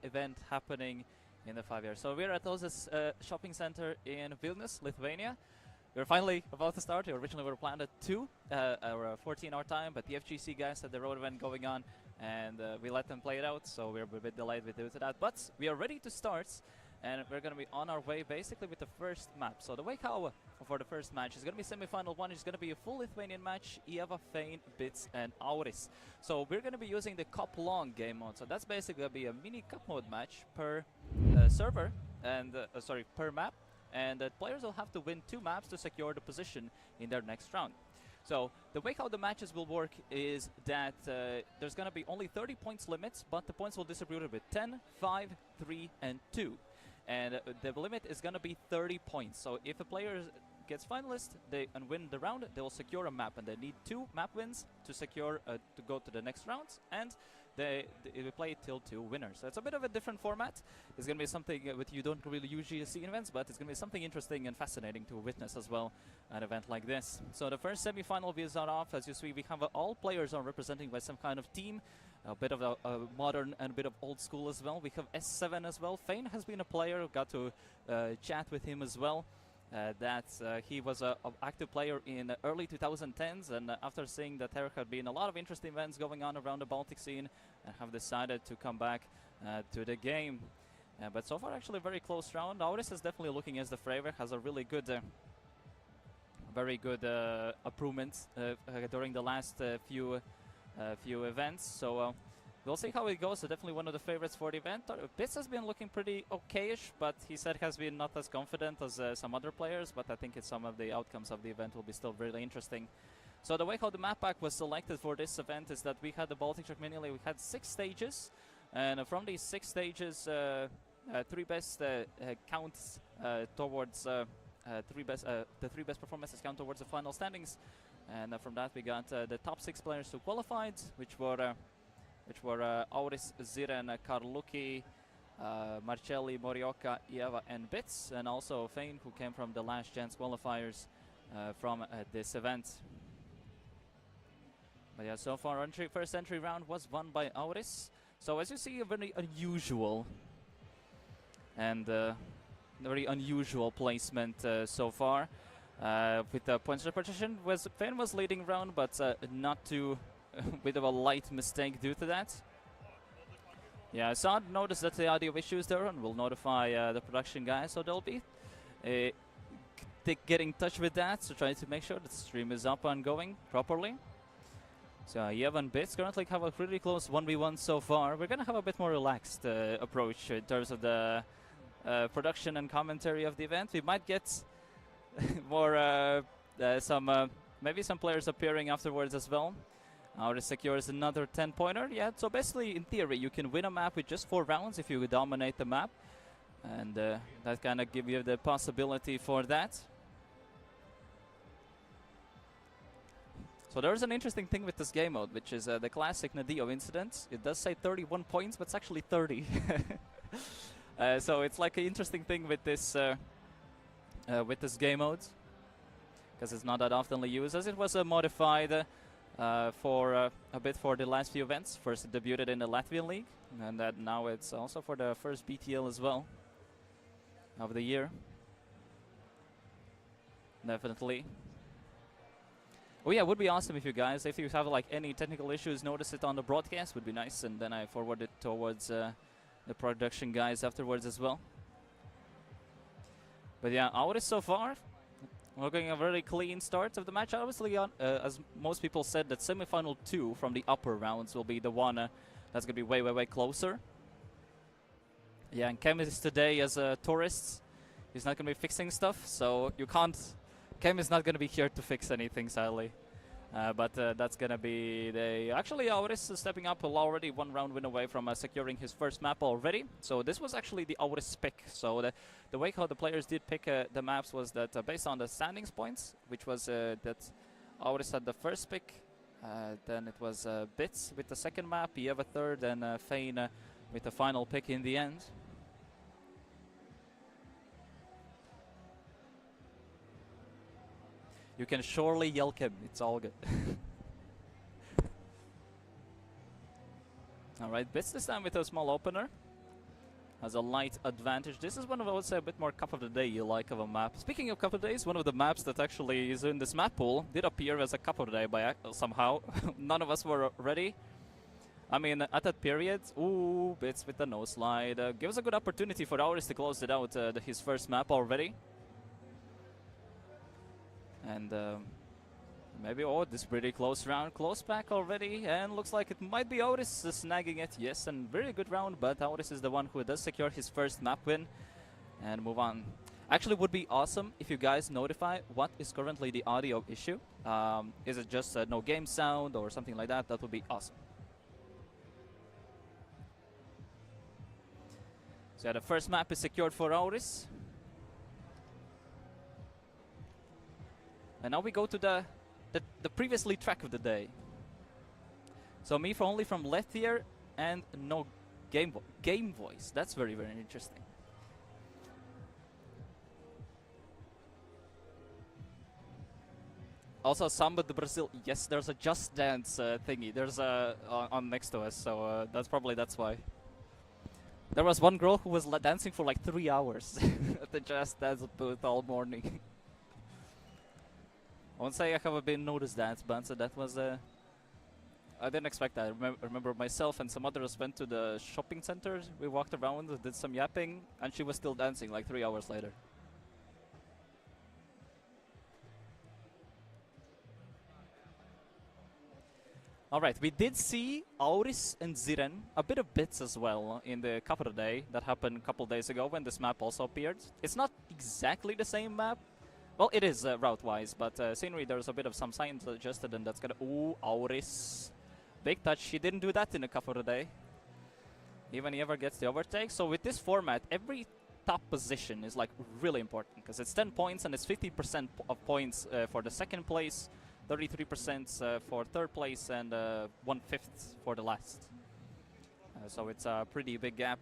event happening in the 5 years. So we're at OZAS shopping center in Vilnius, Lithuania. We're finally about to start. Originally we were planned at 2, or 14 our time, but the FGC guys had the road event going on, and we let them play it out, so we're a bit delayed with that. But we are ready to start, and we're going to be on our way basically with the first map. So the way how for the first match is going to be semi-final 1. It's going to be a full Lithuanian match, Ieva, Fein, Bits, and Auris. So we're going to be using the Cup Long game mode. So that's basically going to be a mini Cup mode match per server, and per map. And players will have to win 2 maps to secure the position in their next round. So the way how the matches will work is that there's going to be only 30 points limits, but the points will distribute it with 10, 5, 3, and 2. And the limit is going to be 30 points. So if a player gets finalist and win the round, they will secure a map, and they need 2 map wins to secure to go to the next rounds, and they will play till 2 winners. So it's a bit of a different format. It's going to be something that you don't really usually see in events, but it's going to be something interesting and fascinating to witness as well at an event like this. So the first semi-final we start off. As you see, we have all players are representing by some kind of team. A bit of a modern and a bit of old school as well. We have S7 as well. Fein has been a player. Got to chat with him as well. He was an active player in the early 2010s, and after seeing that there had been a lot of interesting events going on around the Baltic scene, and have decided to come back to the game. But so far, actually, a very close round. Auris is definitely looking as the favor. Has a really good, very good improvements during the last few events. So we'll see how it goes. So definitely one of the favorites for the event. Bits has been looking pretty okayish, but he said has been not as confident as some other players. But I think some of the outcomes of the event will be still really interesting. So the way how the map pack was selected for this event is that we had the Baltic Trackmania. We had 6 stages, and from these 6 stages, 3 best counts towards the 3 best performances count towards the final standings. And from that we got the top 6 players who qualified, which were Auris, Ziren, Karluki, Marcelli, Morioka, Ieva, and Bits, and also Fein, who came from the last chance qualifiers from this event. But yeah, so far first entry round was won by Auris. So as you see, a very unusual and very unusual placement so far. With the points repartition, Fein was leading round, but not too bit of a light mistake due to that. Yeah, I saw notice that the audio issues there, and we'll notify the production guys, so they'll be getting in touch with that, so try to make sure that the stream is up and going properly. So Ieva and Bits currently have a pretty close 1v1 so far. We're gonna have a bit more relaxed approach in terms of the production and commentary of the event. We might get more maybe some players appearing afterwards as well. Auris secures another 10-pointer. Yeah, so basically, in theory, you can win a map with just 4 rounds if you dominate the map. And that kind of gives you the possibility for that. So there's an interesting thing with this game mode, which is the classic Nadio incident. It does say 31 points, but it's actually 30. So it's like an interesting thing with this game mode, because it's not that oftenly used, as it was modified for a bit for the last few events. First it debuted in the Latvian League, and that now it's also for the first BTL as well of the year. Definitely. Oh yeah, it would be awesome if you guys, if you have like any technical issues, notice it on the broadcast, would be nice, and then I forward it towards the production guys afterwards as well. But yeah, Auris so far looking a very clean start of the match. Obviously, as most people said, that semi-final 2 from the upper rounds will be the one that's going to be way, way, way closer. Yeah, and Kem is today as a tourist. He's not going to be fixing stuff, so you can't... Kem is not going to be here to fix anything, sadly. But that's going to be the... Actually, Auris is stepping up, already 1 round win away from securing his first map already. So this was actually the Auris pick. So the way how the players did pick the maps was that based on the standings points, which was that Auris had the first pick. Then it was Bits with the second map, Ieva third, and Fein with the final pick in the end. You can surely yell him, it's all good. Alright, Bits this time with a small opener. Has a light advantage. This is one of, I would say, a bit more cup of the day you like of a map. Speaking of cup of days, one of the maps that actually is in this map pool did appear as a cup of the day by somehow. None of us were ready. I mean, at that period, ooh, Bits with the no slide. Gives a good opportunity for Auris to close it out, his first map already. And maybe, oh, this pretty close round. Close back already, and looks like it might be Auris snagging it. Yes, and very good round, but Auris is the one who does secure his first map win and move on. Actually, would be awesome if you guys notify what is currently the audio issue. Is it just no game sound or something like that? That would be awesome. So yeah, the first map is secured for Auris. And now we go to the previously track of the day. So me only from left here and no game voice. That's very, very interesting. Also, Samba de Brazil. Yes, there's a Just Dance thingy. There's on next to us, so that's why. There was one girl who was dancing for like 3 hours at the Just Dance booth all morning. I won't say I haven't been noticed that, but that was I didn't expect that. I remember myself and some others went to the shopping center. We walked around, did some yapping, and she was still dancing like 3 hours later. Alright, we did see Auris and Ziren, a bit of Bits as well, in the cup of the day. That happened a couple days ago when this map also appeared. It's not exactly the same map. Well, it is route-wise, but scenery, there's a bit of some signs adjusted, and that's gonna... Ooh, Auris. Big touch. He didn't do that in a cup of the day. Even he ever gets the overtake. So with this format, every top position is like really important, because it's 10 points and it's 50% of points for the second place, 33% for third place, and 1/5 for the last. So it's a pretty big gap.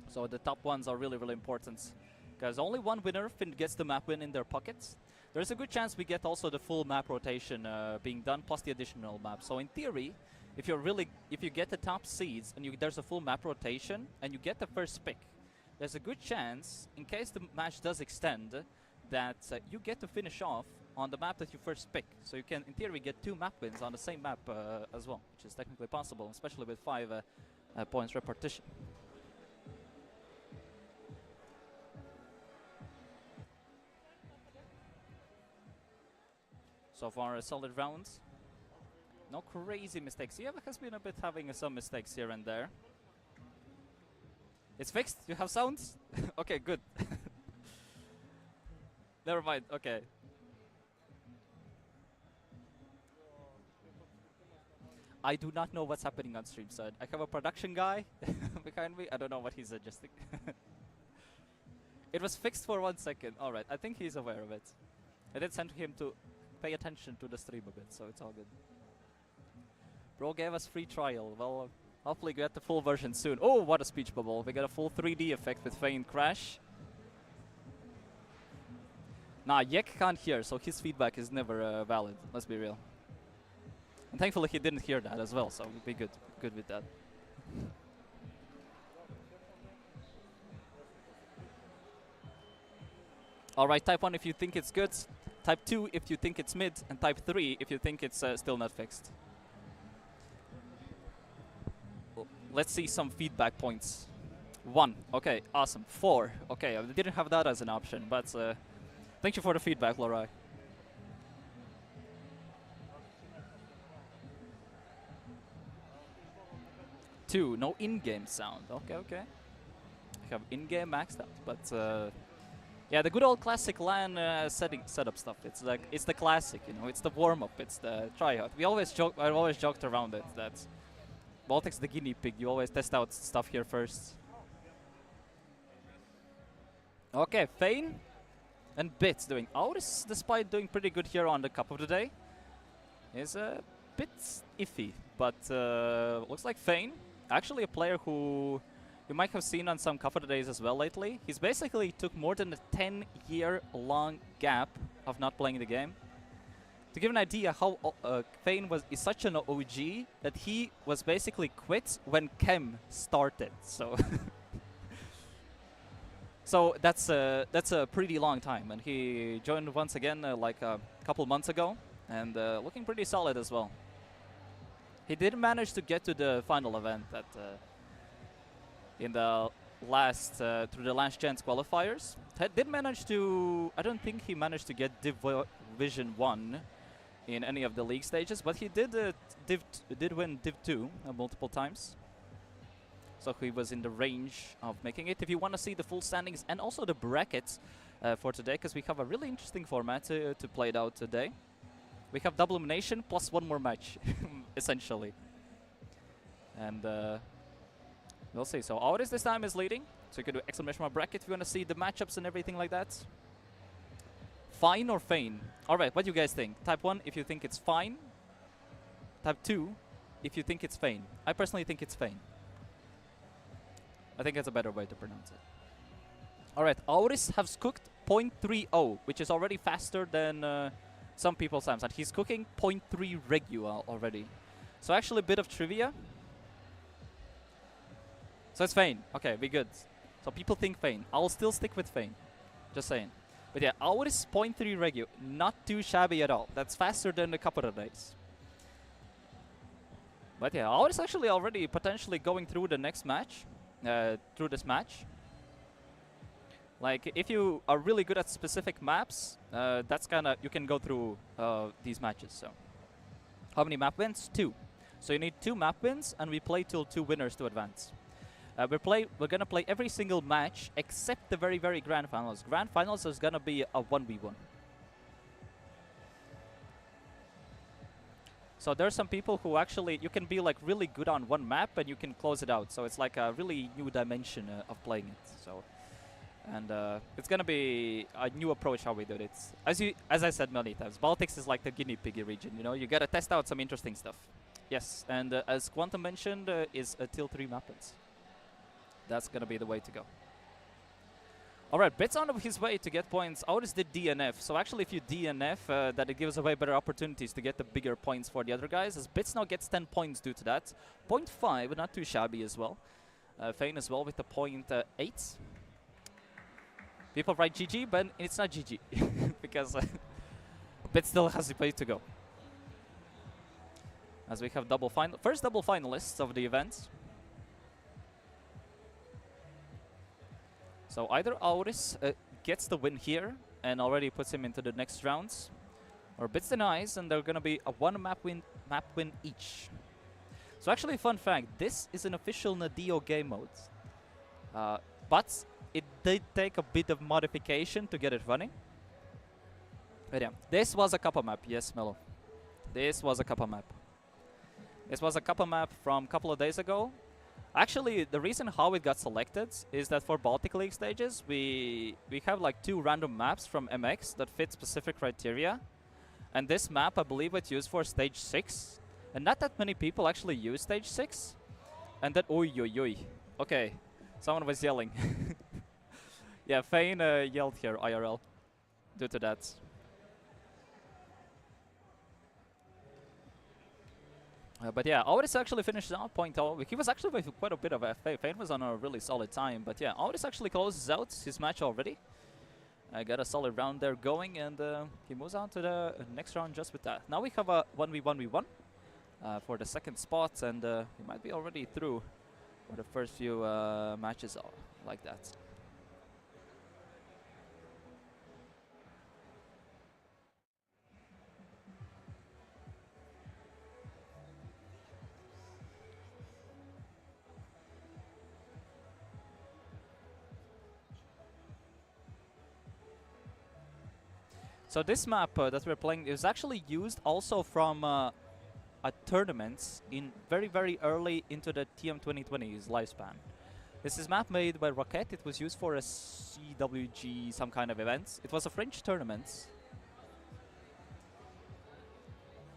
So the top ones are really, really important, because only one winner gets the map win in their pockets. There's a good chance we get also the full map rotation being done plus the additional map. So in theory, if you get the top seeds and there's a full map rotation and you get the first pick, there's a good chance, in case the match does extend, that you get to finish off on the map that you first pick. So you can, in theory, get 2 map wins on the same map as well, which is technically possible, especially with 5 points repartition. So far, a solid round. No crazy mistakes. Yeah, has been a bit having some mistakes here and there. It's fixed? You have sounds? Okay, good. Never mind, okay. I do not know what's happening on stream side. I have a production guy behind me. I don't know what he's adjusting. It was fixed for 1 second. Alright, I think he's aware of it. I did send him to pay attention to the stream a bit, so it's all good. Bro gave us free trial. Well, hopefully we get the full version soon. Oh, what a speech bubble. We got a full 3D effect with Feint Crash. Nah, Yek can't hear, so his feedback is never valid. Let's be real. And thankfully he didn't hear that as well, so we'll be good with that. Alright, type 1 if you think it's good, type 2 if you think it's mid, and type 3 if you think it's still not fixed. Let's see some feedback points. 1, okay, awesome. 4, okay, I didn't have that as an option, but thank you for the feedback, Lorai. 2, no in-game sound. Okay, okay. I have in-game maxed out, but yeah, the good old classic LAN setup stuff. It's like it's the classic, you know. It's the warm-up. It's the tryout. I always joked around it that Baltic's the guinea pig. You always test out stuff here first. Okay, Fein and Bits doing Auris, despite doing pretty good here on the Cup of the Day, is a bit iffy, but looks like Fein, actually a player who you might have seen on some Cup of the Days as well lately. He's basically took more than a 10-year-long gap of not playing the game. To give an idea how Fane is such an OG that he was basically quit when Chem started. So so that's a pretty long time, and he joined once again like a couple months ago, and looking pretty solid as well. He did manage to get to the final event at in the last through the last chance qualifiers. Did manage to. I don't think he managed to get Division 1 in any of the league stages, but he did did win Div 2 multiple times. So he was in the range of making it. If you want to see the full standings and also the brackets for today, because we have a really interesting format to play it out today. We have double elimination plus one more match, essentially. And we'll see. So Auris this time is leading. So you can do exclamation mark bracket if you want to see the matchups and everything like that. Fine or Fane? Alright, what do you guys think? Type 1 if you think it's fine. Type 2 if you think it's Fane. I personally think it's Fane. I think that's a better way to pronounce it. Alright, Auris has cooked 0.30, which is already faster than some people's times. And he's cooking 0.3 regu already. So actually a bit of trivia. So it's Fane. Okay, be good. So people think Fane. I'll still stick with Fane. Just saying. But yeah, Auris 0.3 regu. Not too shabby at all. That's faster than a couple of days. But yeah, Auris actually already potentially going through the next match. Through this match. Like, if you are really good at specific maps, that's kinda, you can go through these matches. So, how many map wins? 2. So you need 2 map wins, and we play till 2 winners to advance. We're gonna play every single match except the very grand finals. Grand finals is gonna be a 1v1. So there's some people who actually, you can be like really good on one map and you can close it out. So it's like a really new dimension of playing it. So, and it's gonna be a new approach how we do it. As I said many times, Baltics is like the guinea piggy region. You know, you gotta test out some interesting stuff. Yes, and as Quantum mentioned, is a till 3 map wins. That's gonna be the way to go. Alright, Bit's on his way to get points. Auris did DNF. So actually if you DNF, that it gives away better opportunities to get the bigger points for the other guys. As Bits now gets 10 points due to that. 0.5, not too shabby as well. Fane as well with the 0.8. People write GG, but it's not GG. Because Bit still has a way to go. As we have first double finalists of the event. So either Auris gets the win here and already puts him into the next rounds, or Bits denies and they're gonna be a 1 map win each. So actually, fun fact, this is an official Nadio game mode, but it did take a bit of modification to get it running. But yeah, this was a Kappa map. Yes, Melo. This was a Kappa map. This was a Kappa map from a couple of days ago. Actually, the reason how it got selected is that for Baltic League stages, we have like 2 random maps from MX that fit specific criteria. And this map, I believe it's used for stage 6. And not that many people actually use stage 6. And then, oi, oi, oi. Okay, someone was yelling. Yeah, Fane yelled here, IRL, due to that. But yeah, Auris actually finished out 0.0. He was actually with quite a bit of FA. Fane was on a really solid time. But yeah, Auris actually closes out his match already. Got a solid round there going, and he moves on to the next round just with that. Now we have a 1v1v1 for the second spot, and he might be already through for the first few matches like that. So this map that we're playing is actually used also from tournaments in very early into the TM 2020's lifespan. This is map made by Rocket. It was used for a CWG, some kind of event. It was a French tournament.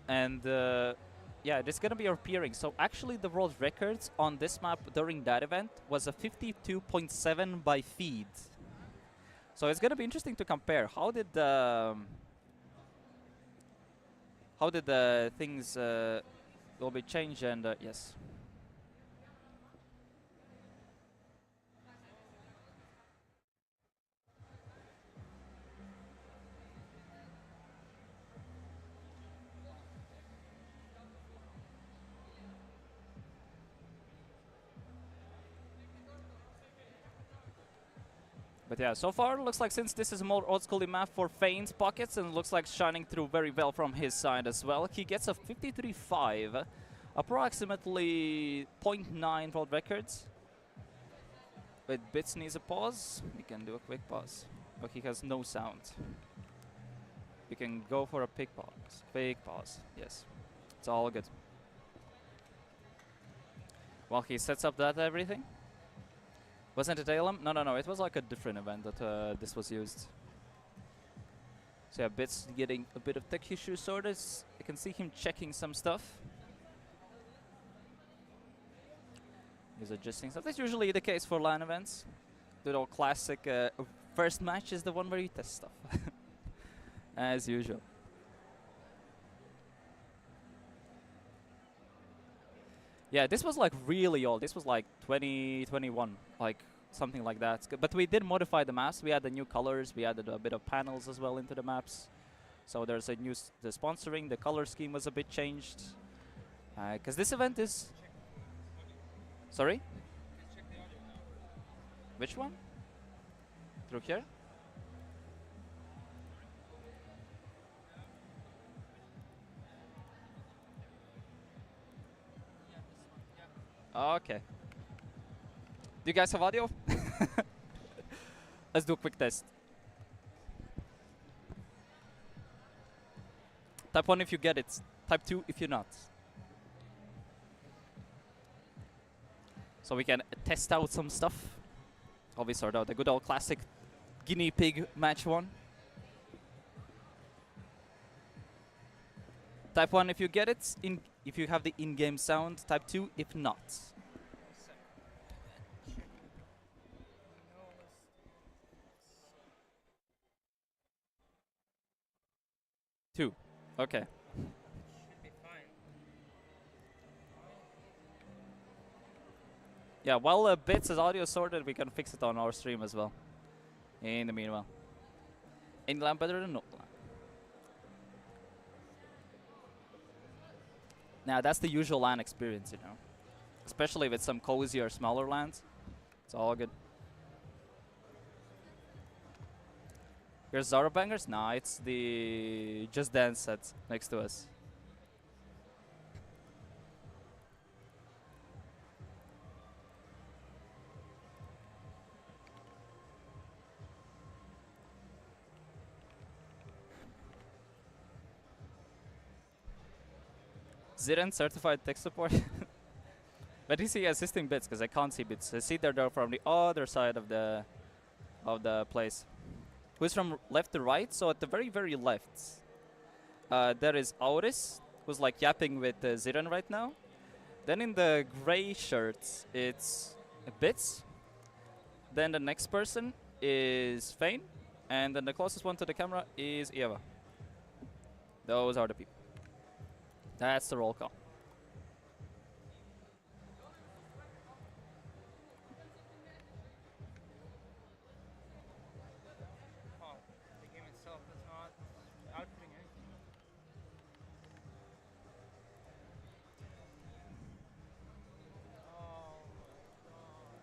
And yeah, it is going to be appearing. So actually the world records on this map during that event was a 52.7 by feed. So it's going to be interesting to compare. How did how did the things will be changed, and yes. But yeah, so far looks like, since this is a more old schooly map for Fane's pockets, and looks like shining through very well from his side as well. He gets a 53.5, approximately 0.9 world records. But Bits needs a pause. We can do a quick pause, but he has no sound. You can go for a quick pause. Quick pause. Yes, it's all good. While he sets up that everything. Wasn't it ALM? No. It was like a different event that this was used. So yeah, Bits getting a bit of tech issue sorted. You can see him checking some stuff. He's adjusting stuff. That's usually the case for LAN events. The old classic first match is the one where you test stuff. As usual. Yeah, this was like really old. This was like 2021, like something like that. But we did modify the maps. We added new colors. We added a bit of panels as well into the maps. So there's a new the sponsoring. The color scheme was a bit changed. Because this event is... Sorry? Which one? Through here? Okay. Do you guys have audio? Let's do a quick test. Type 1 if you get it. Type 2 if you're not. So we can test out some stuff. How we sort out the good old classic guinea pig match one. Type 1 if you get it. If you have the in-game sound. Type 2 if not. 2. Okay. Should be fine. Yeah, while Bits' audio sorted, we can fix it on our stream as well. In the meanwhile. Any LAN better than no LAN? Now that's the usual LAN experience, you know. Especially with some cozier, smaller LANs. It's all good. Here's Zara Bangers? Nah, it's the Just Dance set next to us. Ziren certified tech support. But is he assisting Bits? Because I can't see Bits. I see they're there from the other side of the place. Who's from left to right? So at the very, very left, there is Auris, who's like yapping with Ziren right now. Then in the gray shirts, it's Bits. Then the next person is Fane. And then the closest one to the camera is Eva. Those are the people. That's the roll call. Oh, the game itself is not outputting anything. Oh my god.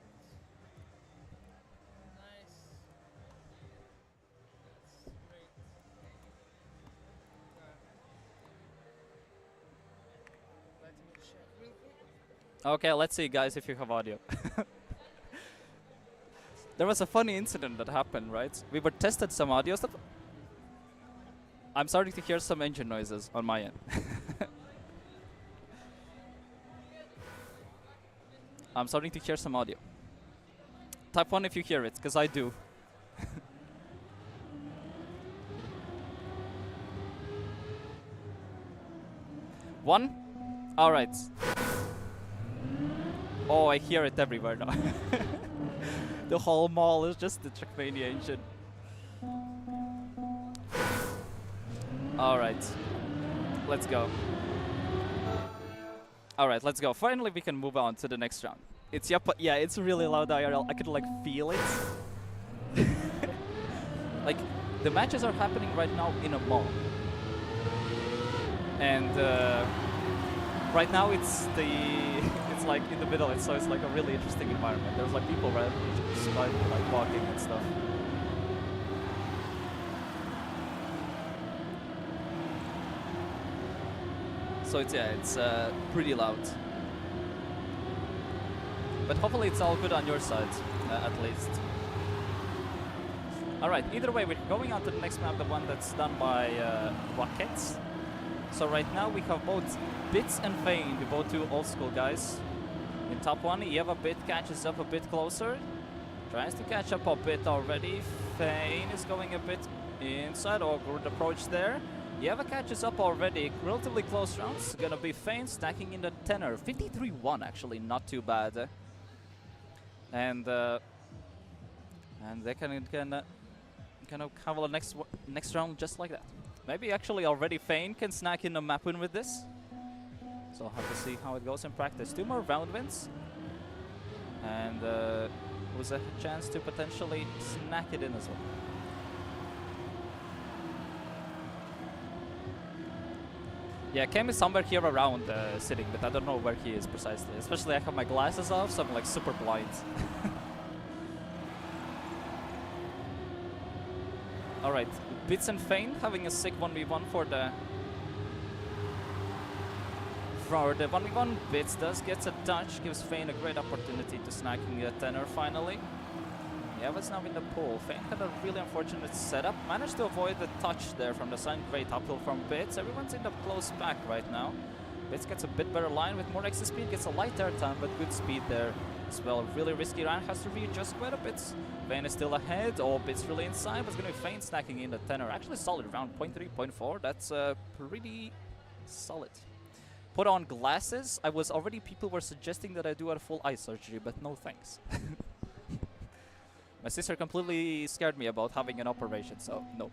Nice. That's great. Let me check real quick. Okay, let's see, guys, if you have audio. There was a funny incident that happened, right? We were tested some audio stuff. I'm starting to hear some engine noises on my end. I'm starting to hear some audio. Type 1 if you hear it, because I do. 1? Alright. Oh, I hear it everywhere now. The whole mall is just the Trackmania engine. Alright. Let's go. Alright, let's go. Finally, we can move on to the next round. It's yeah, it's really loud IRL. I could like feel it. Like, the matches are happening right now in a mall. And right now it's it's like in the middle, so it's like a really interesting environment. There's like people right just like walking and stuff. So it's pretty loud. But hopefully it's all good on your side, at least. Alright, either way, we're going on to the next map, the one that's done by Rockets. So right now we have both Bits and Fane, the both two old school guys. In top one, Eva Bit catches up a bit closer. Tries to catch up a bit already. Fane is going a bit inside, or good approach there. Eva catches up already, relatively close rounds. Gonna be Fane stacking in the tenor. 53-1 actually, not too bad. And they can have a next round just like that. Maybe actually already Fane can snack in a map win with this. So I'll have to see how it goes in practice. 2 more round wins. And with a chance to potentially snack it in as well. Yeah, Cam is somewhere here around sitting, but I don't know where he is precisely. Especially I have my glasses off, so I'm like super blind. Alright, Bits and Fane having a sick 1v1 for the 1v1. Bits does get a touch, gives Fane a great opportunity to snacking a tenor finally. Yeah, but now in the pool. Fane had a really unfortunate setup. Managed to avoid the touch there from the sun. Great uphill from Bits. Everyone's in the close back right now. Bits gets a bit better line with more extra speed. Gets a light air time, but good speed there as well. Really risky round. Has to readjust quite a bit. Fane is still ahead. All Bits really inside. But it's going to be Fane snacking in the tenor. Actually solid round. 0.3, 0.4. That's pretty solid. Put on glasses. People were suggesting that I do a full eye surgery, but no thanks. My sister completely scared me about having an operation, so no.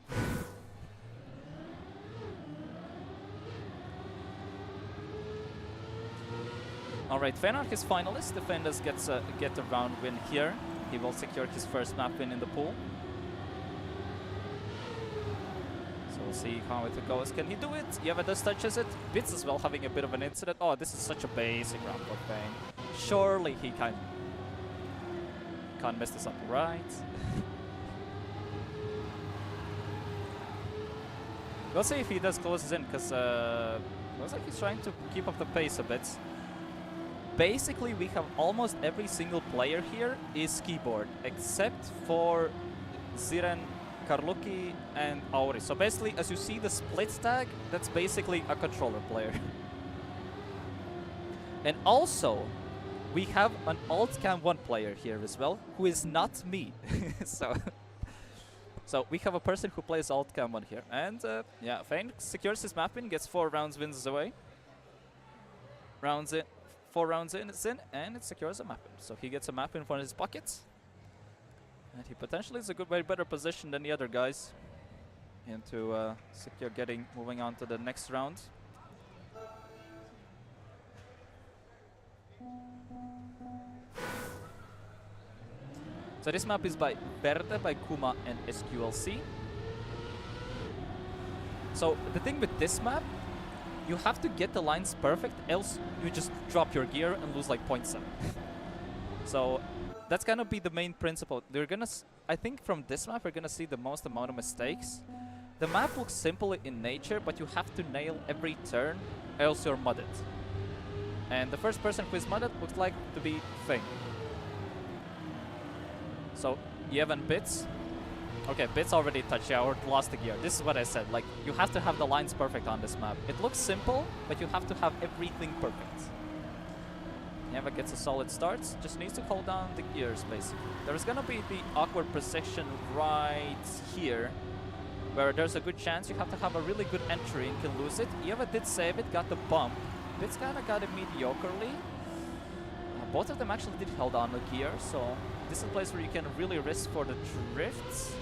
Alright, Fenark is finalist. Defenders get a round win here. He will secure his first map win in the pool. So we'll see how it goes. Can he do it? Yeva does touches it. Bits as well having a bit of an incident. Oh, this is such a basic round for Fane. Surely he can't mess this up, right? We'll see if he does closes in, because looks like he's trying to keep up the pace a bit. Basically, we have almost every single player here is keyboard, except for Ziren, Karluki, and Auri. So basically, as you see the split tag, that's basically a controller player. And also, we have an alt cam 1 player here as well, who is not me. So we have a person who plays alt cam 1 here. And yeah, Fane secures his map win, gets 4 rounds wins away. 4 rounds in, it's in, and it secures a map win. So he gets a map win for his pockets. And he potentially is a way better position than the other guys. And to secure moving on to the next round. So this map is by Verde, by Kuma, and SQLC. So the thing with this map, you have to get the lines perfect, else you just drop your gear and lose like 0.7. So that's gonna be the main principle. I think from this map we're gonna see the most amount of mistakes. The map looks simple in nature, but you have to nail every turn, else you're mudded. And the first person who is mudded looks like to be Fane. So, Yev and Bits. Okay, Bits already touched, yeah, or lost the gear. This is what I said, like, you have to have the lines perfect on this map. It looks simple, but you have to have everything perfect. Yeva gets a solid start, just needs to hold down the gears, basically. There's gonna be the awkward precision right here, where there's a good chance you have to have a really good entry and can lose it. Yeva did save it, got the bump. Bits kinda got it mediocrely. Both of them actually did hold on the gear, so this is a place where you can really risk for the drifts.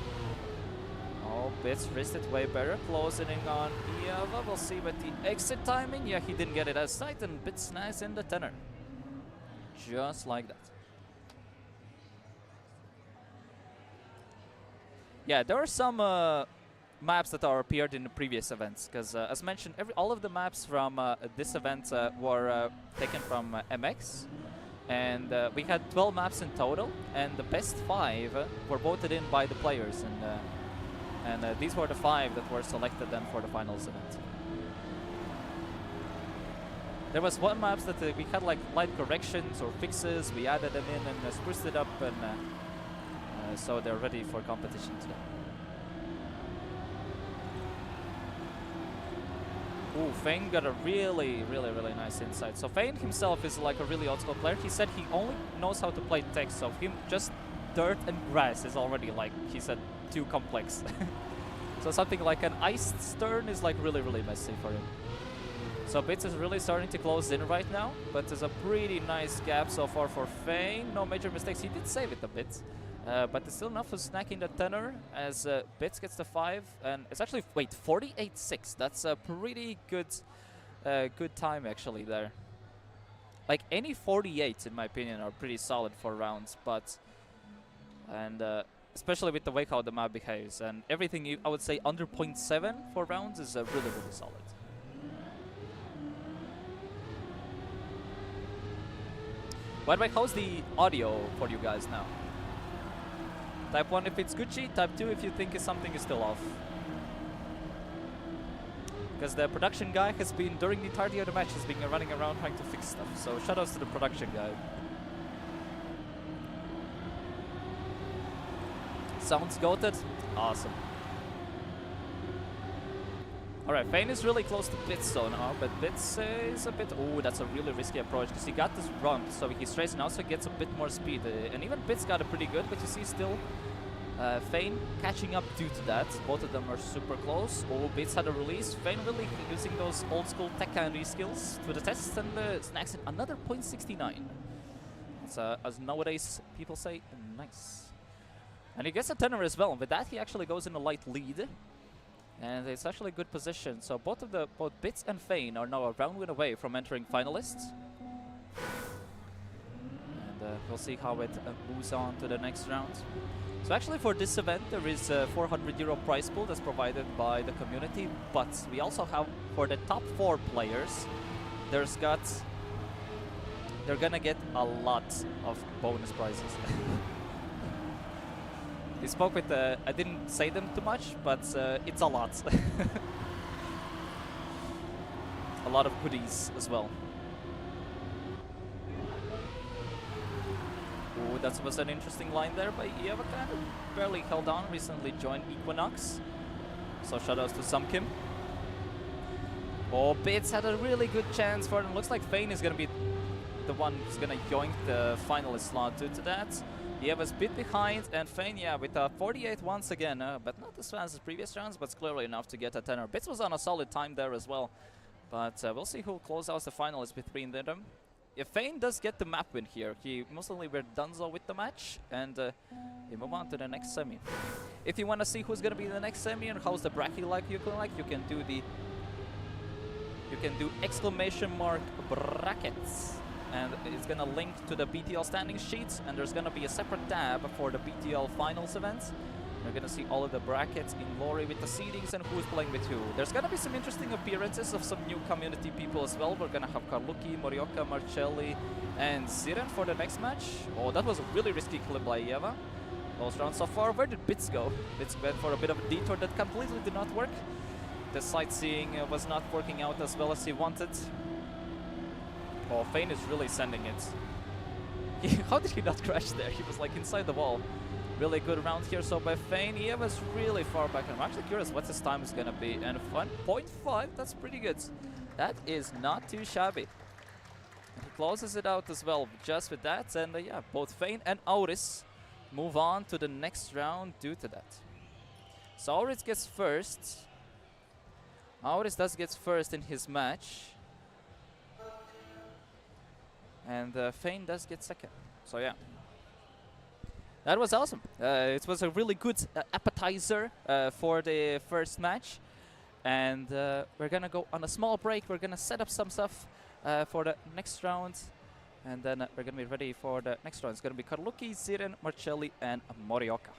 Oh, Bits risked it way better, closing in on Ieva. We'll see with the exit timing. Yeah, he didn't get it as tight, and Bits snags in the tenor. Just like that. Yeah, there are some maps that are appeared in the previous events, because as mentioned, all of the maps from this event were taken from MX. And we had 12 maps in total, and the best 5 were voted in by the players, and these were the 5 that were selected then for the finals event. There was one maps that we had like light corrections or fixes. We added them in and spruced it up, and so they're ready for competition today. Ooh, Fane got a really nice insight. So Fane himself is like a really old school player. He said he only knows how to play text, so him just dirt and grass is already, like he said, too complex. So something like an iced stern is like really messy for him. So Bits is really starting to close in right now, but there's a pretty nice gap so far for Fane. No major mistakes. He did save it a bit. But it's still enough for snacking the tenor as Bits gets the 5, and it's actually, wait, 48.6. That's a pretty good good time actually there. Like any 48s in my opinion are pretty solid for rounds, but especially with the way how the map behaves and everything, I would say under 0.7 for rounds is really solid. By the way, how's the audio for you guys now? Type 1 if it's Gucci, type 2 if you think something is still off. Because the production guy has been, during the entirety of the match, has been running around trying to fix stuff. So shoutouts to the production guy. Sounds goated? Awesome. Alright, Fane is really close to Bits so now, but Bits is a bit... Oh, that's a really risky approach, because he got this rump, so he strays and also gets a bit more speed. And even Bits got it pretty good, but you see still Fane catching up due to that. Both of them are super close. Oh, Bits had a release. Fane really using those old school tech candy skills to the test and snacks in another 0.69. It's, as nowadays people say, nice. And he gets a tenor as well. With that, he actually goes in a light lead. And it's actually a good position. So both Bits and Fane are now a round win away from entering finalists. And we'll see how it moves on to the next round. So actually for this event there is a €400 prize pool that's provided by the community. But we also have, for the top 4 players, they're gonna get a lot of bonus prizes. We spoke with, I didn't say them too much, but it's a lot. A lot of goodies as well. Ooh, that was an interesting line there by Eva, kind of barely held on, recently joined Equinox. So shoutouts to Sumkim. Oh, Bits had a really good chance for him. Looks like Fane is gonna be the one who's gonna yoink the finalist slot due to that. Eva's a bit behind, and Fane, yeah, with a 48 once again, but not as fast as previous rounds, but it's clearly enough to get a tenor. Bits was on a solid time there as well, but we'll see who closes out the finalists between them. If Fane does get the map win here, he mostly we're donezo with the match, and we move on to the next semi. If you want to see who's going to be in the next semi and how's the bracket like, you can do exclamation mark brackets. And it's going to link to the BTL standing sheets, and there's going to be a separate tab for the BTL finals events. You're going to see all of the brackets in glory with the seedings and who's playing with who. There's going to be some interesting appearances of some new community people as well. We're going to have Carlucci, Morioka, Marcelli, and Ziren for the next match. Oh, that was a really risky clip by Eva. Those rounds so far. Where did Bits go? Bits went for a bit of a detour that completely did not work. The sightseeing was not working out as well as he wanted. Oh, Fane is really sending it. How did he not crash there? He was like inside the wall. Really good round here, so by Fane, he was really far back. I'm actually curious what his time is going to be. And 1.5, that's pretty good. That is not too shabby. And he closes it out as well just with that. And yeah, both Fane and Auris move on to the next round due to that. So Auris gets first. Auris does get first in his match. And Fane does get second. So yeah. That was awesome. It was a really good appetizer for the first match. And we're going to go on a small break. We're going to set up some stuff for the next round. And then we're going to be ready for the next round. It's going to be Karluki, Zirin, Marcelli, and Morioka.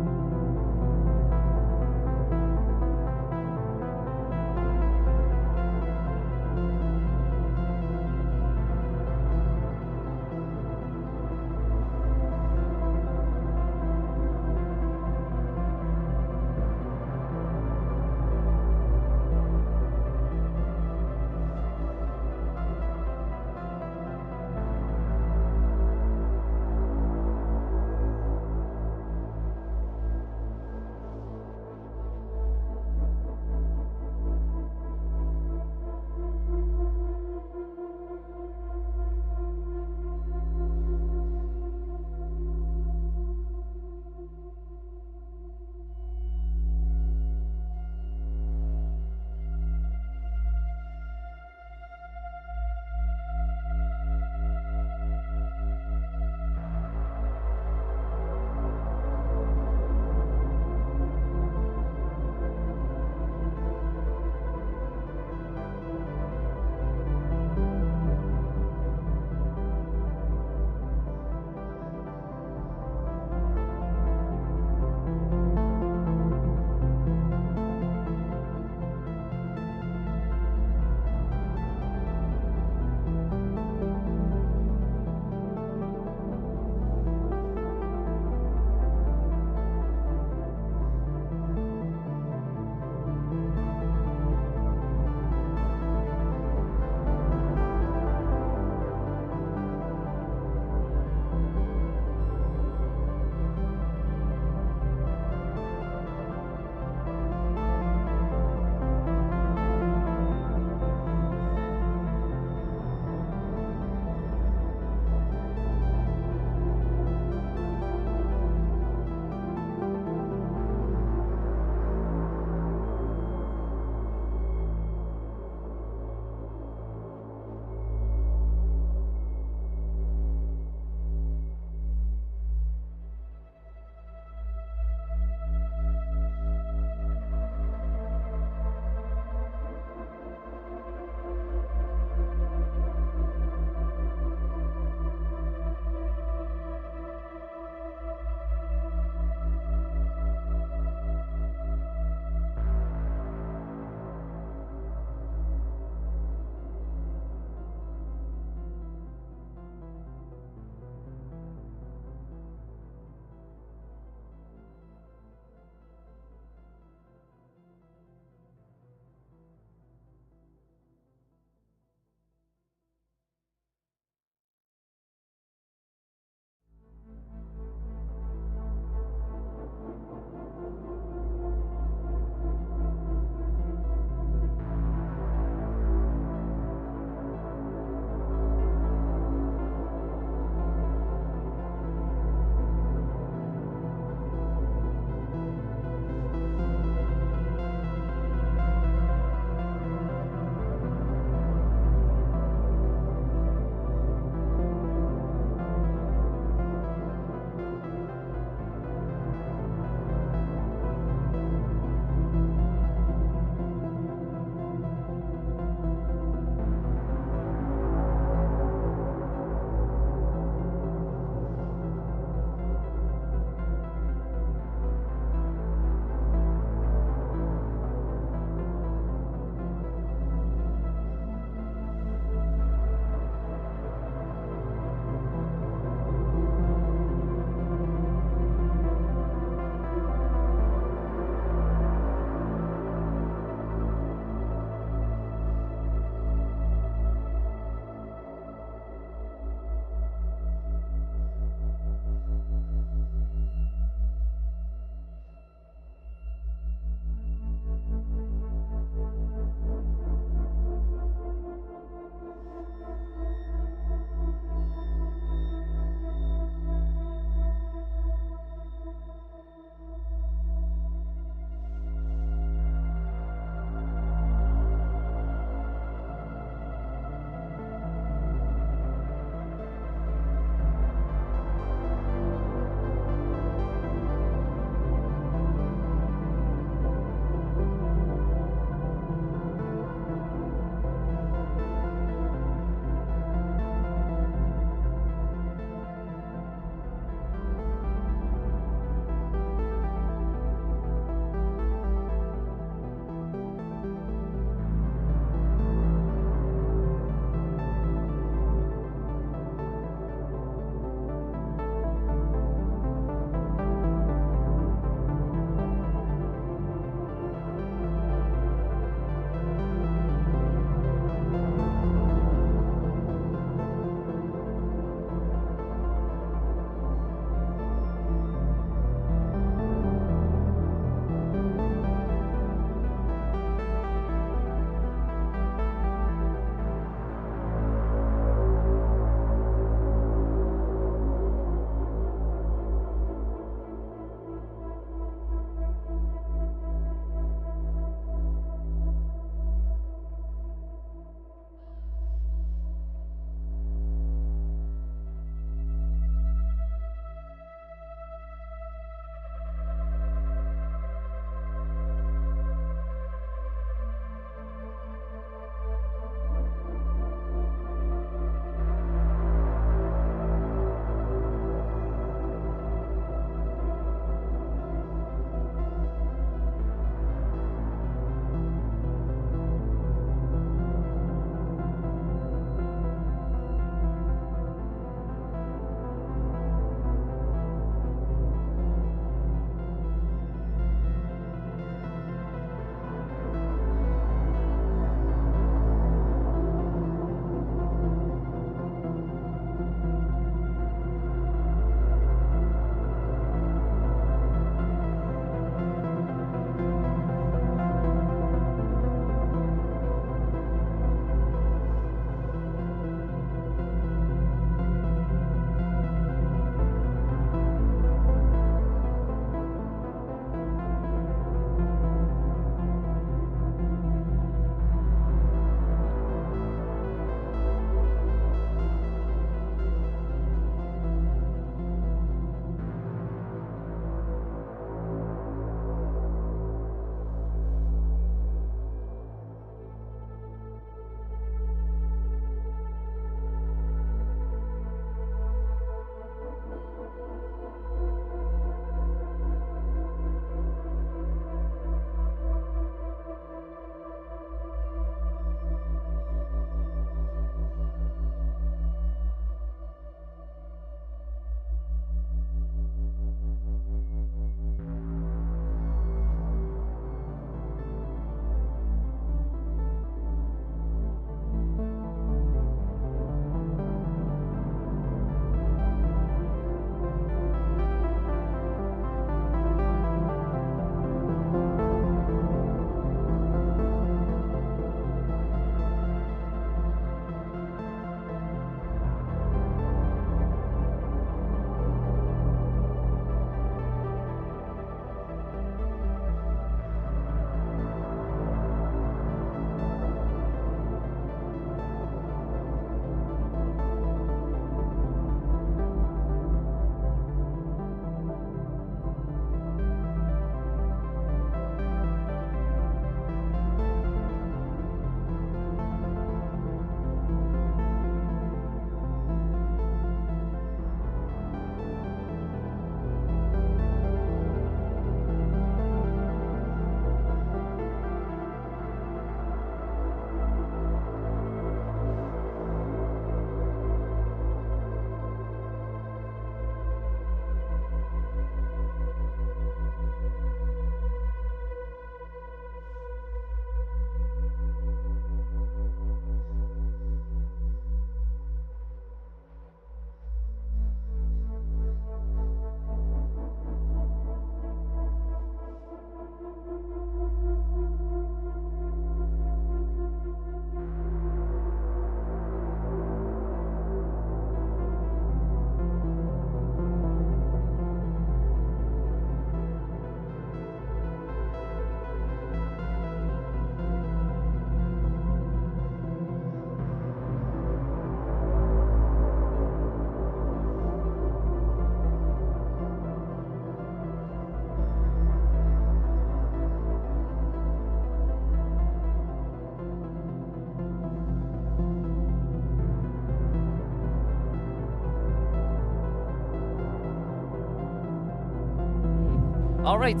All right,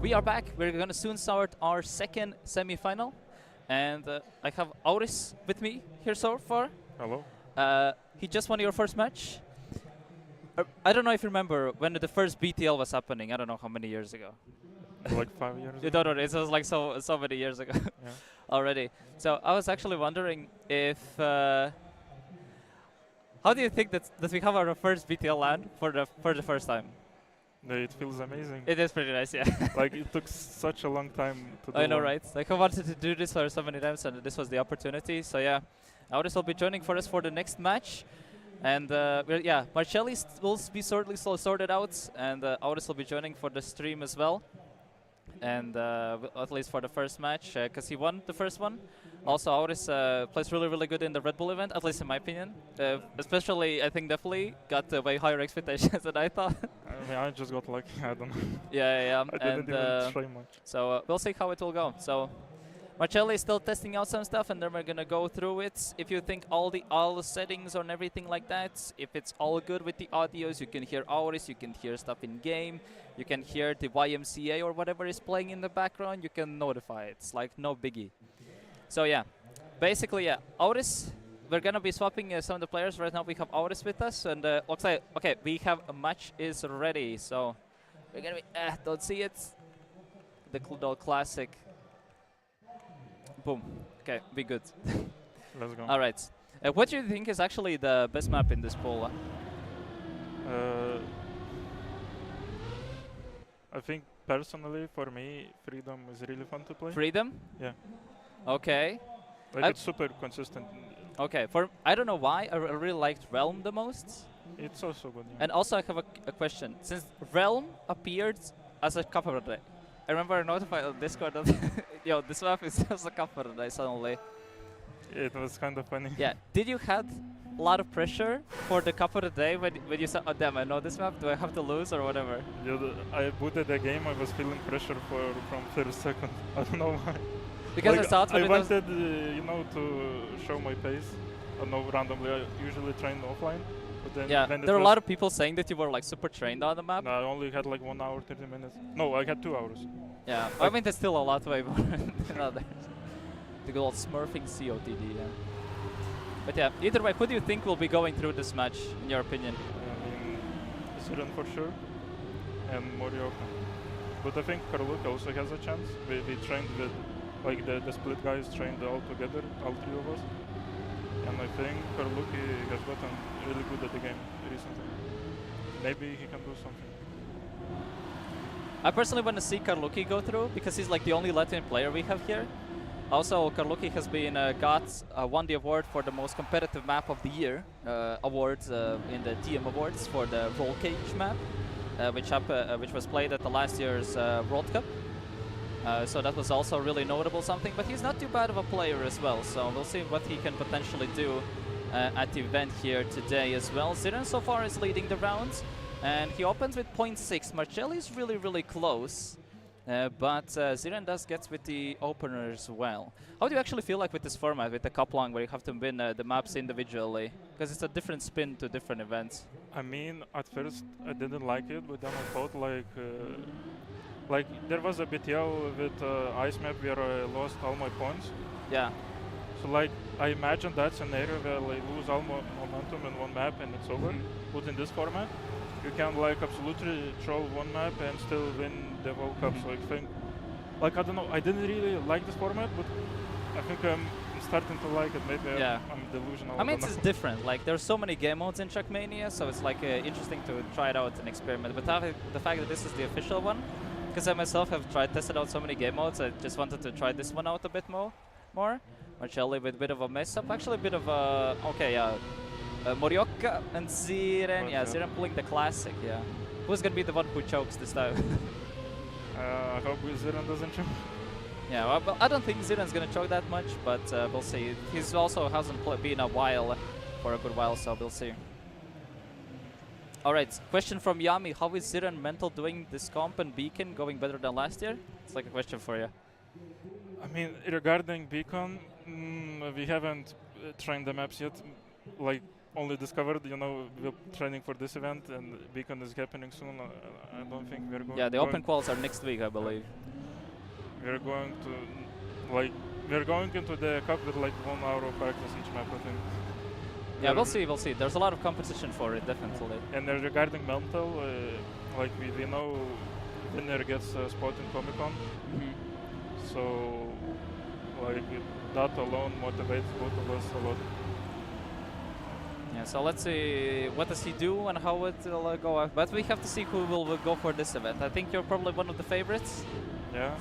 we are back. We're going to soon start our second semi-final. And I have Auris with me here so far. Hello. He just won your first match. I don't know if you remember when the first BTL was happening. I don't know how many years ago. Like 5 years You ago? don't know, it was like so many years ago Yeah. already. So I was actually wondering if... how do you think that we have our first BTL LAN for the first time? It feels amazing. It is pretty nice, yeah. Like it took such a long time to do. I know, one. right? Like I wanted to do this for so many times, and this was the opportunity. So yeah, Auris will be joining for us for the next match, and yeah, Marcelli will be sorted out, and Auris will be joining for the stream as well, and at least for the first match, because he won the first one. Also, Auris plays really good in the Red Bull event, at least in my opinion. Especially, I think definitely got way higher expectations than I thought. I mean, I just got lucky. I don't know. Yeah. I didn't even try much. So we'll see how it will go. So Marcelli is still testing out some stuff, and then we're gonna go through it. If you think all the settings and everything like that, if it's all good with the audios, you can hear Auris, you can hear stuff in game, you can hear the YMCA or whatever is playing in the background, you can notify it. It's like no biggie. So yeah, basically yeah, Auris, we're gonna be swapping some of the players. Right now we have Auris with us, and looks like, okay, we have a match is ready. So we're gonna be, don't see it, the classic. Boom. Okay, be good. Let's go. All right. What do you think is actually the best map in this pool? I think personally, for me, Freedom is really fun to play. Freedom? Yeah. Okay. Like it's super consistent. Okay. I don't know why I really liked Realm the most. It's also good. Yeah. And also I have a question. Since Realm appeared as a cover day, I remember I notified on Discord that yo, this map is just a cover day suddenly. It was kind of funny. Yeah. Did you had a lot of pressure for the cup of the day when you said, oh damn, I know this map, do I have to lose or whatever? Yeah, I booted the game, I was feeling pressure from first second. I don't know why. Because like I thought when I it was wanted, you know, to show my pace. I don't know, randomly, I usually train offline. But then yeah, when there are a lot of people saying that you were like super trained on the map. No, I only had like 1 hour, 30 minutes. No, I had 2 hours. Yeah, I mean that's still a lot way more than others. The good old smurfing COTD, yeah. But yeah, either way, who do you think will be going through this match, in your opinion? I mean, Siren for sure, and Morioka. But I think Karluk also has a chance. We trained with, like the split guys trained all together, all 3 of us. And I think Karluki has gotten really good at the game recently. Maybe he can do something. I personally want to see Karluki go through, because he's like the only Latvian player we have here. Also, Karluki has been won the award for the most competitive map of the year awards in the TM awards for the Roll Cage map, which was played at the last year's World Cup. So that was also really notable something, but he's not too bad of a player as well, so we'll see what he can potentially do at the event here today as well. Ziran so far is leading the rounds, and he opens with 0.6. Marcelli is really close, but Ziran does get with the opener as well. How do you actually feel like with this format, with the cup long, where you have to win the maps individually? Because it's a different spin to different events. I mean, at first I didn't like it, but then I thought like there was a BTL with ice map where I lost all my points. Yeah. So like I imagined that scenario where I lose all momentum in one map and it's over. But in this format, you can like absolutely troll one map and still win the World Cup. So I think, like I don't know, I didn't really like this format, but I think I'm starting to like it. Maybe I'm delusional. I mean, it's different. Like there's so many game modes in Trackmania, so it's like interesting to try it out and experiment. But the fact that this is the official one, because I myself have tested out so many game modes, I just wanted to try this one out a bit more. Marcelli with a bit of a mess up. Actually a bit of a, Morioka and Ziren. Yeah, Ziren pulling the classic, yeah. Who's going to be the one who chokes this time? I hope Ziren doesn't choke. Yeah, well, I don't think Ziren's going to choke that much, but we'll see. He's also hasn't been a while, for a good while, so we'll see. Alright, question from Yami. How is Ziren mental doing this comp and Beacon going better than last year? It's like a question for you. I mean, regarding Beacon, we haven't trained the maps yet. Like, only discovered, you know, we're training for this event and Beacon is happening soon. I don't think we're going. Yeah, the open quals are next week, I believe. We're going to, like, we're going into the cup with like 1 hour of practice each map, I think. Yeah, we'll see, we'll see. There's a lot of competition for it, definitely. And regarding mental, like we know winner gets a spot in Comic-Con. So, like, that alone motivates both of us a lot. Yeah, so let's see what does he do and how it will go. But we have to see who will go for this event. I think you're probably one of the favorites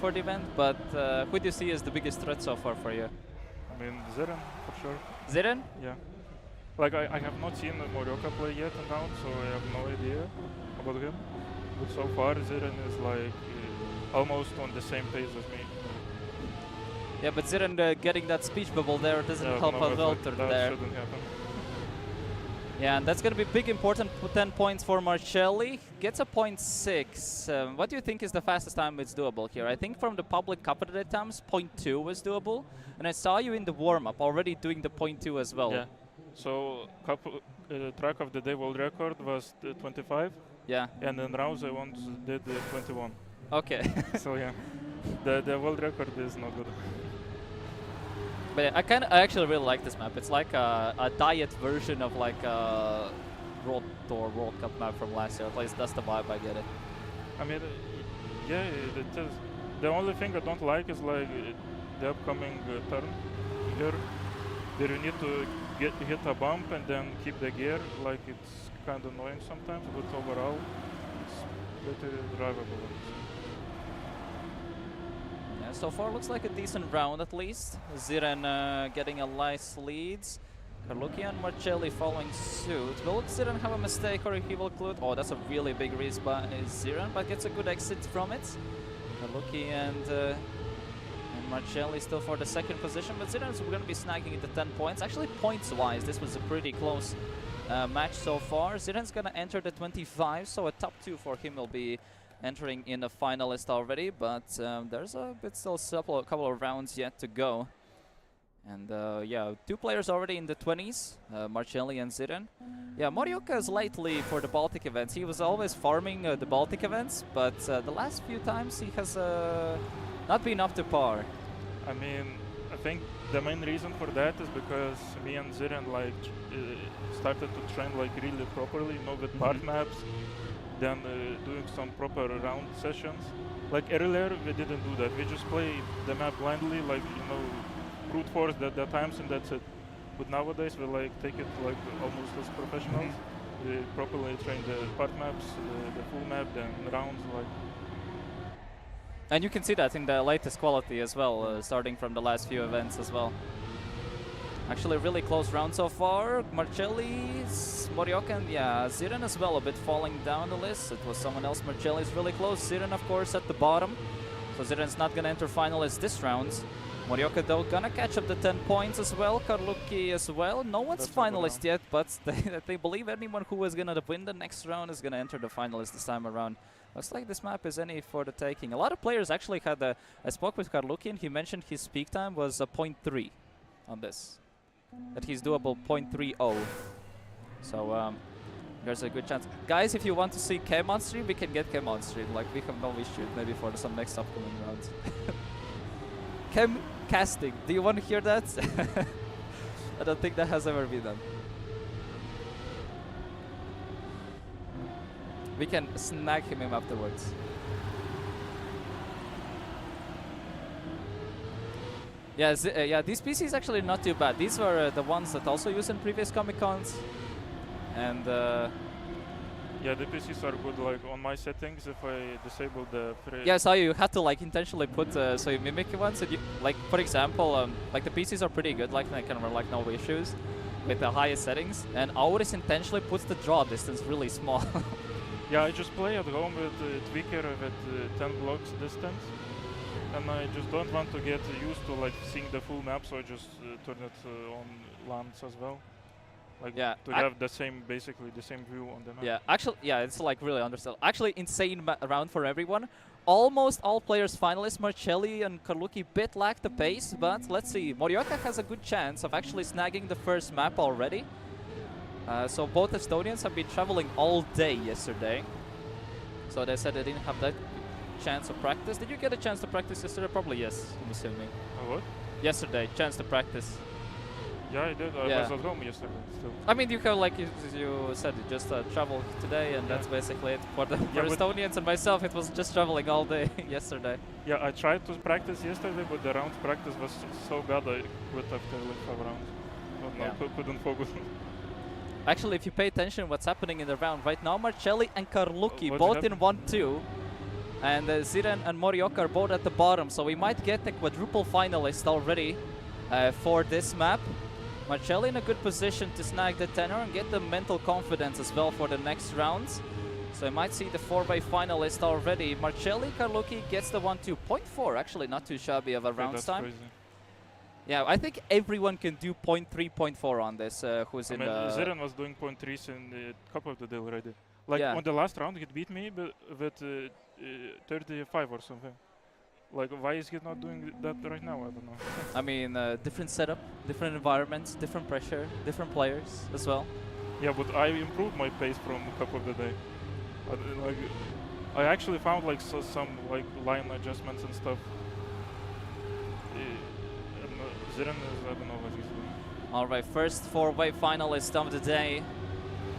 for the event, but who do you see as the biggest threat so far for you? I mean, Ziren, for sure. Ziren? Yeah. Like, I have not seen Morioka play yet in round, so I have no idea about him. But so far, Ziren is like almost on the same pace as me. Yeah, but Ziren getting that speech bubble there doesn't help a lot there. That shouldn't happen. Yeah, and that's going to be big, important 10 points for Marcelli. Gets a 0.6. What do you think is the fastest time it's doable here? I think from the public competitive times, 0.2 was doable. And I saw you in the warm-up already doing the 0.2 as well. Yeah. So, track of the day world record was 25. Yeah. And in rounds I once did 21. Okay. So yeah, the world record is not good. But I actually really like this map. It's like a diet version of like a World Tour World Cup map from last year. At least that's the vibe I get it. I mean, yeah, it is. The only thing I don't like is like the upcoming turn here, where you need to hit a bump and then keep the gear. Like, it's kind of annoying sometimes, but overall it's better drivable. Yeah, so far looks like a decent round at least. Ziren getting a nice lead. Karluki and Marcelli following suit. Will Ziren have a mistake or he will include? Oh, that's a really big risk by Ziren, but gets a good exit from it. Karluki and Marcelli still for the second position, but Ziren's going to be snagging the 10 points. Actually, points-wise, this was a pretty close match so far. Ziren's going to enter the 25, so a top 2 for him will be entering in the finalist already, but there's a bit still a couple of rounds yet to go. And yeah, 2 players already in the 20s, Marcelli and Ziren. Yeah, Morioka is lately for the Baltic events. He was always farming the Baltic events, but the last few times he has not been up to par. I mean, I think the main reason for that is because me and Ziren like started to train like really properly, you know, with part maps, then doing some proper round sessions. Like earlier, we didn't do that. We just play the map blindly, like, you know, brute force the times and that's it. But nowadays we like take it like almost as professionals. We properly train the part maps, the full map, then rounds like. And you can see that in the latest quality as well, starting from the last few events as well. Actually, really close round so far. Marcelli, Morioka, and yeah, Ziren as well, a bit falling down the list. It was someone else. Marcelli's really close. Ziren, of course, at the bottom. So Ziren's not gonna enter finalists this round. Morioka, though, gonna catch up the 10 points as well. Karluki as well. No one's finalist yet, but they believe anyone who is gonna win the next round is gonna enter the finalist this time around. Looks like this map is any for the taking. A lot of players actually had I spoke with Karluki and he mentioned his peak time was a 0.3 on this. That he's doable 0.30. So there's a good chance. Guys, if you want to see Cam on stream, we can get Cam on stream. Like, we have no issue maybe for some next upcoming rounds. Cam casting, do you want to hear that? I don't think that has ever been done. We can snag him afterwards. Yeah, yeah, these PCs actually not too bad. These were the ones that also used in previous Comic Cons, and yeah, the PCs are good. Like on my settings, if I disable the yeah, so you had to like intentionally put so you mimic ones. So you, like for example, like the PCs are pretty good. Like they can run like no issues with the highest settings, and ours intentionally puts the draw distance really small. Yeah, I just play at home with Tweaker with 10 blocks distance, and I just don't want to get used to like seeing the full map, so I just turn it on lands as well. Like yeah, to have the same, basically the same view on the map. Yeah, actually, yeah, it's like really understandable. Actually, insane round for everyone. Almost all players finalists, Marcelli and Karluki bit lack the pace, but let's see. Morioka has a good chance of actually snagging the first map already. So both Estonians have been traveling all day yesterday. So they said they didn't have that chance of practice. Did you get a chance to practice yesterday? Probably yes, I'm assuming. What? Yesterday, chance to practice. Yeah, I did. I Yeah. was at home yesterday still. I mean, you have, like you said, you just traveled today, and Yeah. that's basically it. For the Yeah, for but Estonians and myself, it was just traveling all day yesterday. Yeah, I tried to practice yesterday, but the round practice was so bad I quit after like 5 rounds. Yeah. Couldn't focus. Actually, if you pay attention what's happening in the round right now, Marcelli and Carlucchi What both in happened? 1-2. And Ziren and Morioka are both at the bottom, so we might get the quadruple finalist already for this map. Marcelli in a good position to snag the tenor and get the mental confidence as well for the next rounds. So I might see the 4-way finalist already. Marcelli, Carlucchi gets the 1-2. 0.4, actually not too shabby of a Okay, rounds that's time. crazy. Yeah, I think everyone can do 0.3, 0.4 on this, who's I in mean, the... Ziren was doing 0.3s in the cup of the day already. Like Yeah. on the last round, he beat me with 35 or something. Like, why is he not doing that right now? I don't know. I mean, different setup, different environments, different pressure, different players as well. Yeah, but I improved my pace from cup of the day. Like, I actually found like some like line adjustments and stuff. And Ziren is, I don't know what he's doing. All right, first 4-way finalist of the day.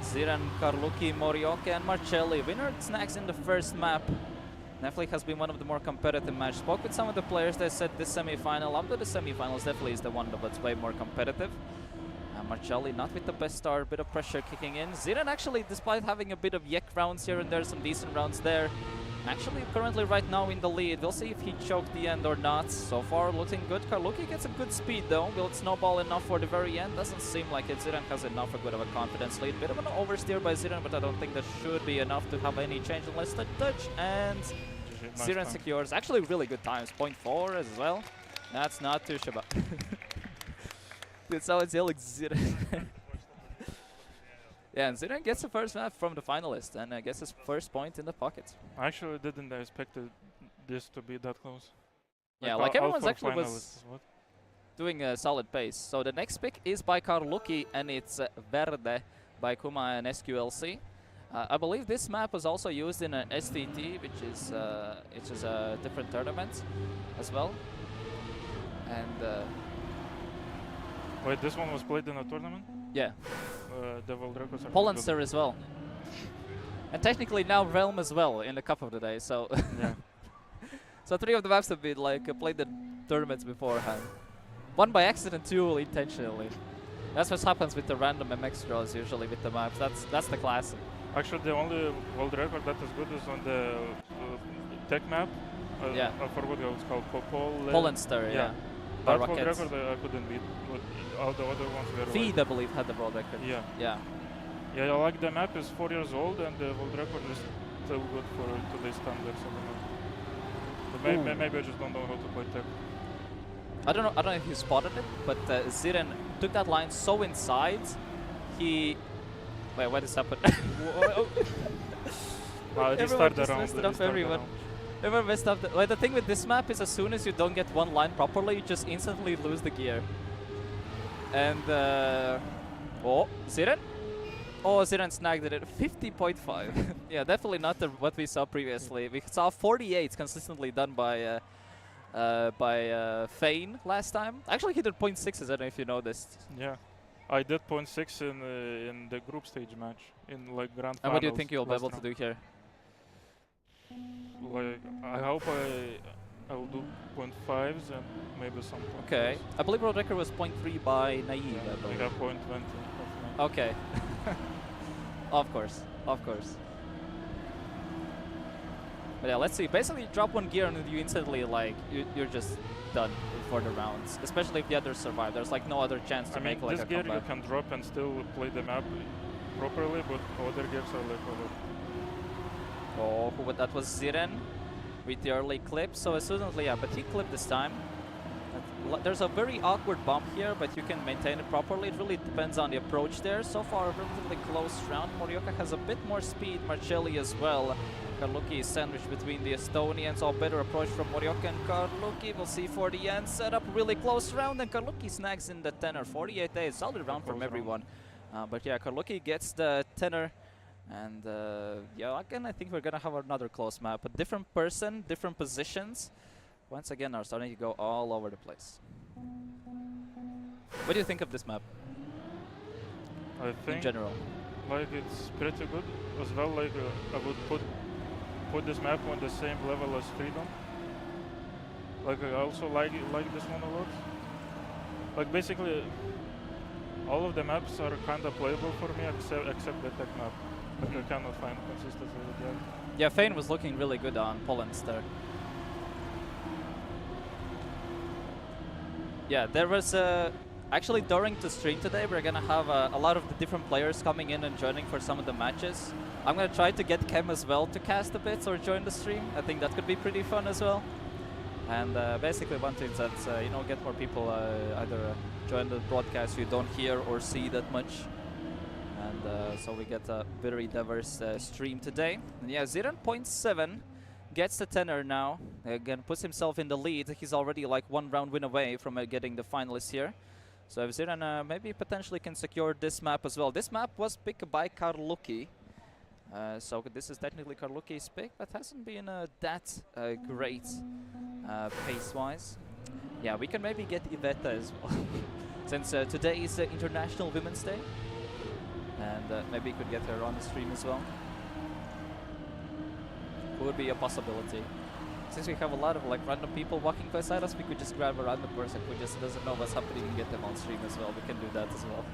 Ziren, Carlucchi, Morioka, and Marcelli. Winner snags in the first map. Definitely has been one of the more competitive matches. Spoke with some of the players. They said this semi-final, up to the semi-finals, definitely is the one that's way more competitive. Marcelli not with the best start, a bit of pressure kicking in. Ziren actually, despite having a bit of yek rounds here and there, some decent rounds there, actually currently right now in the lead. We'll see if he choked the end or not. So far looking good. Carlucchi gets some good speed though. Will it snowball enough for the very end? Doesn't seem like it. Ziren has enough a good of a confidence lead. Bit of an oversteer by Ziren, but I don't think that should be enough to have any change unless the touch. And Nice Ziren time. secures actually really good times. 0.4 as well. That's not too shabby. That's how it's yelling Ziren. Yeah, and Ziren gets the first map from the finalist and gets his first point in the pocket. I actually didn't expect this to be that close. Yeah, all- like all everyone's four actually was finalists, what? doing a solid pace. So the next pick is by Carlucchi and it's Verde by Kuma and SQLC. I believe this map was also used in an STT, which is a different tournament as well. And Wait, this one was played in a tournament? yeah, The world records are Pollenster as well. And technically now Realm as well in the Cup of the Day. So Yeah. so 3 of the maps have been like played the tournaments beforehand. 1 by accident, 2 intentionally. That's what happens with the random MX draws usually with the maps. That's the classic. Actually, the only world record that is good is on the tech map. Yeah. I forgot what it's called. Pollenster, yeah. By That world Rockets. record I couldn't beat. But all the other ones were Feed, I believe, had the world record. Yeah. Yeah. Yeah, like the map is 4 years old and the world record is still good for today's standards. I don't know. But maybe I just don't know how to play tech. I don't know if you spotted it, but Ziren took that line so inside, he... Wait, what is happening? Wow, they Everyone started just around. messed it they up, started everyone. around. Everyone messed up. Well, the thing with this map is as soon as you don't get one line properly, you just instantly lose the gear. And... oh, Ziren? Oh, Ziren snagged it at 50.5. Yeah, definitely not what we saw previously. We saw 48s consistently done by Fane last time. Actually, he did 0.6s, I don't know if you noticed. Yeah. I did 0.6 in the group stage match in like grand finals. And what do you think you'll be last able to round. do here? Like, I hope I will do 0.5s and maybe some 0.4s. Okay. I believe world record was 0.3 by Naive, Yeah, I we believe. have 0.20. Okay. Of course, of course. But yeah, let's see. Basically, you drop one gear and you instantly, like, you're just done for the rounds. Especially if the others survive. There's, like, no other chance to I mean, make, like, this a gear comeback. you can drop and still play the map properly, but other gears are like over. Oh, that was Ziren with the early clip. So as soon as, yeah, but he clipped this time. There's a very awkward bump here, but you can maintain it properly. It really depends on the approach there. So far, a relatively close round. Morioka has a bit more speed, Marcelli as well. Carlucchi is sandwiched between the Estonians. All better approach from Morioka and Carlucchi. We'll see for the end. Set up really close round, and Carlucchi snags in the tenor. 48 days, solid round from everyone. But yeah, Karluki gets the tenor. And yeah, again, I think we're gonna have another close map. A different person, different positions. Once again, are starting to go all over the place. What do you think of this map I in think general? like it's pretty good as well. Like I would put this map on the same level as Freedom. Like I also like this one a lot. Like basically, all of the maps are kind of playable for me except the tech map. Like I cannot find consistency with that. Yeah, Fane was looking really good on Poland's there. Yeah, there was actually during the stream today we're gonna have a lot of the different players coming in and joining for some of the matches. I'm gonna try to get Kem as well to cast a bit or join the stream. I think that could be pretty fun as well. And basically one thing that you know, get more people either join the broadcast you don't hear or see that much. And so we get a very diverse stream today. And yeah, 0.7 gets the tenor now. Again, puts himself in the lead. He's already like 1 round win away from getting the finalists here. So if Ziran maybe potentially can secure this map as well. This map was picked by Karluki. So this is technically Karluki's pick, but hasn't been that great pace-wise. Yeah, we can maybe get Iveta as well. Since today is International Women's Day. And maybe could get her on the stream as well. Would be a possibility. Since we have a lot of like random people walking beside us, we could just grab a random person who just doesn't know what's happening and get them on stream as well. We can do that as well.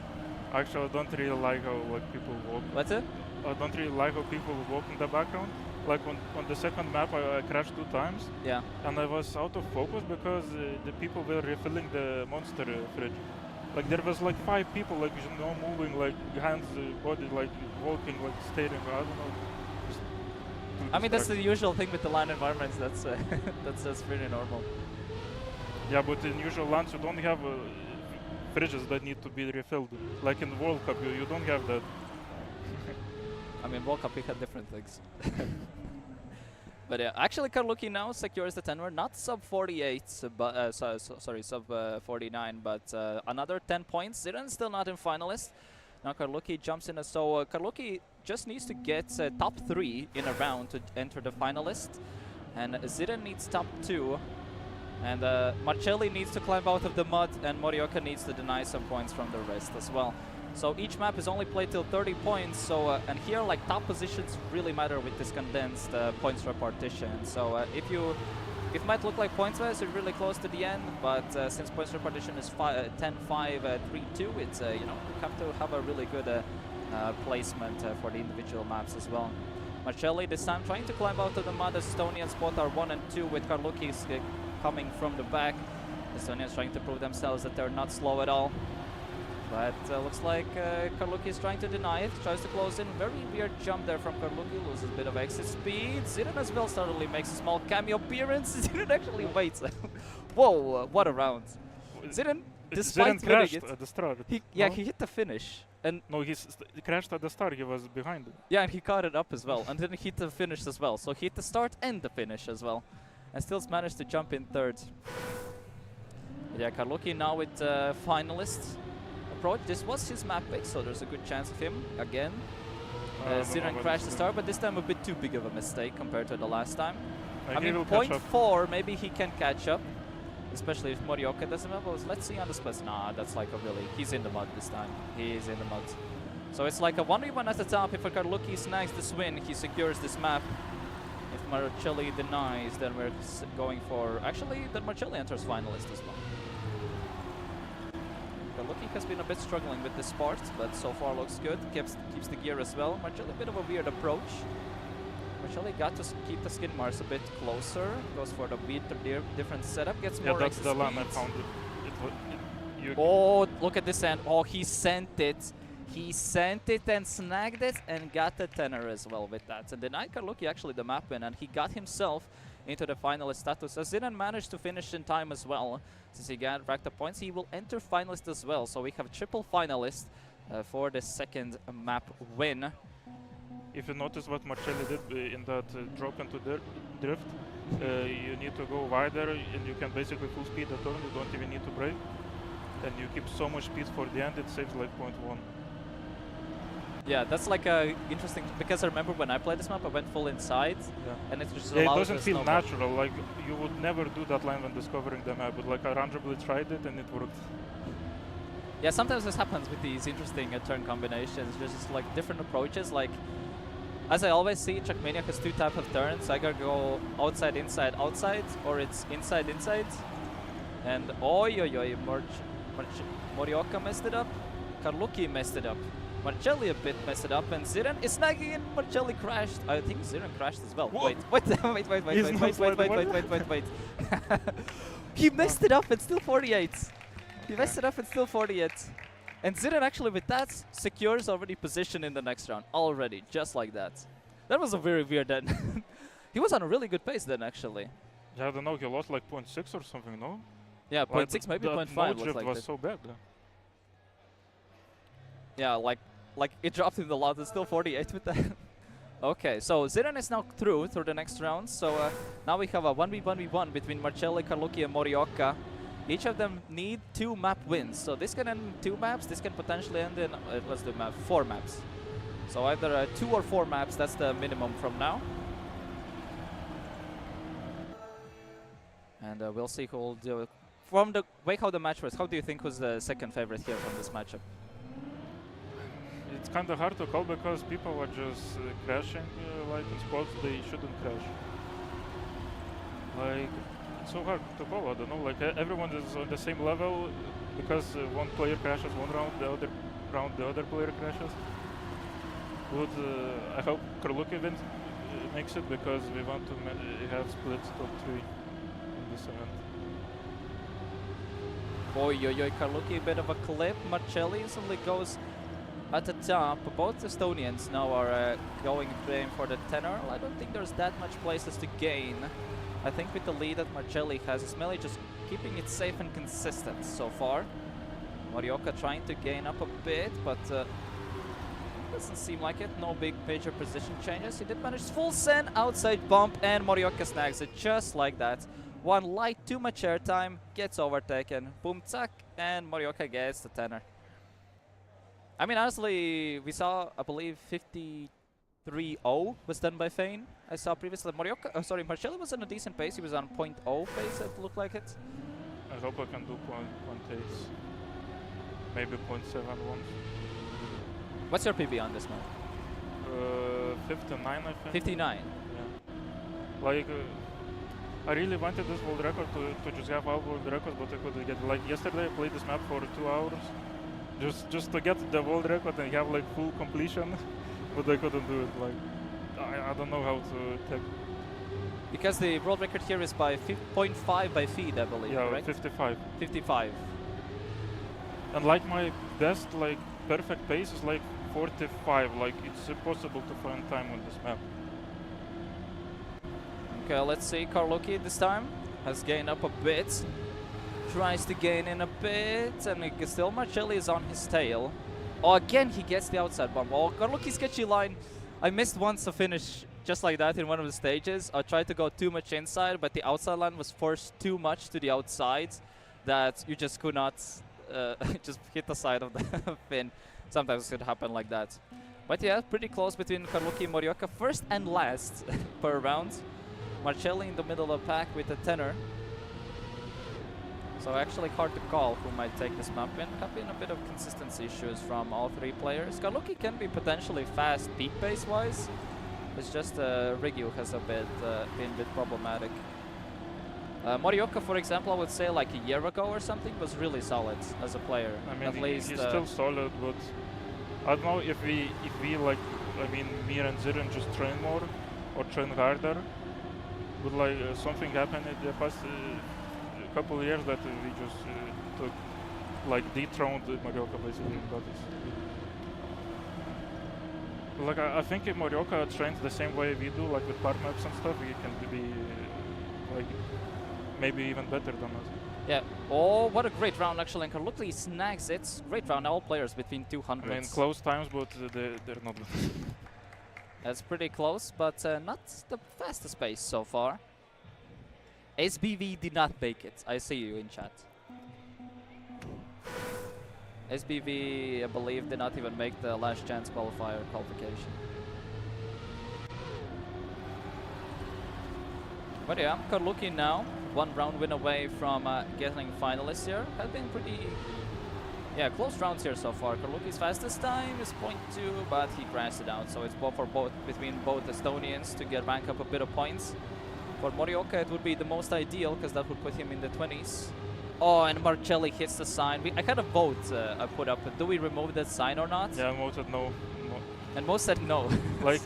Actually, I don't really like how like people walk. What's it? I don't really like how people walk in the background. Like on the second map, I crashed 2 times. Yeah. And I was out of focus because the people were refilling the monster fridge. Like there was like 5 people, like you know, moving, like hands, body, like walking, like staring. I don't know. I mean, that's the usual thing with the LAN environments. That's that's pretty normal. Yeah, but in usual LANs you don't have fridges that need to be refilled. Like in World Cup, you don't have that. I mean, World Cup we had different things. But yeah, actually Karluki now secures the tenor, not sub 48, but sorry, sub 49, but another 10 points. Ziran's still not in finalist. Now Karluki jumps in, so Karluki just needs to get top 3 in a round to enter the finalist, and Ziran needs top 2, and Marcelli needs to climb out of the mud, and Morioka needs to deny some points from the rest as well. So each map is only played till 30 points, so and here like top positions really matter with this condensed points repartition. So it might look like points-wise you're really close to the end, but since points repartition is 10, 5, 3, 2, it's you know, you have to have a really good placement for the individual maps as well. Marcelli this time trying to climb out of the mud. Estonians both are 1 and 2 with Karluki coming from the back. Estonians trying to prove themselves that they're not slow at all. But looks like Karluki is trying to deny it, tries to close in. Very weird jump there from Karluki, loses a bit of exit speed. Ziran as well suddenly makes a small cameo appearance. Ziran actually waits. Whoa, what a round. Ziran, despite Ziran crashed at the start. He hit the finish. And no, he crashed at the start, he was behind it. Yeah, and he caught it up as well, and then he hit the finish as well. So he hit the start and the finish as well. And still managed to jump in 3rd. Yeah, Karluki now with finalists. This was his map pick, so there's a good chance of him again. Ziran crashed the start, but this time a bit too big of a mistake compared to the last time. I mean, 0.4, maybe he can catch up, especially if Morioka doesn't have those. Let's see on the splits. Nah, that's like a really... He's in the mud this time. He is in the mud. So it's like a 1v1 at the top. If Karluki snags this win, he secures this map. If Marcelli denies, then we're going for... Actually, then Marcelli enters finalist as well. Karluki has been a bit struggling with this part, but so far looks good. Keeps the gear as well. Marcelli a bit of a weird approach. Marcelli got to keep the skin marks a bit closer. Goes for the different setup. Gets more exit that's the line I speed. found it. Oh, look at this end. Oh, he sent it. He sent it and snagged it and got the tenor as well with that. And denied Karluki actually the map win, and he got himself into the finalist status. As Ziran managed to finish in time as well. Since he racked the points, he will enter finalist as well. So we have triple finalist for the 2nd map win. If you notice what Marcelli did in that drop into drift, you need to go wider and you can basically full speed the turn, you don't even need to brake. And you keep so much speed for the end, it saves like 0.1. Yeah, that's like interesting because I remember when I played this map, I went full inside, Yeah. and it just Yeah, it allowed doesn't the feel snowball. natural. Like you would never do that line when discovering the map, but like I randomly tried it and it worked. Yeah, sometimes this happens with these interesting turn combinations. There's just like different approaches. Like, as I always see, Trackmania has two types of turns. I gotta go outside, inside, outside, or it's inside, inside. And oi, Morioka messed it up. Karluki messed it up. Marcelli a bit messed it up, and Ziren is snagging in. Marcelli crashed. I think Ziren crashed as well. What? Wait. He messed it up and still 48. He messed it up and still 48. And Ziren actually with that secures already position in the next round. Already, just like that. That was a very weird end. He was on a really good pace then actually. Yeah, I don't know. He lost like 0.6 or something. No. Yeah, Like 0.6, maybe that 0.5 node looks drift like was that. so bad. Yeah, like it dropped in the lot. It's still 48 with that. Okay, so Ziren is now through the next round. So now we have a 1v1v1 between Marcelli, Karluki, and Morioka. Each of them need 2 map wins. So this can end in 2 maps. This can potentially end in let's do map 4 maps. So either 2 or 4 maps. That's the minimum from now. And we'll see who will do it. From the way how the match was, how do you think was the second favorite here from this matchup? It's kind of hard to call because people are just crashing like in spots they shouldn't crash. Like it's so hard to call. I don't know. Like everyone is on the same level because one player crashes one round, the other round the other player crashes. But I hope Karluki wins, makes it because we want to have split top 3 in this event. Oi, Karluki, a bit of a clip. Marcelli suddenly goes at the top. Both Estonians now are going playing for the tenor. I don't think there's that much places to gain. I think with the lead that Marcelli has, it's mainly just keeping it safe and consistent so far. Morioka trying to gain up a bit, but doesn't seem like it. No big major position changes. He did manage full send, outside bump, and Morioka snags it just like that. One light, too much airtime, gets overtaken. Boom, zack, and Morioka gets the tenor. I mean, honestly, we saw, I believe, 53.0 was done by Fane. I saw previously Marcelli was on a decent pace. He was on 0.0 pace, it looked like it. I hope I can do 0.8, maybe 0.7 once. What's your PB on this one? 59, I think. 59. Yeah. Like, I really wanted this world record to just have all world records, but I couldn't get. Like yesterday, I played this map for 2 hours, just to get the world record and have like full completion, but I couldn't do it. Like, I don't know how to tap. Because the world record here is by 0.5 by feed, I believe, yeah, correct? 55. 55. And like my best, like perfect pace is like 45. Like it's impossible to find time on this map. Okay, let's see. Karluki this time has gained up a bit. Tries to gain in a bit, and still Marcelli is on his tail. Oh, again he gets the outside bump. Oh, Karluki sketchy line. I missed once a finish just like that in one of the stages. I tried to go too much inside, but the outside line was forced too much to the outside that you just could not just hit the side of the fin. Sometimes it could happen like that. But yeah, pretty close between Karluki and Morioka. First and last per round. Marcelli in the middle of the pack with a tenor. So actually hard to call who might take this map in. Have been a bit of consistency issues from all 3 players. Karluki can be potentially fast peak pace wise. It's just Rigyu has been a bit problematic. Morioka, for example, I would say like a year ago or something was really solid as a player. I mean, at least he's still solid, but I don't know if we like, I mean, me and Ziren just train more or train harder. But like something happened in the past couple of years that we just took, like dethroned Morioka basically. Like I think if Morioka trains the same way we do, like with part maps and stuff, he can be like maybe even better than us. Yeah. Oh, what a great round actually. And Karluki snags it. Great round. All players between 200. I mean, close times, but they're not good. That's pretty close, but not the fastest pace so far. SBV did not make it. I see you in chat. SBV, I believe, did not even make the last chance qualification. But yeah, Karluki now, 1 round win away from getting finalists here. Has been pretty, close rounds here so far. Karluki's fastest time is 0.2, but he crashed it out. So it's between both Estonians to get rank up a bit of points. For Morioka, it would be the most ideal because that would put him in the 20s. Oh, and Marcelli hits the sign. I had a vote I put up. Do we remove that sign or not? Yeah, I voted no. And most said no. Like,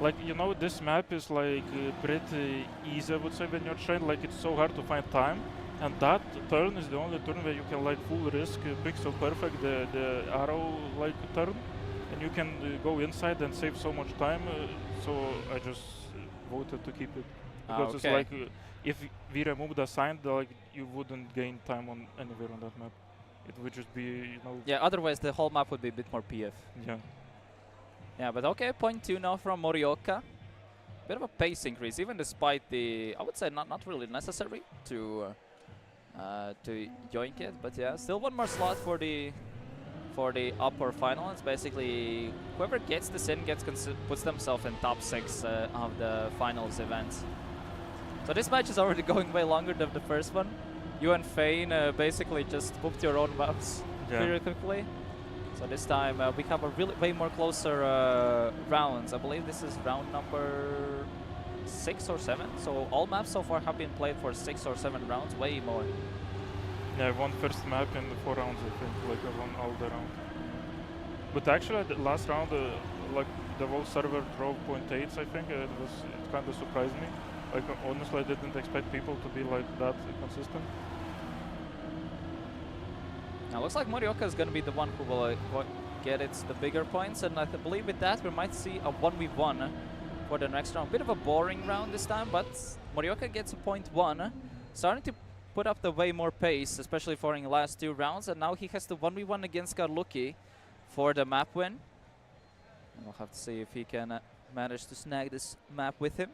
like, you know, this map is like pretty easy, I would say, when you're trained. Like, it's so hard to find time. And that turn is the only turn where you can like full risk pixel perfect the arrow like turn. And you can go inside and save so much time. So I just voted to keep it. Because it's like, if we remove the sign, like, you wouldn't gain time on anywhere on that map. It would just be, you know... Yeah, otherwise the whole map would be a bit more PF. Yeah. Yeah, but okay, 0.2 now from Morioka. Bit of a pace increase, even despite the, I would say not really necessary to yoink it, but yeah, still 1 more slot for the upper final. It's basically whoever gets this in puts themselves in top 6 of the finals event. So this match is already going way longer than the first one. You and Fane basically just booked your own maps very quickly. So this time we have a way more closer rounds. I believe this is round number 6 or 7. So all maps so far have been played for 6 or 7 rounds, way more. Yeah, I won first map in the 4 rounds, I think. Like, I won all the rounds. But actually, the last round, like, the whole server drove 0.8s, I think. It kind of surprised me. Like, honestly, I didn't expect people to be like that consistent. Now looks like Morioka is going to be the one who will get the bigger points, and I believe with that we might see a 1v1 for the next round. Bit of a boring round this time, but Morioka gets a 0.1, starting to put up the way more pace, especially for in the last 2 rounds, and now he has the 1v1 against Karluki for the map win. And we'll have to see if he can manage to snag this map with him.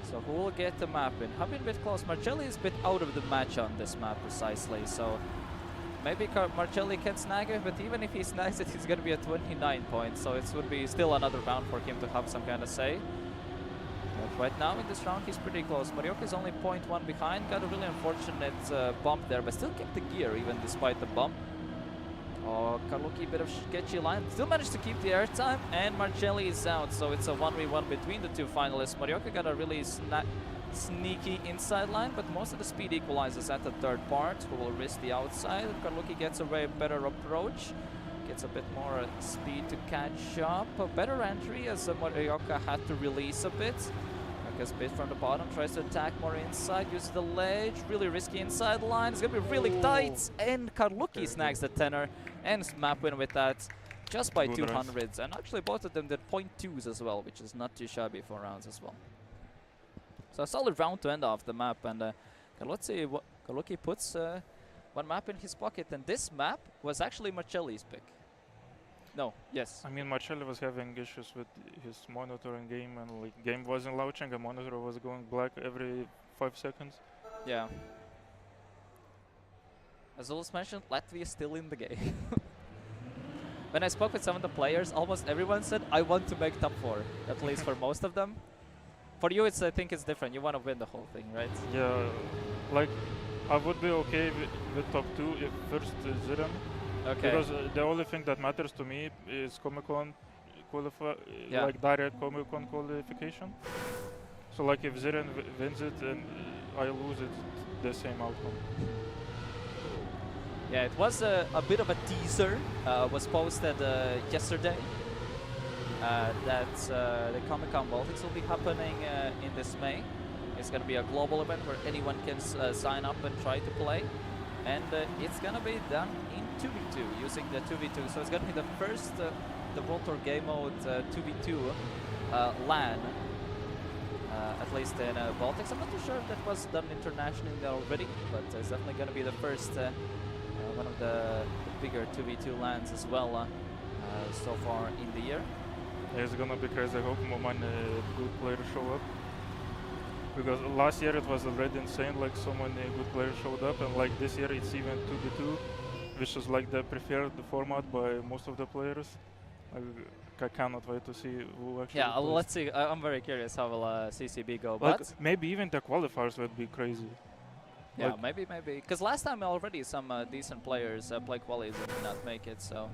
So who will get the map in? Have been a bit close. Marcelli is a bit out of the match on this map precisely, so maybe Marcelli can snag it, but even if he snags it, he's going to be at 29 points, so it would be still another round for him to have some kind of say. But right now in this round he's pretty close. Morioka is only 0.1 behind, got a really unfortunate bump there, but still kept the gear even despite the bump. Oh, Karluki, bit of sketchy line. Still managed to keep the airtime, and Marcelli is out, so it's a 1v1 between the 2 finalists. Morioka got a really sneaky inside line, but most of the speed equalizes at the 3rd part, who will risk the outside. Karluki gets a way better approach, gets a bit more speed to catch up. A better entry as Morioka had to release a bit. Gets bit from the bottom, tries to attack more inside, uses the ledge, really risky inside line. It's gonna be really tight, and Karluki snags the 10er and map win with that just by 200s. And actually both of them did 0.2s as well, which is not too shabby for rounds as well. So a solid round to end off the map, and Karluki puts 1 map in his pocket, and this map was actually Marcelli's pick. No, yes. I mean, Marcelli was having issues with his monitor in game, and like game wasn't launching, a monitor was going black every 5 seconds. Yeah. As Zulus mentioned, Latvia is still in the game. When I spoke with some of the players, almost everyone said, I want to make top 4, at least for most of them. For you, I think it's different. You want to win the whole thing, right? Yeah, like, I would be okay with top 2 if first Ziren. Okay. Because the only thing that matters to me is Comic-Con like direct Comic-Con qualification. So like if Ziren wins it and I lose it, the same outcome. Yeah, it was a bit of a teaser, was posted yesterday, that the Comic-Con Baltics will be happening in this May. It's going to be a global event where anyone can sign up and try to play. And it's going to be done in 2v2, using the 2v2. So it's going to be the first, the World Tour Game Mode 2v2 LAN, at least in Baltics. I'm not too sure if that was done internationally already, but it's definitely going to be the first, one of the bigger 2v2 LANs as well so far in the year. Yeah, it's going to be crazy. I hope many good players show up. Because last year it was already insane, like so many good players showed up, and like this year it's even 2v2, which is like the preferred format by most of the players. I cannot wait to see who actually Yeah, plays. let's see. I'm very curious how will CCB go. Like But maybe even the qualifiers would be crazy. yeah, like- maybe. Because last time already some decent players played qualies and did not make it. So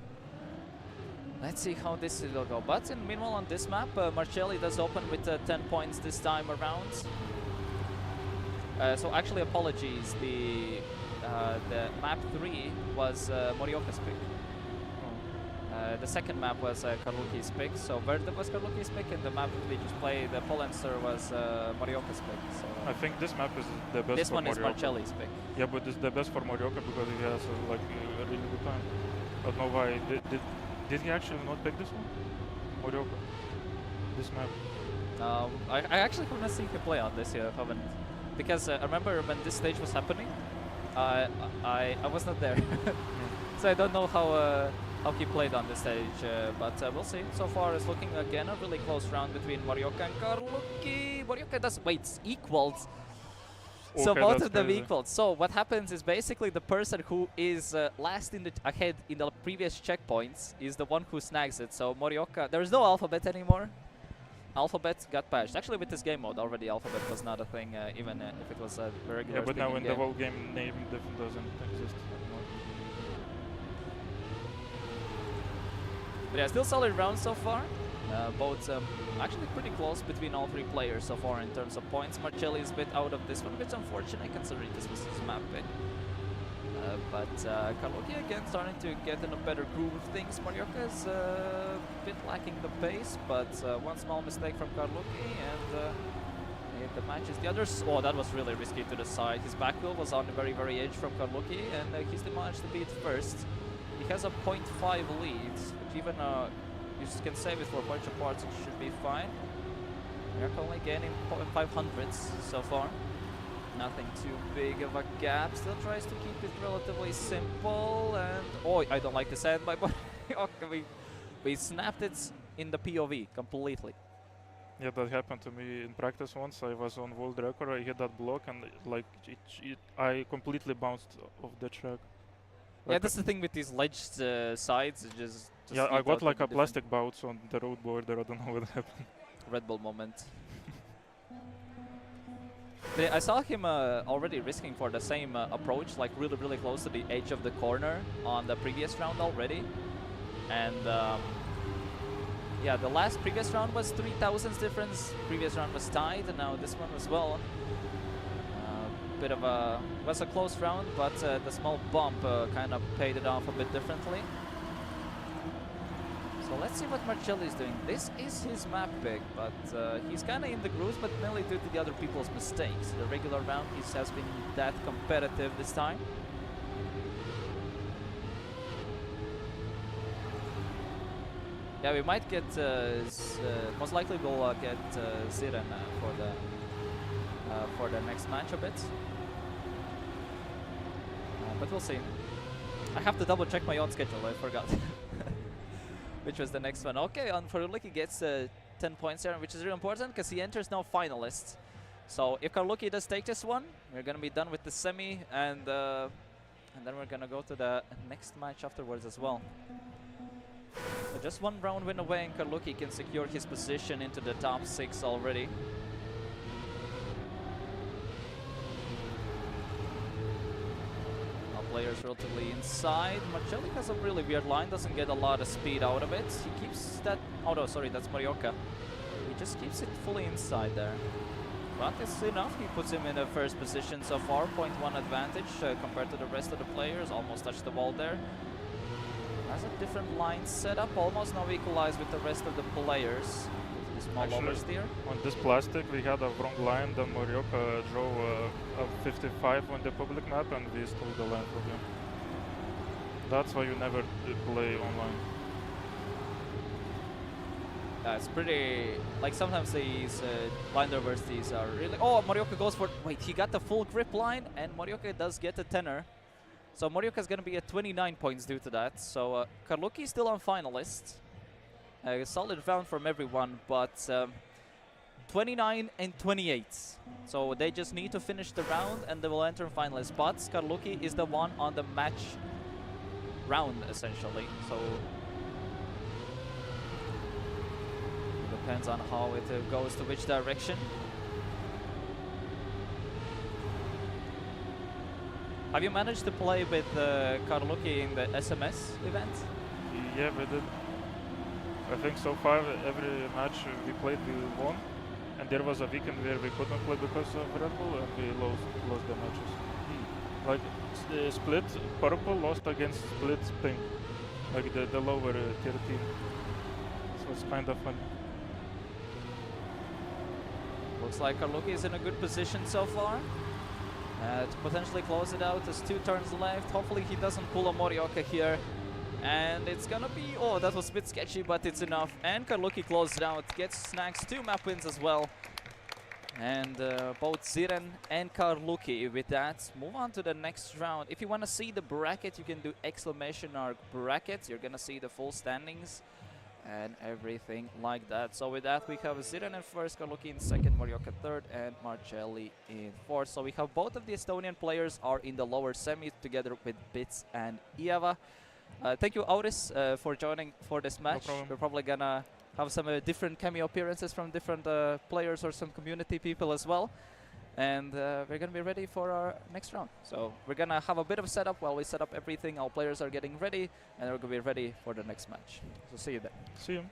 let's see how this will go. But meanwhile on this map, Marcelli does open with 10 points this time around. So actually, apologies. The map 3 was Morioka's pick. The second map was Karluki's pick. So Verde was Karluki's pick, and the map we just played, the Polenster, was Morioka's pick. So I think this map is the best this for one is Morioka. Marcelli's pick. Yeah, but it's the best for Morioka because he has like a really good time. I don't know why. Did he actually not pick this one? Morioka. This map. I actually haven't seen him play on this here, haven't. Because I remember when this stage was happening, I was not there. So I don't know how he played on this stage, but we'll see. So far it's looking again a really close round between Morioka and Karluki. Morioka does, wait, it's equaled. So Okay, both that's of them crazy. equaled. So what happens is basically the person who is last in the ahead in the previous checkpoints is the one who snags it. So Morioka, there is no alphabet anymore. Alphabet got patched. Actually, with this game mode already, alphabet was not a thing, even if it was a regular. Yeah, but now in the game. whole game name doesn't exist anymore. But yeah, still solid round so far. Both actually pretty close between all three players so far in terms of points. Marcelli is a bit out of this one, which is unfortunate considering this was his map pick. But Karluki again starting to get in a better groove of things. Morioka is a bit lacking the pace, but one small mistake from Karluki and the match is the others. Oh, that was really risky to the side. His back wheel was on the very, very edge from Karluki, and he's managed to beat first. He has a 0.5 lead, which even you just can save it for a bunch of parts, it should be fine. Morioka only gaining 500s so far. Nothing too big of a gap. Still tries to keep it relatively simple. And oh, I don't like the sand, my boy. Okay, we snapped it in the POV completely. Yeah, that happened to me in practice once. I was on world record. I hit that block and like I completely bounced off the track. Yeah, Like that's the thing with these ledged sides. It just yeah, I lead got out like in a different plastic bounce on the road border. I don't know what happened. Red Bull moment. I saw him already risking for the same approach, like really, really close to the edge of the corner on the previous round already. And yeah, the previous round was 3,000s difference. Previous round was tied, and now this one as well. Bit of a was a close round, but the small bump kind of paid it off a bit differently. So let's see what Marcelli is doing. This is his map pick, but he's kind of in the grooves, but mainly due to the other people's mistakes. The regular round he has been that competitive this time. Yeah, we might get, most likely we'll get Ziren for the next match a bit. But we'll see. I have to double check my own schedule, I forgot. Which was the next one. Okay, Karluki gets 10 points here, which is really important because he enters now finalists. So if Karluki does take this one, we're gonna be done with the semi, and then we're gonna go to the next match afterwards as well. So just one round win away, and Karluki can secure his position into the top 6 already. Players relatively inside. Marcelli has a really weird line, doesn't get a lot of speed out of it. He keeps that, oh no, sorry, that's Morioka. He just keeps it fully inside there. But it's enough, he puts him in the first position so far, 0.1 advantage compared to the rest of the players, almost touched the wall there. Has a different line set up, almost now equalized with the rest of the players. Small oversteer. On this plastic we had a wrong line, then Morioka drove a 55 on the public map and we stole the line from him. That's why you never play online. It's pretty, like sometimes these line diversities are really, oh, Morioka goes for, wait, he got the full grip line and Morioka does get a 10er. So Morioka is going to be at 29 points due to that. So Karluki is still on finalists. A solid round from everyone, but 29 and 28. So they just need to finish the round and they will enter finalists. But Karluki is the one on the match round essentially. So it depends on how it goes to which direction. Have you managed to play with Karluki in the SMS event? Yeah, we did. I think so far every match we played we won, and there was a weekend where we couldn't play because of Red Bull and we lost the matches. Like Split Purple lost against Split Pink, like the lower tier team. So it's kind of fun. Looks like Karluki is in a good position so far. To potentially close it out, there's 2 turns left. Hopefully he doesn't pull a Morioka here. And it's gonna be, oh, that was a bit sketchy, but it's enough. And Karluki closed it out, gets snags 2 map wins as well. And both Ziren and Karluki with that move on to the next round. If you want to see the bracket, you can do !mark bracket. You're gonna see the full standings and everything like that. So with that, we have Ziren in first, Karluki in second, Morioka third, and Marcelli in fourth. So we have both of the Estonian players are in the lower semi together with Bits and Ieva. Thank you, Auris, for joining for this match. No problem. We're probably gonna have some different cameo appearances from different players or some community people as well. And we're gonna be ready for our next round. So we're gonna have a bit of a setup while we set up everything. Our players are getting ready, and we're gonna be ready for the next match. So see you then. See you.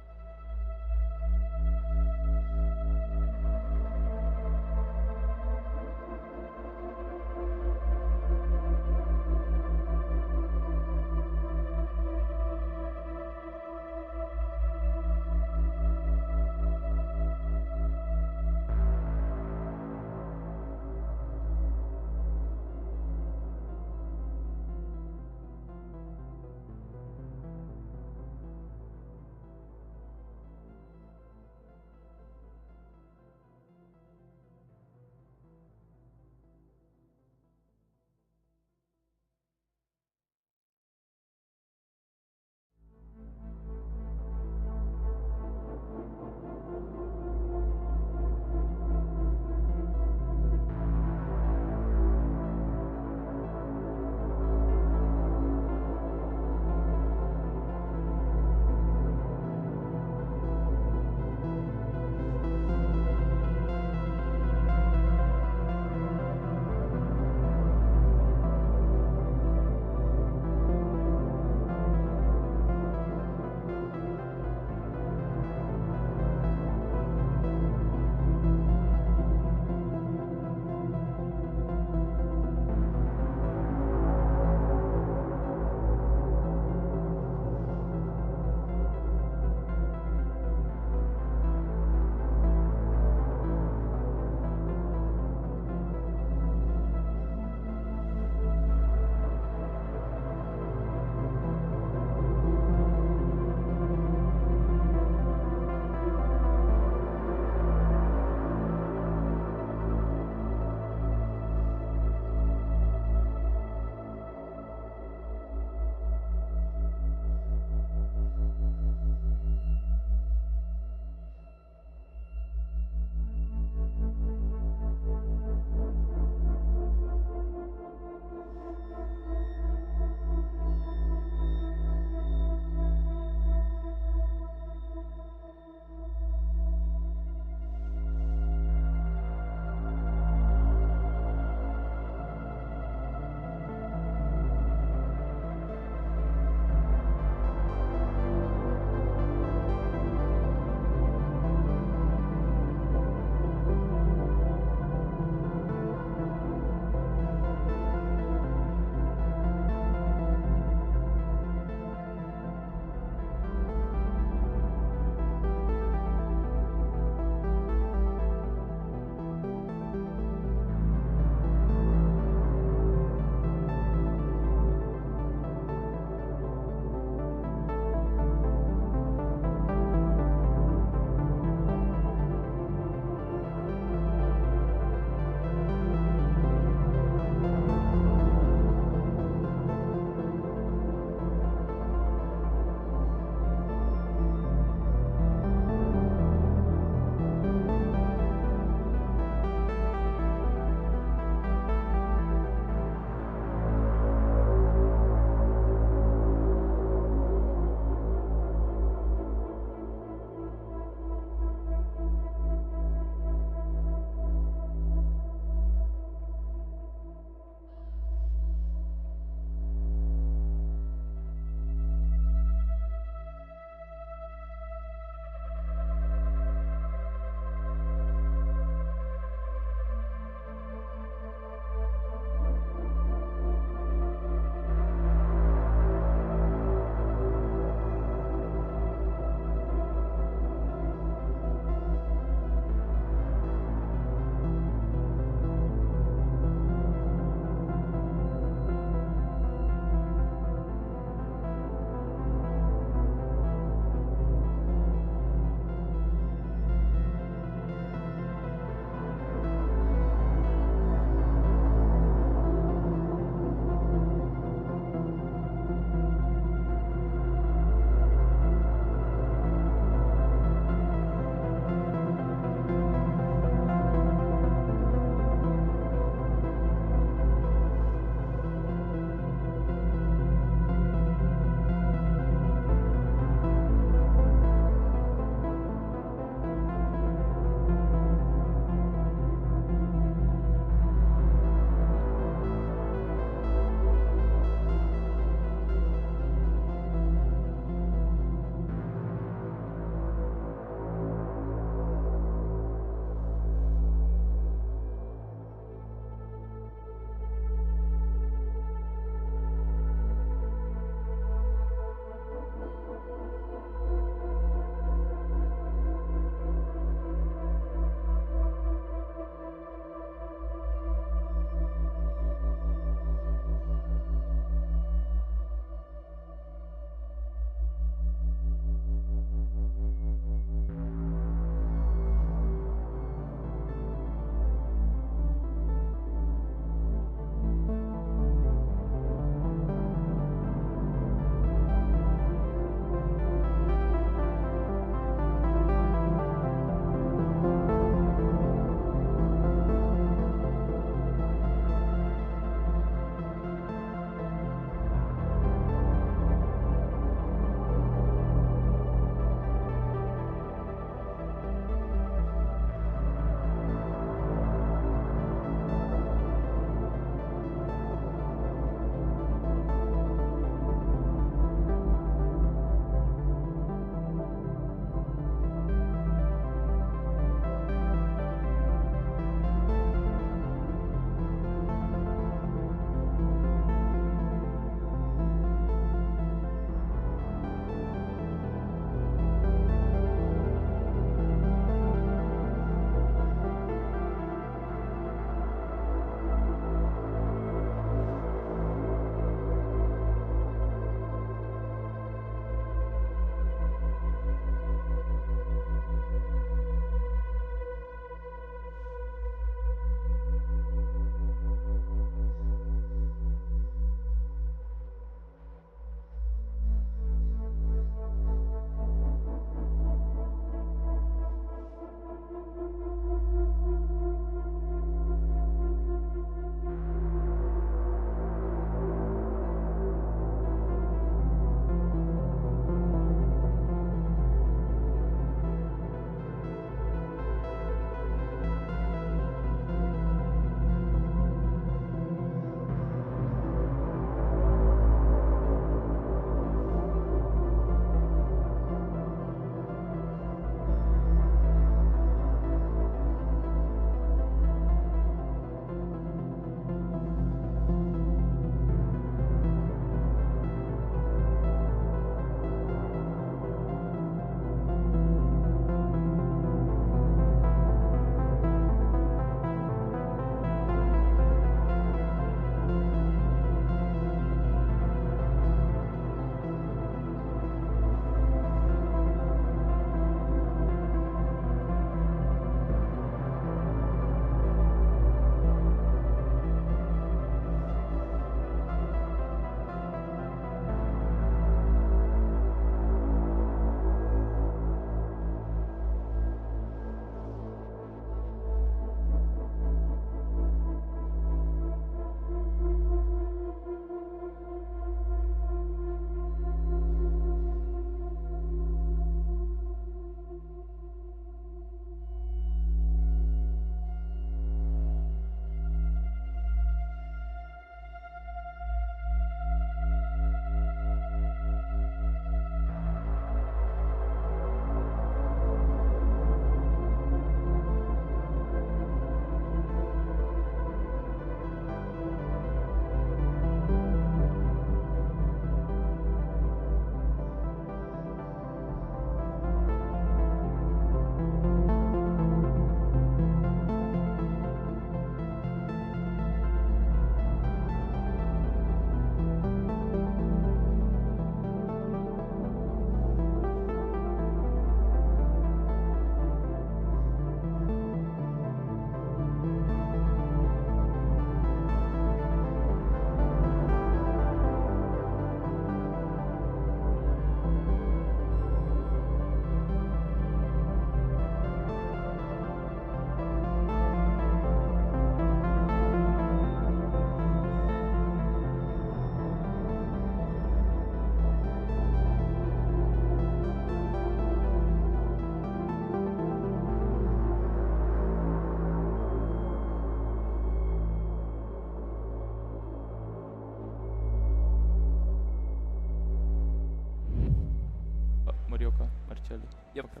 Yep. Okay.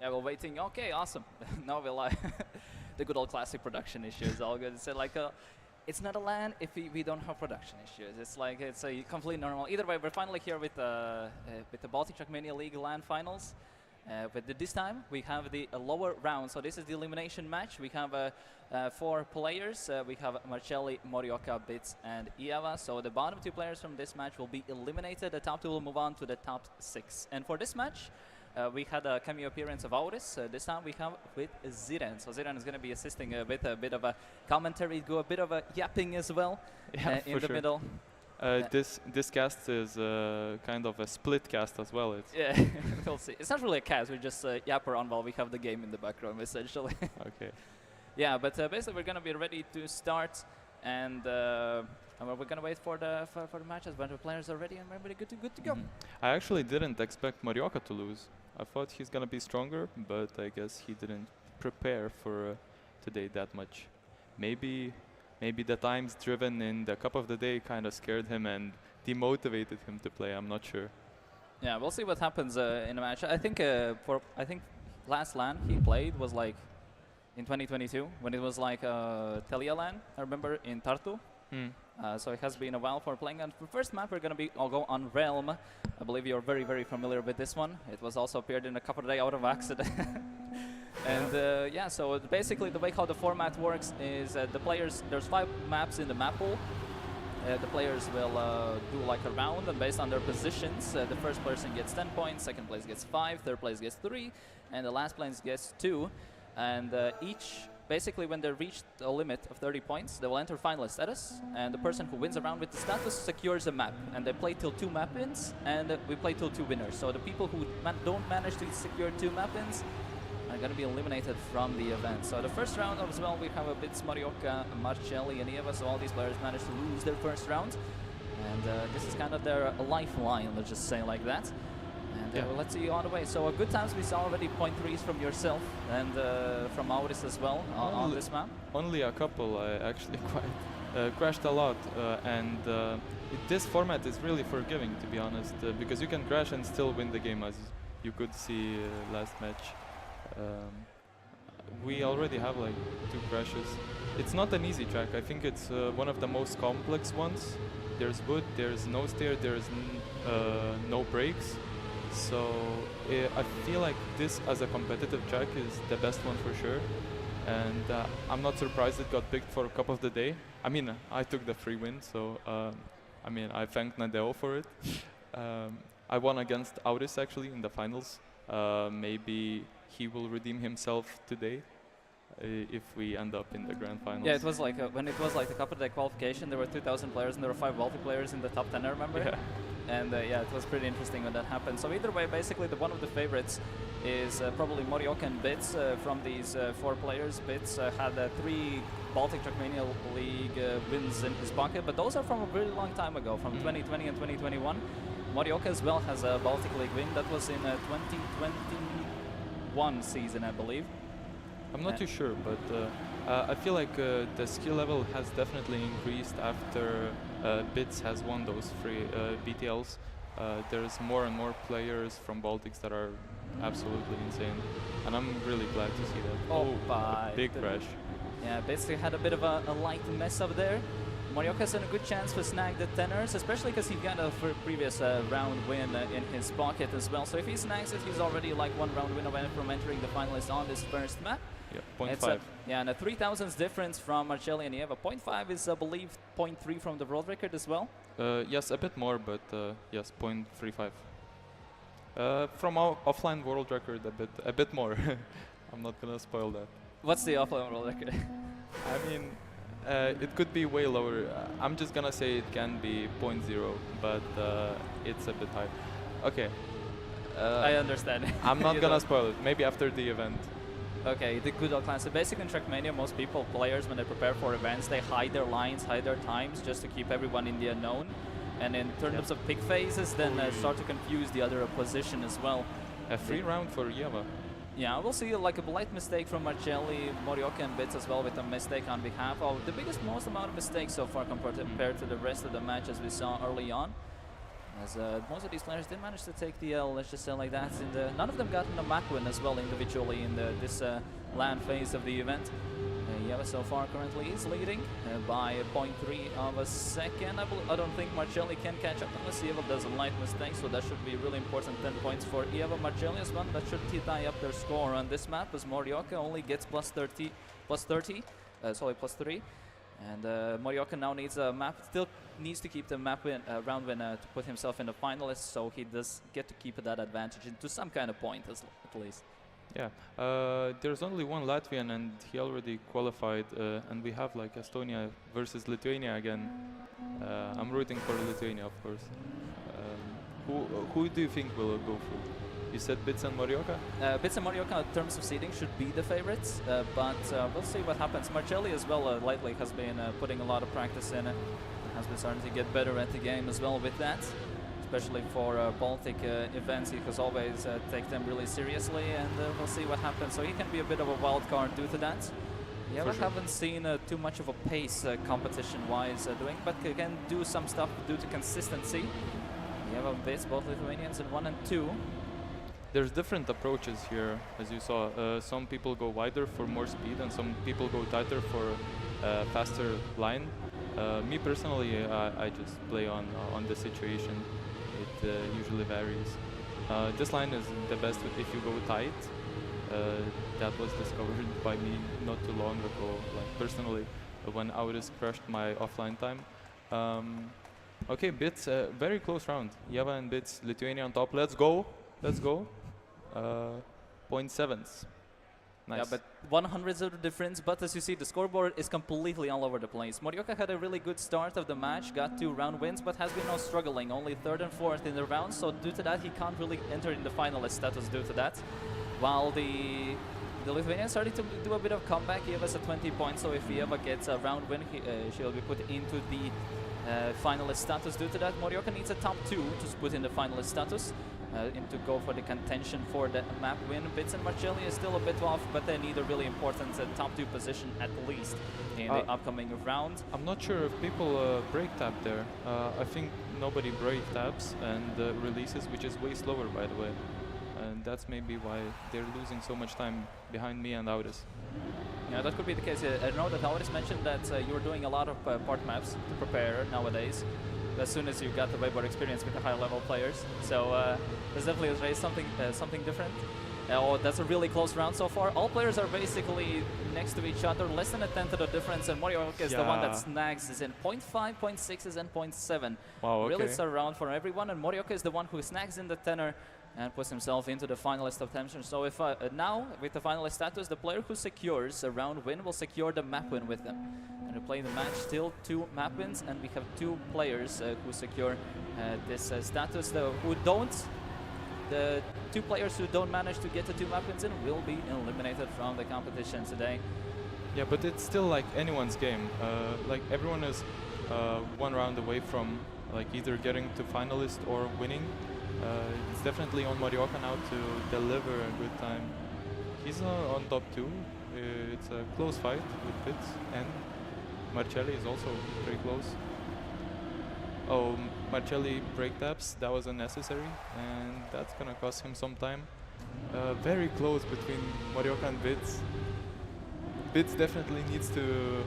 Yeah, we're waiting. Okay, awesome. Now we'll the good old classic production issues. All good. It's like it's not a LAN if we don't have production issues. It's like it's a completely normal. Either way, we're finally here with the Baltic Trackmania League LAN finals. But this time we have the lower round. So this is the elimination match. We have 4 players. We have Marcelli, Morioka, Bits, and Ieva. So the bottom 2 players from this match will be eliminated. The top 2 will move on to the top 6. And for this match, we had a cameo appearance of Auris. This time we have with Ziren. So Ziren is going to be assisting with a bit of a commentary, go a bit of a yapping as well in the middle. This cast is kind of a split cast as well. It's Yeah, we'll see. It's not really a cast. We just yap around while we have the game in the background, essentially. okay. Yeah, but basically we're going to be ready to start, and we're going to wait for the matches when the players are ready and we're good to go. I actually didn't expect Morioka to lose. I thought he's gonna be stronger, but I guess he didn't prepare for today that much. Maybe the times driven in the Cup of the Day kind of scared him and demotivated him to play. I'm not sure. Yeah, we'll see what happens in a match. I think last LAN he played was like in 2022 when it was like Telia LAN. I remember in Tartu. So it has been a while for playing. And for the first map, we're going to go on Realm. I believe you're very, very familiar with this one. It was also appeared in a couple of days out of accident. And yeah, so basically the way how the format works is the players, there's 5 maps in the map pool. The players will do like a round, and based on their positions, the first person gets 10 points, second place gets 5, third place gets 3, and the last place gets 2. And basically, when they reach a limit of 30 points, they will enter finalist status, and the person who wins a round with the status secures a map. And they play till 2 map wins, and we play till 2 winners. So the people who don't manage to secure 2 map wins are going to be eliminated from the event. So the first round as well, we have a Bits, Morioka, Marcelli, and Ieva. So all these players managed to lose their first round, and this is kind of their lifeline, let's just say like that. And let's see on the way. So good times we saw already 0.3s from yourself and from Auris as well on this map. Only a couple. I actually quite crashed a lot, and this format is really forgiving, to be honest, because you can crash and still win the game, as you could see last match. We already have like 2 crashes. It's not an easy track. I think it's one of the most complex ones. There's wood, there's no stair, there's no brakes. So I feel like this as a competitive track is the best one for sure, and I'm not surprised it got picked for Cup of the Day. I mean, I took the free win, so I mean, I thank Nadeo for it. I won against Auris actually in the finals. Maybe he will redeem himself today if we end up in the grand finals. Yeah, it was like when it was like the Cup of the Day qualification, there were 2,000 players and there were 5 Baltic players in the top 10, I remember. Yeah. And yeah, it was pretty interesting when that happened. So either way, basically, one of the favorites is probably Morioka and Bits from these 4 players. Bits had 3 Baltic Trackmania League wins in his pocket, but those are from a really long time ago, from 2020 and 2021. Morioka as well has a Baltic League win. That was in 2021 season, I believe. I'm not too sure, but I feel like the skill level has definitely increased after Bits has won those 3 BTLs. There's more and more players from Baltics that are absolutely insane, and I'm really glad to see that. Oh, big crash. Yeah, basically had a bit of a light mess up there. Morioka's in a good chance to snag the 10ers, especially because he got a previous round win in his pocket as well. So if he snags it, he's already like 1 round win away from entering the finalists on this first map. Yeah, 0.5. Yeah, and a 3,000s difference from Marcelli and Ieva. 0.5 is, I believe, 0.3 from the world record as well. Yes, a bit more, but yes, 0.35. From our offline world record, a bit more. I'm not gonna spoil that. What's the offline world record? I mean, it could be way lower. I'm just gonna say it can be 0.0, but it's a bit high. Okay. I understand. I'm not gonna spoil it. Maybe after the event. Okay, the good old class. So basically in Trackmania, most players, when they prepare for events, they hide their lines, hide their times, just to keep everyone in the unknown. And in terms of pick phases, then start to confuse the other opposition as well. A free round for Ieva. Yeah, we'll see like a light mistake from Marcelli, Morioka and Bits as well, with a mistake on behalf of the most amount of mistakes so far compared to the rest of the matches we saw early on. as most of these players did manage to take the L, let's just say like that. None of them got in the map win as well individually in this LAN phase of the event. Yeva so far currently is leading by 0.3 of a second. I don't think Marcelli can catch up unless Yeva does a light mistake, so that should be really important. 10 points for Yeva. Marcelli as well, that should tie up their score on this map, as Morioka only gets plus 3. And Morioka now needs a map, still needs to keep the map win, round win to put himself in the finalists, so he does get to keep that advantage into some kind of point at least. Yeah, there's only one Latvian and he already qualified, and we have like Estonia versus Lithuania again. I'm rooting for Lithuania, of course. Who do you think will go through? You said Bits and Morioka? Bits and Morioka in terms of seeding should be the favorites, but we'll see what happens. Marcelli as well lately has been putting a lot of practice in it, has been starting to get better at the game as well with that. Especially for Baltic events, he has always take them really seriously, and we'll see what happens. So he can be a bit of a wild card due to that. Yeah, we haven't seen too much of a pace competition-wise doing, but can do some stuff due to consistency. We have a base, both Lithuanians in 1 and 2. There's different approaches here, as you saw. Some people go wider for more speed, and some people go tighter for faster line. Me personally, I just play on the situation. It usually varies. This line is the best if you go tight. That was discovered by me not too long ago, like personally, when Auris crushed my offline time. Okay, Bits, very close round. Yeva and Bits, Lithuania on top. Let's go. Let's go. 0.7s. Nice. Yeah, but 100s of the difference, but as you see, the scoreboard is completely all over the place. Morioka had a really good start of the match, got 2 round wins, but has been now struggling, only 3rd and 4th in the round, so due to that, he can't really enter in the finalist status due to that. While the Lithuanians started to do a bit of comeback. He has a 20 points, so if he ever gets a round win, she'll be put into the finalist status. Due to that, Morioka needs a top 2 to put in the finalist status. To go for the contention for the map win. Bits and Marcelli is still a bit off, but they need a really important top 2 position at least in the upcoming round. I'm not sure if people break tab there. I think nobody break tabs and releases, which is way slower, by the way. And that's maybe why they're losing so much time behind me and Auris. Yeah, that could be the case. I know that Auris mentioned that you're doing a lot of part maps to prepare nowadays, as soon as you got the way more experience with the high level players. So there's definitely something different. Oh, that's a really close round so far. All players are basically next to each other, less than a tenth of the difference, and Morioka is the one that snags is in 0.5, 0.6 and 0.7. Wow, okay. Really it's a round for everyone, and Morioka is the one who snags in the tenor and puts himself into the finalist attention. So if now, with the finalist status, the player who secures a round win will secure the map win with them. And we play the match, still 2 map wins, and we have 2 players who secure this status. The 2 players who don't manage to get the 2 map wins in will be eliminated from the competition today. Yeah, but it's still like anyone's game. Like everyone is 1 round away from like either getting to finalist or winning. It's definitely on Morioka now to deliver a good time. He's on top 2. It's a close fight with Bits, and Marcelli is also very close. Oh, Marcelli break taps, that was unnecessary, and that's gonna cost him some time. Very close between Morioka and Bits. Bits definitely needs to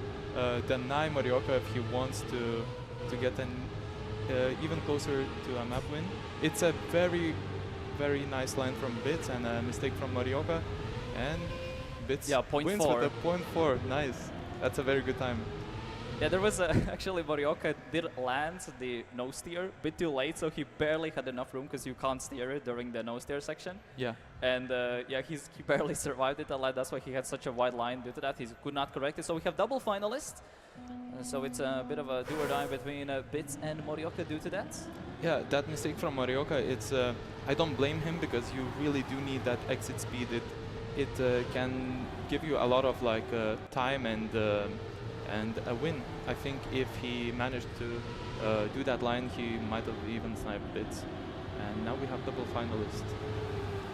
deny Morioka if he wants to get an even closer to a map win. It's a very, very nice line from Bits and a mistake from Morioka, and Bits wins with a 0.4. Nice. That's a very good time. Yeah, there was actually Morioka did land the no steer a bit too late, so he barely had enough room because you can't steer it during the no steer section. Yeah. And yeah, he barely survived it. That's why he had such a wide line. Due to that, he could not correct it. So we have double finalists. So it's a bit of a do or die between Bits and Morioka due to that. Yeah, that mistake from Morioka, it's I don't blame him because you really do need that exit speed. It can give you a lot of like time and a win. I think if he managed to do that line, he might have even sniped Bits. And now we have double finalists.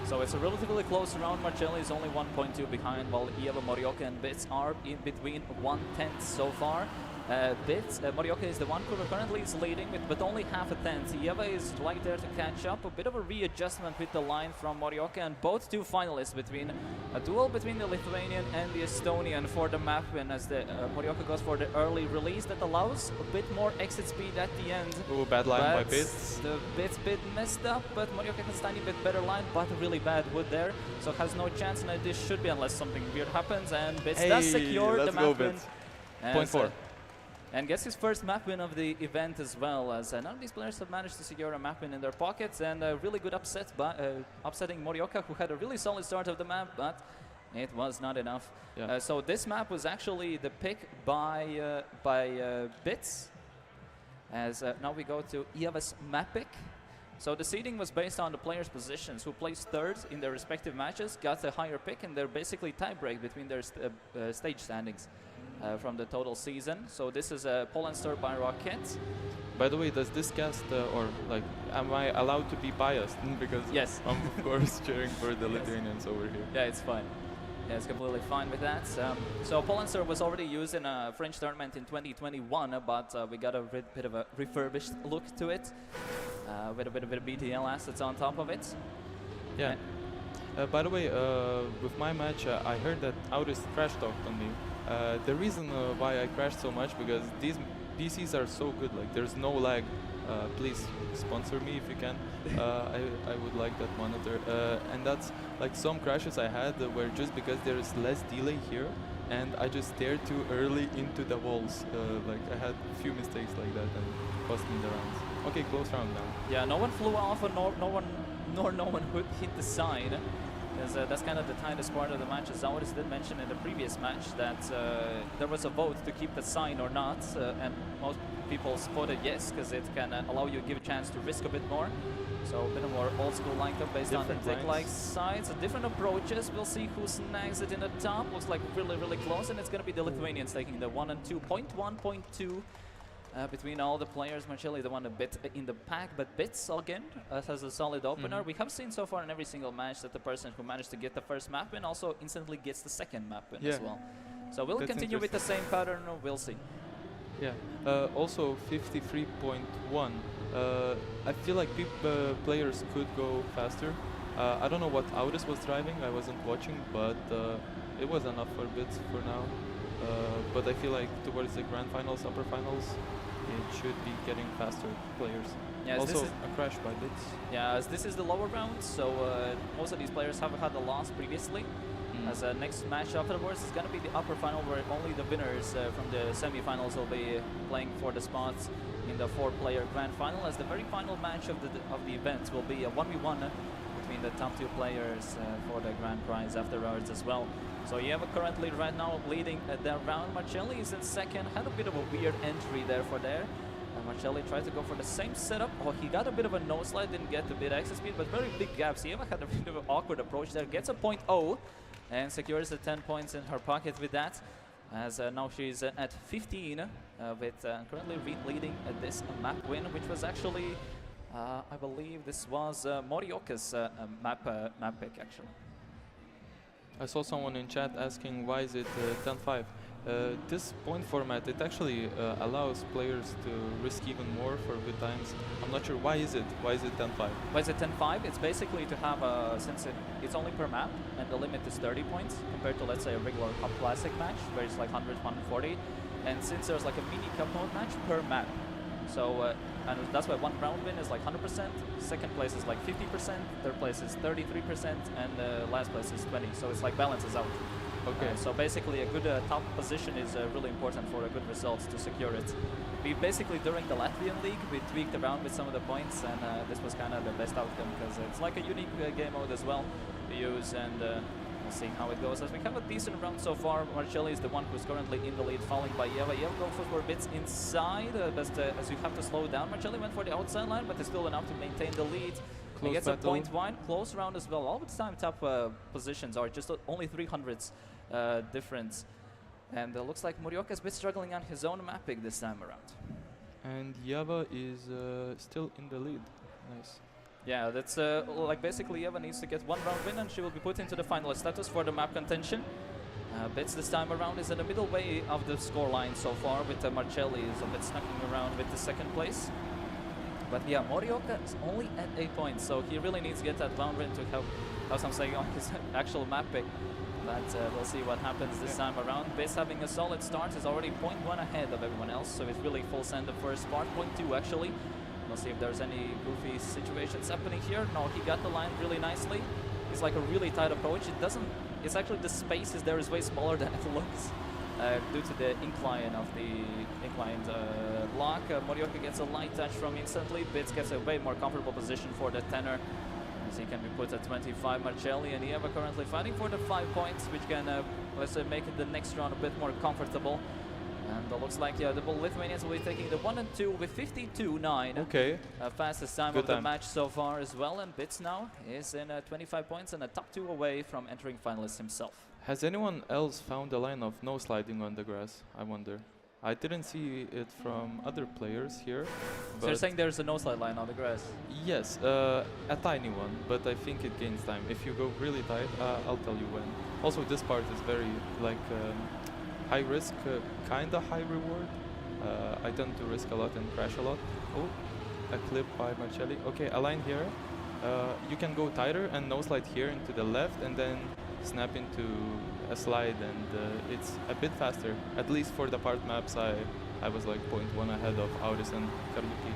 So it's a relatively close round. Marcelli is only 1.2 behind, while Ieva, Morioka and Bits are in between 1/10 so far. bit. Morioka is the one who currently is leading with but only half a tenth. Yeva is right there to catch up. A bit of a readjustment with the line from Morioka, and both two finalists between a duel between the Lithuanian and the Estonian for the map win, as the Morioka goes for the early release that allows a bit more exit speed at the end. Ooh, bad line by But Bits. the Bits bit messed up, but Morioka has a tiny bit better line, but a really bad wood there, so has no chance, and this should be unless something weird happens, and Bits does secure the let's go map win. Bits. As, Point 4. And gets his first map win of the event as well, as none of these players have managed to secure a map win in their pockets, and a really good upset by upsetting Morioka, who had a really solid start of the map, but it was not enough. Yeah. So this map was actually the pick by Bits, as now we go to Ieva's map pick. So the seeding was based on the players' positions. Who placed third in their respective matches got a higher pick, and they're basically tie-break between their stage standings from the total season. So this is a Poland Star by Rocket. By the way, does this cast, or like, am I allowed to be biased? Because Yes. I'm of course cheering for the Lithuanians over here. Yeah, it's fine. Yeah, it's completely fine with that. So Poland Star was already used in a French tournament in 2021, but we got a bit of a refurbished look to it, with a bit of BTL assets on top of it. Yeah. By the way, with my match, I heard that Audis trash talked on me. The reason why I crashed so much, because these PCs are so good, like there's no lag. Please sponsor me if you can. I would like that monitor. And that's like some crashes I had were just because there is less delay here, and I just stared too early into the walls. Like I had a few mistakes like that and cost me the rounds. Okay, close round now. Yeah, no one flew off, or no one hit the side. That's kind of the tightest part of the match. As Audis did mention in the previous match that there was a vote to keep the sign or not, and most people voted yes, because it can allow you to give a chance to risk a bit more. So a bit of more old school lineup based on the dick-like sides, different approaches. We'll see who snags it in the top. Looks like really close, and it's going to be the Lithuanians taking the 1 and 2. Point 1, point 2. Between all the players, Marcelli the one a bit in the pack, but Bits again has a solid opener. We have seen so far in every single match that the person who managed to get the first map win also instantly gets the second map win as well. So we'll continue with the same pattern, we'll see. Yeah, also 53.1. I feel like players could go faster. I don't know what Audis was driving, I wasn't watching, but it was enough for Bits for now. But I feel like towards the grand finals, upper finals, it should be getting faster players. Yeah, also a crash by Bits. Yeah, as this is the lower round, so most of these players have had a loss previously. As next match afterwards is going to be the upper final, where only the winners from the semi-finals will be playing for the spots in the 4-player grand final. As the very final match of the event will be a 1v1 between the top 2 players for the grand prize afterwards as well. So Yeva currently right now leading that round. Marcelli is in second. Had a bit of a weird entry there for there. Marcelli tried to go for the same setup. Oh, he got a bit of a nose slide, didn't get a bit exit speed, but very big gaps. Yeva had a bit of an awkward approach there. Gets a 0.0 and secures the 10 points in her pocket with that. As now she's at 15 with currently leading this map win, which was actually, I believe this was Morioka's map pick actually. I saw someone in chat asking why is it 10-5. This point format, it actually allows players to risk even more for good times. I'm not sure why is it 10-5. Why is it 10-5? It's basically to have since it's only per map and the limit is 30 points compared to, let's say, a regular Cup Classic match where it's like 100, 140. And since there's like a mini Cup mode match per map, so and that's why one round win is like 100%, second place is like 50%, third place is 33%, and last place is 20. So it's like balances out. Okay. So basically a good top position is really important for a good result to secure it. We basically, during the Latvian league, we tweaked around with some of the points, and this was kind of the best outcome because it's like a unique game mode as well to use, and we'll see how it goes. As we have a decent round so far, Marcelli is the one who's currently in the lead, followed by Yeva. Yeva goes for Bits inside, but as you have to slow down, Marcelli went for the outside line, but it's still enough to maintain the lead. He gets a 0.1, close round as well. All the time top positions are just only 300s difference. And looks like Morioka is a bit struggling on his own map pick this time around. And Yeva is still in the lead. Nice. Yeah, that's like basically Yeva needs to get one round win and she will be put into the finalist status for the map contention. Bits this time around is in the middle way of the scoreline so far, with Marcelli is a bit snucking around with the second place. But yeah, Morioka is only at 8 points, so he really needs to get that round win to help I'm saying on his actual map pick. But we'll see what happens this time around. Bits having a solid start, is already 0.1 ahead of everyone else, so it's really full send the first part, 0.2 actually. We'll see if there's any goofy situations happening here. No, he got the line really nicely. It's like a really tight approach. It's actually the spaces there is way smaller than it looks due to the incline of the inclined block. Morioka gets a light touch from instantly. Bits gets a way more comfortable position for the tenor, as he can be put at 25. Marcelli and Ieva currently fighting for the 5 points, which can let's say make it the next round a bit more comfortable. And it looks like the Lithuanians will be taking the 1 and 2 with 52-9. Okay. Fastest time of the match so far as well. And Bits now is in 25 points and a top 2 away from entering finalist himself. Has anyone else found a line of no sliding on the grass? I wonder. I didn't see it from other players here. So you're saying there's a no slide line on the grass? Yes, a tiny one, but I think it gains time. If you go really tight, I'll tell you when. Also, this part is very like high risk, kinda high reward. I tend to risk a lot and crash a lot. Oh, a clip by Marcelli. Okay, a line here. You can go tighter and no slide here into the left, and then snap into a slide, and it's a bit faster. At least for the part maps, I was like 0.1 ahead of Auris and Karluki.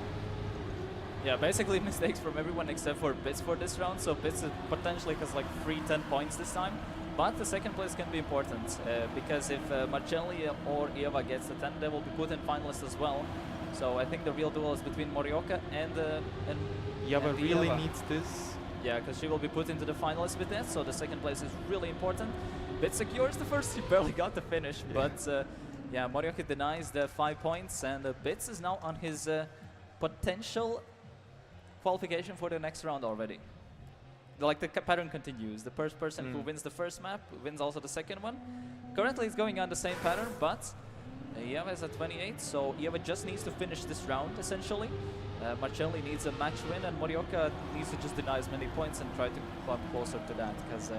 Yeah, basically mistakes from everyone except for Bits for this round. So Bits potentially has like 10 points this time. But the second place can be important because if Marcelli or Ieva gets the 10, they will be put in finalists as well. So I think the real duel is between Morioka and Ieva really needs this. Yeah, because she will be put into the finalists with that. So the second place is really important. Bit secures the first. He barely got the finish, but yeah, Morioka denies the 5 points, and Bits is now on his potential qualification for the next round already. Like the pattern continues. The first person who wins the first map wins also the second one. Currently it's going on the same pattern, but Ieva is at 28, so Ieva just needs to finish this round essentially. Marcelli needs a match win, and Morioka needs to just deny as many points and try to come closer to that, because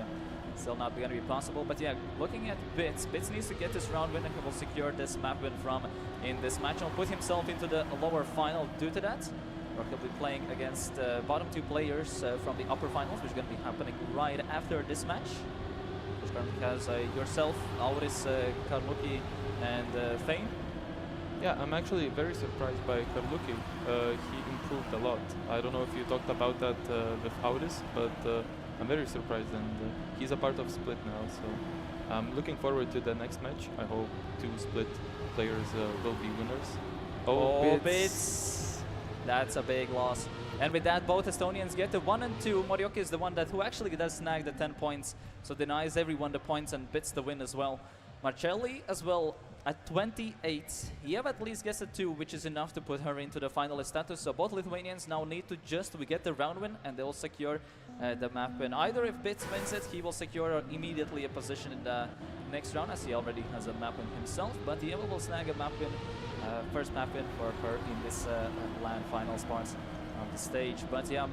it's still not going to be possible. But yeah, looking at Bits needs to get this round win, and he will secure this map win from in this match and put himself into the lower final due to that. Or he'll be playing against bottom 2 players from the upper finals, which is going to be happening right after this match. Which currently has yourself, Auris, Karluki, and Fane. Yeah, I'm actually very surprised by Karluki. He improved a lot. I don't know if you talked about that with Auris, but I'm very surprised, and he's a part of Split now, so I'm looking forward to the next match. I hope 2 Split players will be winners. Oh, Bits! That's a big loss. And with that, both Estonians get the 1 and 2. Morioka is the one who actually does snag the 10 points, so denies everyone the points and Bits the win as well. Marcelli as well at 28. Ieva at least gets a 2, which is enough to put her into the finalist status. So both Lithuanians now need to just get the round win, and they will secure the map win. Either if Bits wins it, he will secure immediately a position in the next round, as he already has a map win himself. But Ieva will snag a map win, first map win for her in this LAN finals part of the stage. But yeah,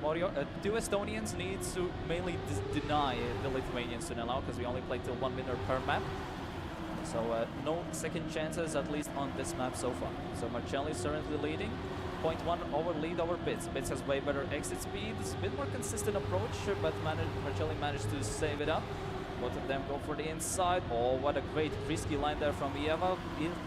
2 Estonians need to mainly deny the Lithuanians to allow, because we only play till 1 winner per map. So no second chances, at least on this map so far. So Marcelli is currently leading, 0.1 lead over Bits. Bits has way better exit speed, it's a bit more consistent approach, but Marcelli managed to save it up. Both of them go for the inside. Oh, what a great risky line there from Ieva.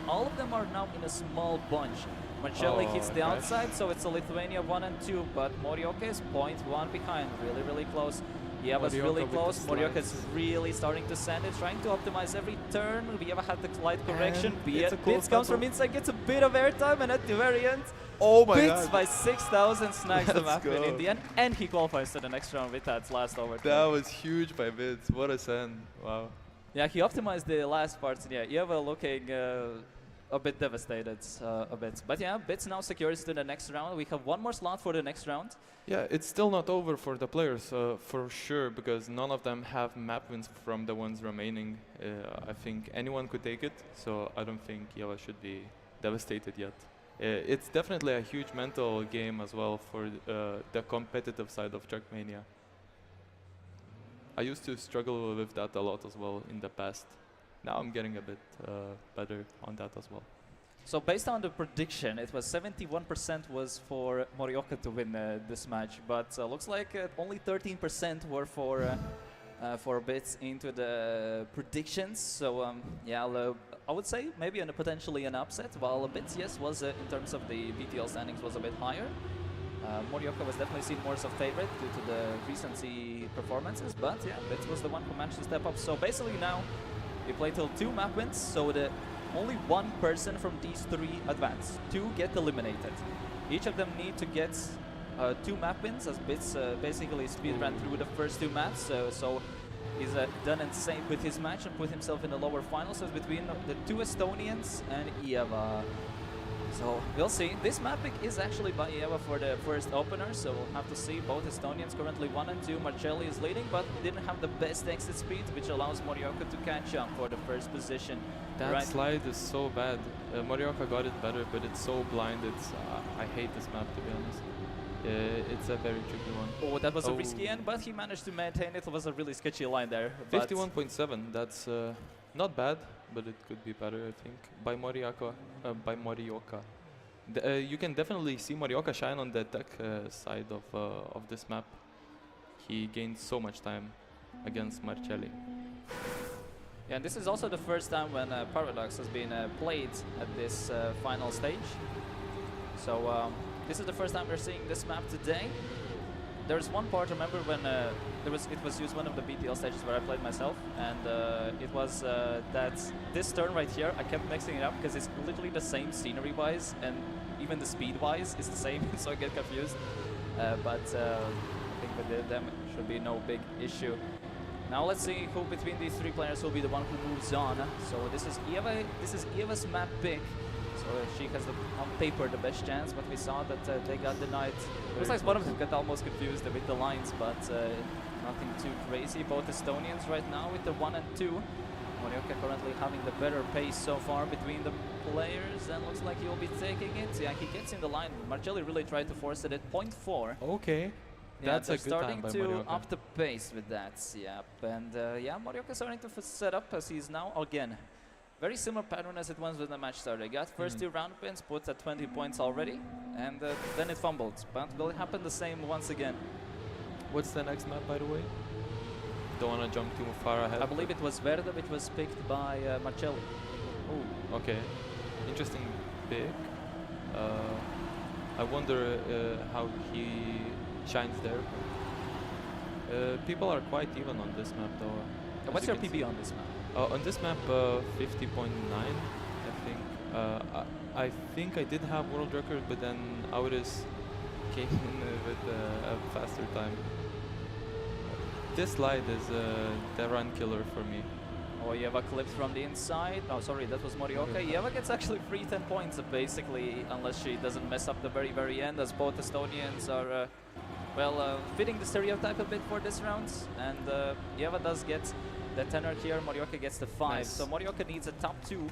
All of them are now in a small bunch. Marcelli hits the outside, so it's a Lithuania 1 and 2, but Morioka is 0.1 behind, really, really close. Ieva's really close. Morioka is really starting to send it, trying to optimize every turn. Ieva had the light correction. Bits comes from inside, gets a bit of airtime, and at the very end, oh my Bits God. by 6,000 snags the map win in the end, and he qualifies to the next round with that last overtime. That was huge by Bits. What a send. Wow. Yeah, he optimized the last parts. Yeah, Ieva looking a bit devastated a bit. But yeah, Bits now secures to the next round. We have 1 more slot for the next round. Yeah, it's still not over for the players, for sure, because none of them have map wins from the ones remaining. I think anyone could take it, so I don't think Ieva should be devastated yet. It's definitely a huge mental game as well for the competitive side of Trackmania. I used to struggle with that a lot as well in the past. now I'm getting a bit better on that as well. So based on the prediction, it was 71% was for Morioka to win this match, but looks like only 13% were for bits into the predictions. So yeah, I would say maybe potentially an upset, while bits, yes, was in terms of the VTL standings was a bit higher. Morioka was definitely seen more as a favorite due to the recency performances, but yeah, bits was the one who managed to step up. So basically now we play till 2 map wins, so only one person from these 3 advance. 2 get eliminated. Each of them need to get 2 map wins, as Bits basically speed ran through the first 2 maps. So he's done and safe with his match and put himself in the lower final. So it's between the 2 Estonians and Ieva. So we'll see. This map pick is actually by Ieva for the first opener, so we'll have to see. Both Estonians currently 1 and 2. Marcelli is leading, but didn't have the best exit speed, which allows Morioka to catch up for the first position. That slide is so bad. Morioka got it better, but it's so blind. It's I hate this map, to be honest. It's a very tricky one. Oh, that was a risky end, but he managed to maintain it. It was a really sketchy line there. 51.7, that's not bad, but it could be better, I think. By Morioka. You can definitely see Morioka shine on the tech side of this map. He gained so much time against Marcelli. Yeah, and this is also the first time when Paradox has been played at this final stage. So this is the first time we're seeing this map today. There's one part, remember when it was used one of the BTL stages where I played myself, and it was that this turn right here, I kept mixing it up because it's literally the same scenery-wise, and even the speed-wise is the same, so I get confused. But I think with them it should be no big issue. Now let's see who between these 3 players will be the one who moves on. So this is Ieva. This is Ieva's map pick. So she has on paper the best chance, but we saw that they got denied. It looks like one of them got almost confused with the lines, but nothing too crazy. Both Estonians right now with the 1 and 2. Morioka currently having the better pace so far between the players, and looks like he'll be taking it. Yeah, he gets in the line. Marcelli really tried to force it at 0.4. Okay. Yeah, that's a good starting time by to Morioka. up the pace with that. Yep, and yeah, Morioka starting to set up as he's now again. Very similar pattern as it was when the match started. Got first 2 round pins, put at 20 points already, and then it fumbled. But will it happen the same once again? What's the next map, by the way? Don't want to jump too far ahead. I believe it was Verde, which was picked by Marcelli. Oh, okay. Interesting pick. I wonder how he shines there. People are quite even on this map, though. What's your PB on this map? On this map, 50.9, I think. I think I did have world record, but then Auris came in with a faster time. This slide is the run killer for me. Oh, Ieva clipped from the inside. Oh, sorry, that was Morioka. Ieva gets actually free 10 points, basically, unless she doesn't mess up the very end, as both Estonians are, well, fitting the stereotype a bit for this round. And Ieva does get the 10er here, Morioka gets the 5. Nice. So Morioka needs a top 2.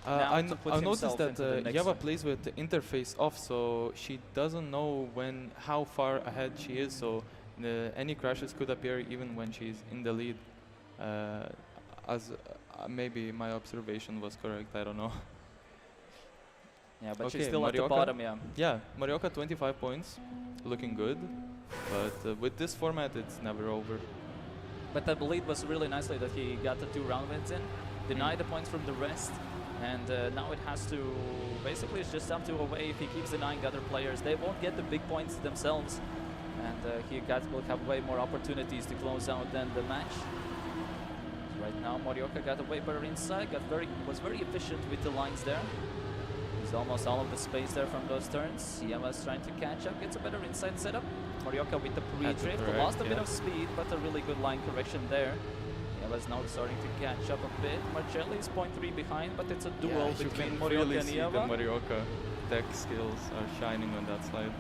I noticed that Ieva plays with the interface off, so she doesn't know how far ahead she is, so any crashes could appear even when she's in the lead. Maybe my observation was correct, I don't know. Yeah, but okay, she's still Morioka, at the bottom, yeah. Yeah, Morioka 25 points, looking good, but with this format it's never over. But I believe it was really nicely that he got the 2 round wins in, denied the points from the rest, and now it has to, basically it's just up to away. If he keeps denying the other players, they won't get the big points themselves, and he will have way more opportunities to close out than the match. Right now Morioka got a way better inside, was very efficient with the lines there. He's almost all of the space there from those turns. Ieva's trying to catch up, gets a better inside setup. Morioka with the pre-drift, lost a bit of speed, but a really good line correction there. Ieva's now starting to catch up a bit. Marcelli is 0.3 behind, but it's a duel between Morioka and Ieva. The Morioka tech skills are shining on that slide.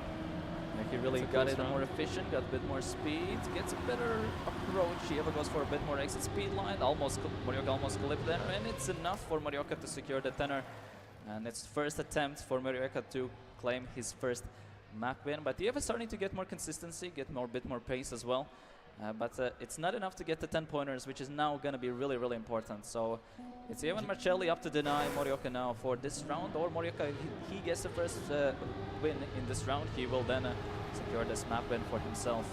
Yeah, he really got it more efficient, got a bit more speed, gets a better approach. Ieva goes for a bit more exit speed line. Morioka almost clipped there, and it's enough for Morioka to secure the 10er. And it's first attempt for Morioka to claim his first map win. But Ieva is starting to get more consistency, get bit more pace as well. But it's not enough to get the 10 pointers, which is now going to be really, really important. So it's Evan Marcelli up to deny Morioka now for this round, or Morioka, if he gets the first win in this round, he will then secure this map win for himself.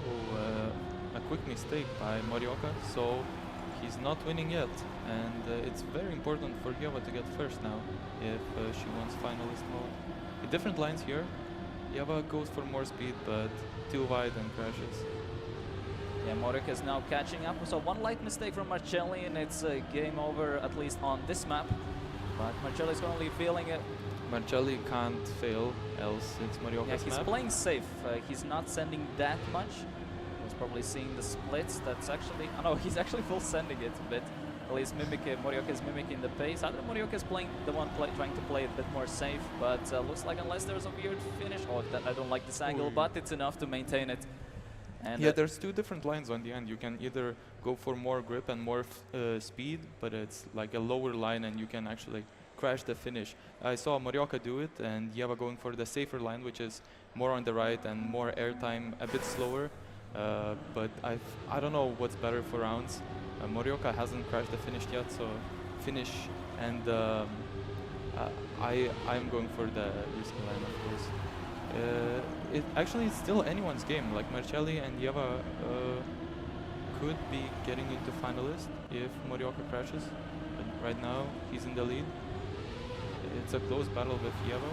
Oh, a quick mistake by Morioka, so he's not winning yet, and it's very important for Ieva to get first now if she wants finalist mode. In different lines here, Ieva goes for more speed, but too wide and crashes. Yeah, Morioka is now catching up. So one light mistake from Marcelli, and it's game over, at least on this map. But Marcelli is currently feeling it. Marcelli can't fail, else it's Morioka's Yeah, he's map. playing safe. He's not sending that much. He's probably seeing the splits. That's actually... Oh no, he's actually full sending it a bit. At least Morioka is mimicking the pace. Either Morioka is playing the one trying to play it a bit more safe, but looks like unless there's a weird finish... Oh, I don't like this angle, but it's enough to maintain it. And Yeah, there's two different lines on the end. You can either go for more grip and more speed, but it's like a lower line and you can actually crash the finish. I saw Morioka do it, and Ieva going for the safer line, which is more on the right and more airtime, a bit slower. But I don't know what's better for rounds. Morioka hasn't crashed the finish yet, so finish, and I'm going for the risky line, of course. It actually is still anyone's game. Like Marcelli and Ieva could be getting into finalist if Morioka crashes. But right now he's in the lead. It's a close battle with Ieva.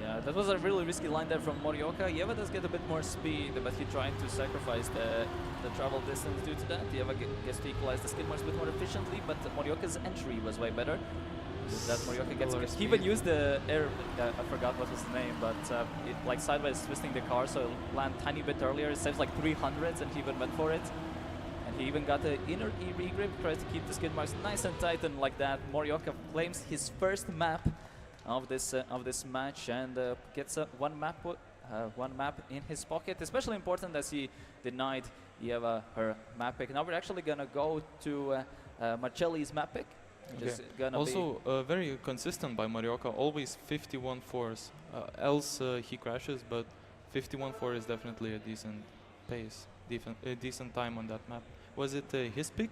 yeah, that was a really risky line there from Morioka. Ieva does get a bit more speed, but he tried to sacrifice the travel distance due to that. Ieva gets to equalize the skid marks a bit more efficiently, but Morioka's entry was way better. That Morioka gets. He even used the air. I forgot what was the name, but it like sideways twisting the car, so it land tiny bit earlier. It saves like 300s, and he even went for it. And he even got the inner E-grip, tries to keep the skid marks nice and tight, and like that, Morioka claims his first map of this match and gets one map in his pocket. Especially important as he denied Ieva her map pick. Now we're actually gonna go to Marcelli's map pick. Just gonna also very consistent by Morioka, always 51-4s. Else he crashes, but 51-4 is definitely a decent pace, a decent time on that map. Was it his pick?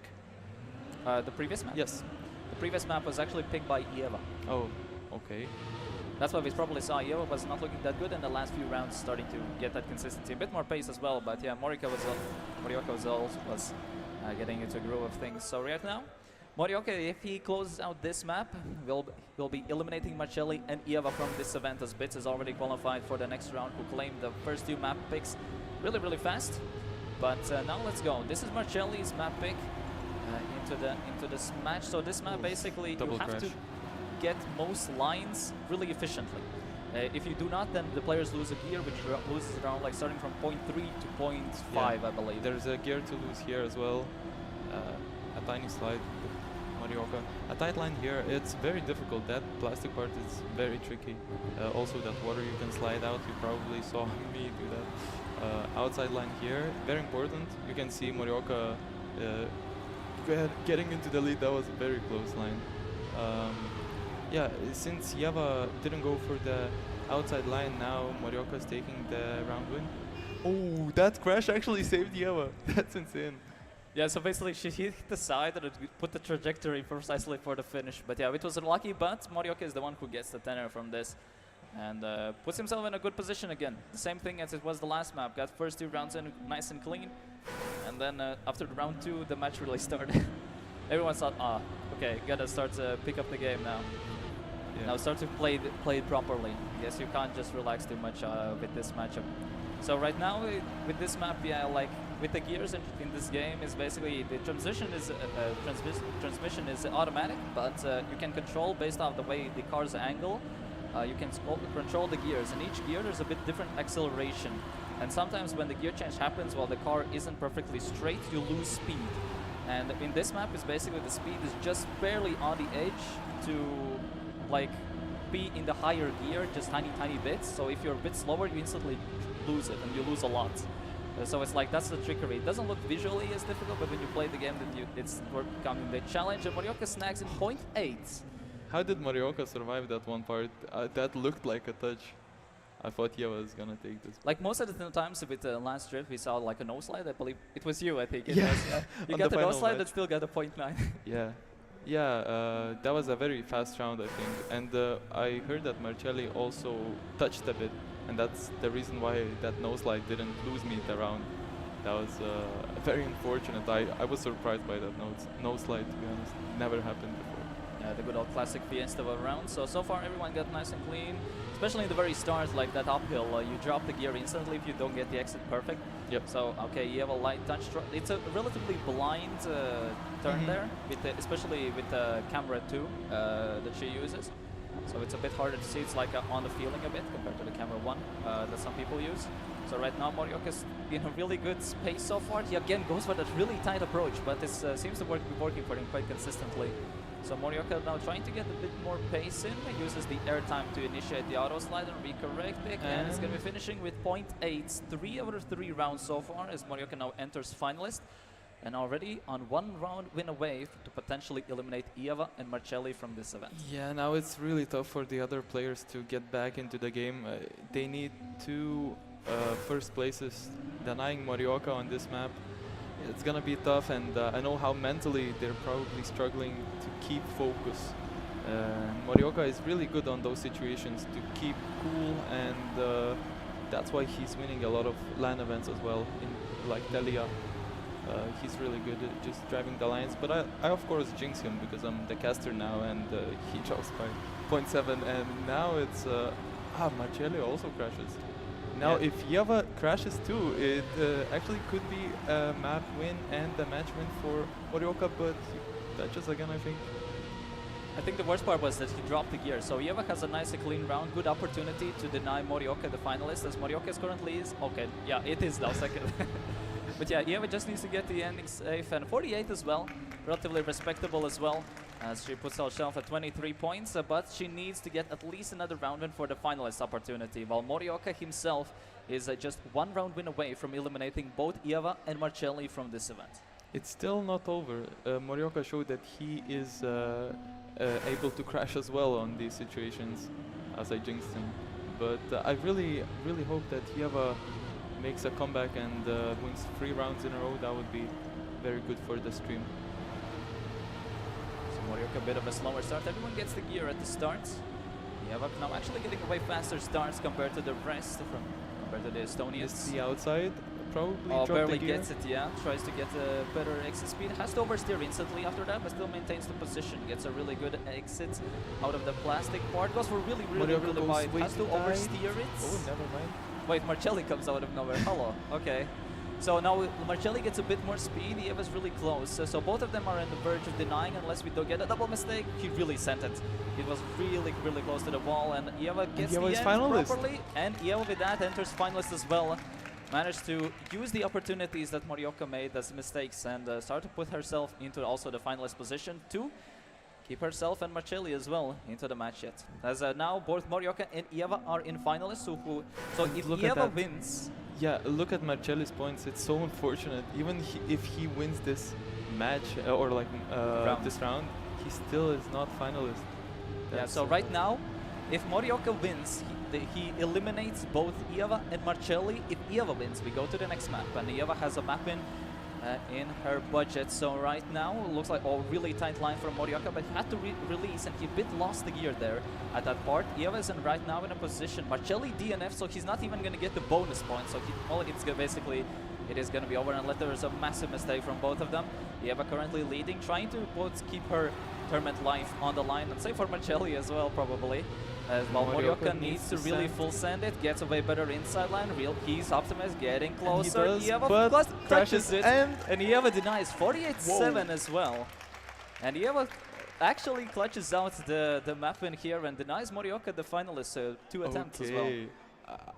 The previous map? Yes. The previous map was actually picked by Ieva. Oh, okay. That's why we probably saw Ieva was not looking that good in the last few rounds, starting to get that consistency. A bit more pace as well, but yeah, Morioka was getting into a groove of things. So right now, Morioka, if he closes out this map, will be eliminating Marcelli and Ieva from this event, as Bits is already qualified for the next round, who claimed the first two map picks really, really fast. But now let's go. This is Marcelli's map pick into this match. So this map, basically, you have to get most lines really efficiently. If you do not, then the players lose a gear, which loses around like starting from 0.3 to 0.5, I believe. There's a gear to lose here as well. A tiny slide. Morioka. A tight line here, it's very difficult. That plastic part is very tricky. Also that water you can slide out, you probably saw me do that. Outside line here, very important. You can see Morioka getting into the lead. That was a very close line. Yeah, since Ieva didn't go for the outside line, now Morioka is taking the round win. Oh, that crash actually saved Ieva. That's insane. Yeah, so basically she hit the side and it put the trajectory precisely for the finish. But yeah, it was lucky, but Morioka is the one who gets the tenner from this and puts himself in a good position again. The same thing as it was the last map. Got first 2 rounds in nice and clean, and then after the round 2, the match really started. Everyone thought, okay, gotta start to pick up the game now. Yeah. Now start to play it properly. Yes, you can't just relax too much with this matchup. So right now with this map, yeah, like with the gears in this game is basically the transmission is automatic, but you can control based off the way the car's angle. You can control the gears. In each gear there's a bit different acceleration, and sometimes when the gear change happens while the car isn't perfectly straight, you lose speed. And in this map is basically the speed is just barely on the edge to like be in the higher gear, just tiny bits. So if you're a bit slower, you instantly lose it, and you lose a lot. So it's like, that's the trickery. It doesn't look visually as difficult, but when you play the game, then it's becoming the challenge. And Morioka snags in 0.8. How did Morioka survive that one part? That looked like a touch. I thought Eva was gonna take this. Like most of the times with the last drift, we saw like a no slide. I believe it was you. I think. It Yeah. was, you On got the the no final slide, match. but still got a 0.9. Yeah, yeah, that was a very fast round, I think. And I heard that Marcelli also touched a bit, and that's the reason why that nose slide didn't lose me the round. That was very unfortunate. I was surprised by that nose slide, to be honest. Never happened before. Yeah, the good old classic Fiesta round. So far everyone got nice and clean, especially in the very start, like that uphill. You drop the gear instantly if you don't get the exit perfect. Yep. So okay, you have a light touch. It's a relatively blind turn there, with especially with the camera 2 that she uses. So it's a bit harder to see. It's like on the feeling a bit compared to the camera 1 that some people use. So right now Morioka's in a really good space so far. He again goes for that really tight approach, but this seems to be working for him quite consistently. So Morioka now trying to get a bit more pace in. He uses the air time to initiate the auto slide and recorrect it. And it's going to be finishing with 0.8. 3 out of 3 rounds so far as Morioka now enters finalist. And already on 1 round win away to potentially eliminate Ieva and Marcelli from this event. Yeah, now it's really tough for the other players to get back into the game. They need 2 first places. Denying Morioka on this map, it's gonna be tough, and I know how mentally they're probably struggling to keep focus. Morioka is really good on those situations to keep cool, and that's why he's winning a lot of LAN events as well, in like Telia. He's really good at just driving the lines, but I of course jinx him because I'm the caster now, and he drops by 0.7, and now it's Marcelli also crashes. Now if Ieva crashes too, it actually could be a map win and a match win for Morioka, but he touches again, I think. I think the worst part was that he dropped the gear. So Ieva has a nice and clean round, good opportunity to deny Morioka the finalist, as Morioka currently is. Okay, yeah, it is now second. But yeah, Ieva just needs to get the ending safe, and 48 as well, relatively respectable as well, as she puts herself at 23 points, but she needs to get at least another round win for the finalist opportunity, while Morioka himself is just 1 round win away from eliminating both Ieva and Marcelli from this event. It's still not over. Morioka showed that he is able to crash as well on these situations, as I jinxed him. But I really hope that Ieva makes a comeback and wins 3 rounds in a row. That would be very good for the stream. So Morioka a bit of a slower start. Everyone gets the gear at the start. Ieva now actually getting away faster starts compared to the rest, compared to the Estonians. Missed the outside, probably dropped barely the gear. gets it, yeah. Tries to get a better exit speed. Has to oversteer instantly after that, but still maintains the position. Gets a really good exit out of the plastic part. Goes for really Morioka wide. goes Has to way too tight. oversteer it. Oh, never mind. Wait, Marcelli comes out of nowhere. Hello. Okay. So now Marcelli gets a bit more speed. Ieva's really close. So both of them are on the verge of denying unless we don't get a double mistake. He really sent it. It was really close to the wall, and Ieva gets the end properly. And Ieva with that enters finalist as well. Managed to use the opportunities that Morioka made as mistakes and start to put herself into also the finalist position to keep herself and Marcelli as well into the match yet. As now both Morioka and Ieva are in finalists, so if Look at Ieva that. wins... Yeah, look at Marcelli's points. It's so unfortunate. Even if he wins this match or like this round, he still is not finalist. Yeah, so right now, if Morioka wins, he eliminates both Ieva and Marcelli. If Ieva wins, we go to the next map, and Ieva has a map in her budget. So right now, it looks like a really tight line from Morioka, but he had to release, and he a bit lost the gear there at that part. Ieva is right now in a position. Marcelli DNF, so he's not even going to get the bonus point. So basically, it is going to be over unless there is a massive mistake from both of them. Ieva currently leading, trying to both keep her tournament life on the line, and same for Marcelli as well, probably. While Morioka needs to really full send it, gets away better inside line. He's optimized, getting closer. Ieva crashes it, and Ieva denies 48-7 as well. And Ieva actually clutches out the map win here and denies Morioka the finalist, so 2 attempts as well.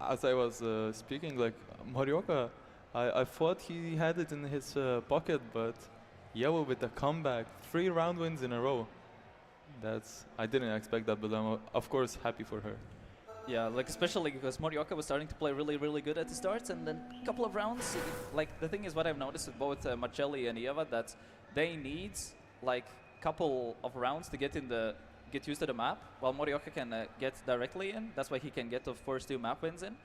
As I was speaking, like Morioka, I thought he had it in his pocket, but Ieva with a comeback, 3 round wins in a row. I didn't expect that, but I'm of course happy for her. Yeah, like especially because Morioka was starting to play really good at the start, and then a couple of rounds, like the thing is what I've noticed with both Marcelli and Ieva, that they need like couple of rounds to get in the get used to the map, while Morioka can get directly in. That's why he can get the first 2 map wins in.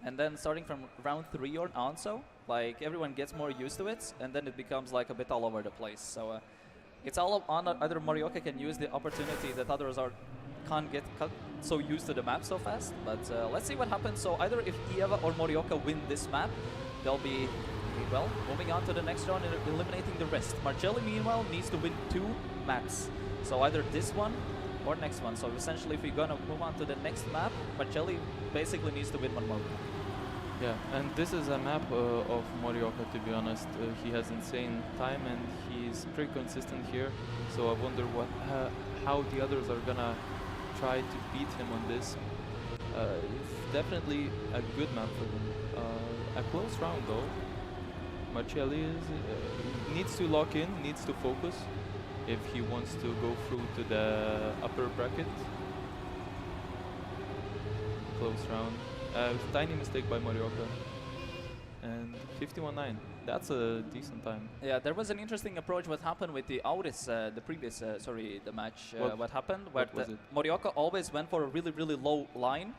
And then starting from round 3 or on, so like everyone gets more used to it, and then it becomes like a bit all over the place. So it's all on either Morioka can use the opportunity that others can't get so used to the map so fast. But let's see what happens. So either if Ieva or Morioka win this map, they'll be well moving on to the next round and eliminating the rest. Marcelli meanwhile needs to win 2 maps. So either this one or next one. So essentially if we're gonna move on to the next map, Marcelli basically needs to win 1 more map. Yeah, and this is a map of Morioka, to be honest. He has insane time and he's pretty consistent here. So I wonder how the others are gonna try to beat him on this. It's definitely a good map for him. A close round though. Marcelli needs to lock in, needs to focus if he wants to go through to the upper bracket. Close round. Tiny mistake by Morioka. And 51-9. That's a decent time. Yeah, there was an interesting approach what happened with the Auris, the previous, the match. What happened? What was it? Morioka always went for a really, really low line.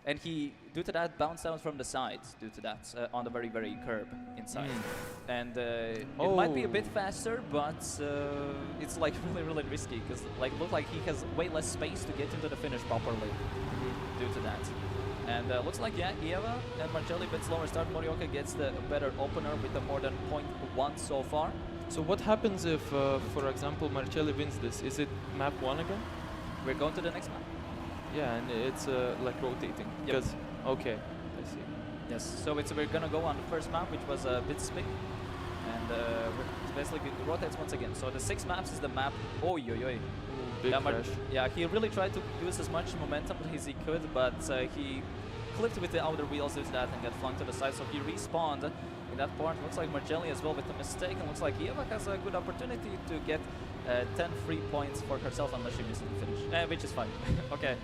And he, due to that, bounced down from the sides, due to that, on the very, very curb inside. And it might be a bit faster, but it's like really, really risky, because like look like he has way less space to get into the finish properly due to that. And looks like, yeah, Ieva and Marcelli a bit slower start. Morioka gets the better opener with a more than 0.1 so far. So what happens if, for example, Marcelli wins this? Is it map 1 again? We're going to the next map. Yeah, and it's like rotating. Because okay, I see. Yes, so we're gonna go on the first map, which was a bit spin, and basically it rotates once again. So the 6 maps is the map. Oh, Big crash. Yeah, he really tried to use as much momentum as he could, but he clipped with the outer wheels with that and got flung to the side. So he respawned in that part. Looks like Marcelli as well with a mistake, and looks like Ieva has a good opportunity to get 10 free points for herself unless she misses the finish, which is fine. Okay.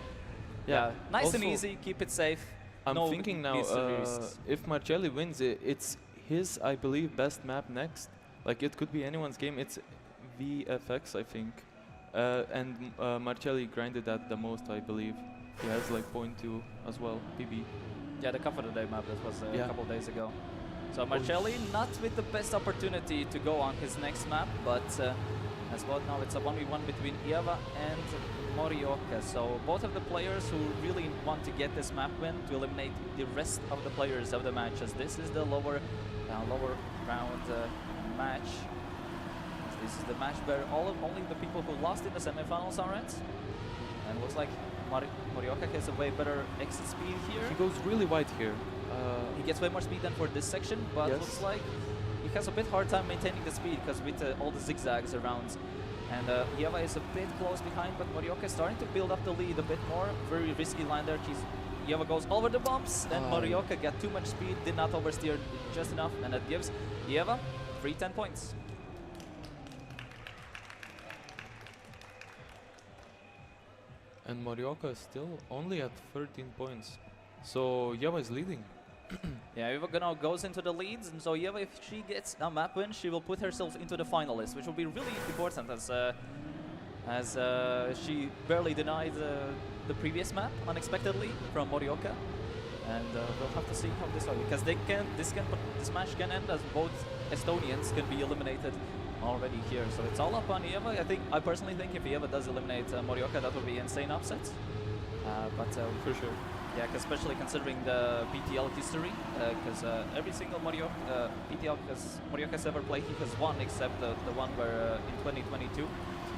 Yeah, nice also and easy, keep it safe. I'm thinking now, if Marcelli wins, it's his, I believe, best map next. Like, it could be anyone's game. It's VFX, I think. And Marcelli grinded that the most, I believe. He has like 0.2 as well, PB. Yeah, the Cup of the Day map, that was a couple days ago. So Marcelli not with the best opportunity to go on his next map, but as well now it's a 1v1 between Ieva and Morioka. So both of the players who really want to get this map win to eliminate the rest of the players of the match, as this is the lower round match. This is the match where only the people who lost in the semifinals are at. And looks like Morioka has a way better exit speed here. He goes really wide here. He gets way more speed than for this section, but looks like he has a bit hard time maintaining the speed because with all the zigzags around. And Ieva is a bit close behind, but Morioka is starting to build up the lead a bit more. Very risky line there. Ieva goes over the bumps, and Morioka got too much speed, did not oversteer just enough, and that gives Ieva 10 points. And Morioka is still only at 13 points. So Ieva is leading. Yeah, Ieva now goes into the leads, and so Ieva, if she gets a map win, she will put herself into the finalist, which will be really important as she barely denied the previous map unexpectedly from Morioka. And we'll have to see how this goes, because this match can end as both Estonians can be eliminated already here. So it's all up on Ieva. I personally think if Ieva does eliminate Morioka, that would be insane upset. But for sure. Yeah, especially considering the PTL history, because every single PTL Morioka's ever played, he has won, except the one where in 2022.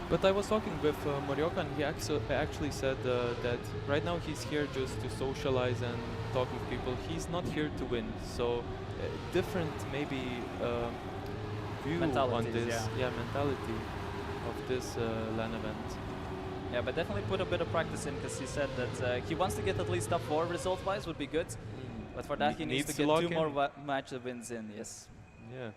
But I was talking with Morioka, and he actually said that right now he's here just to socialize and talk with people. He's not here to win. So different maybe view on this mentality of this LAN event. Yeah, but definitely put a bit of practice in, because he said that he wants to get at least top 4 result-wise would be good. But for that he needs to get 2 more match wins in, yes. Yeah.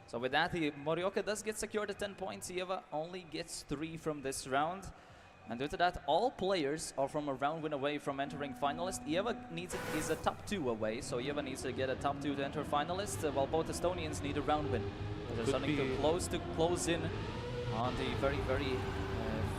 So with that, Morioka does get secured at 10 points. Ieva only gets 3 from this round. And due to that, all players are from a round win away from entering finalist. Ieva is a top 2 away, so Ieva needs to get a top 2 to enter finalist, while both Estonians need a round win. They're starting to close in on the very, very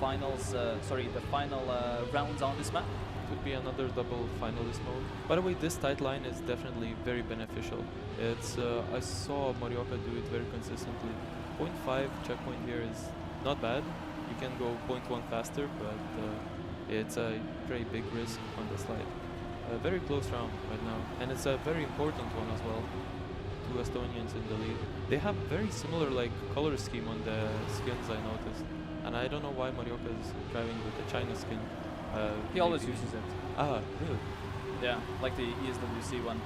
finals, the final rounds on this map. Could be another double finalist mode. By the way, this tight line is definitely very beneficial. It's I saw Morioka do it very consistently. 0.5 checkpoint here is not bad. You can go 0.1 faster, but it's a very big risk on the slide. A very close round right now, and it's a very important one as well. Two Estonians in the lead. They have very similar like color scheme on the skins, I noticed, and I don't know why Morioka is driving with the China skin. He always uses it. Ah, really? Yeah, like the ESWC one.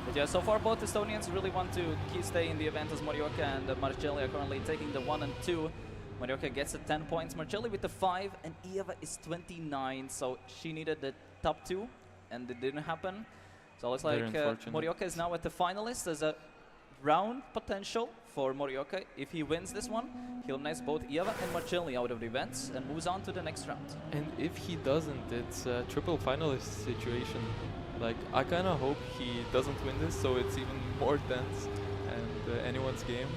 But yeah, so far both Estonians really want to stay in the event as Morioka and Marcelli are currently taking the 1 and 2. Morioka gets the 10 points, Marcelli with the 5, and Ieva is 29, so she needed the top 2, and it didn't happen. So it looks like Morioka is now at the finalists. There's a round potential for Morioka. If he wins this one, he eliminates both Ieva and Marcelli out of the events and moves on to the next round. And if he doesn't, it's a triple finalist situation. Like, I kind of hope he doesn't win this, so it's even more tense and anyone's game.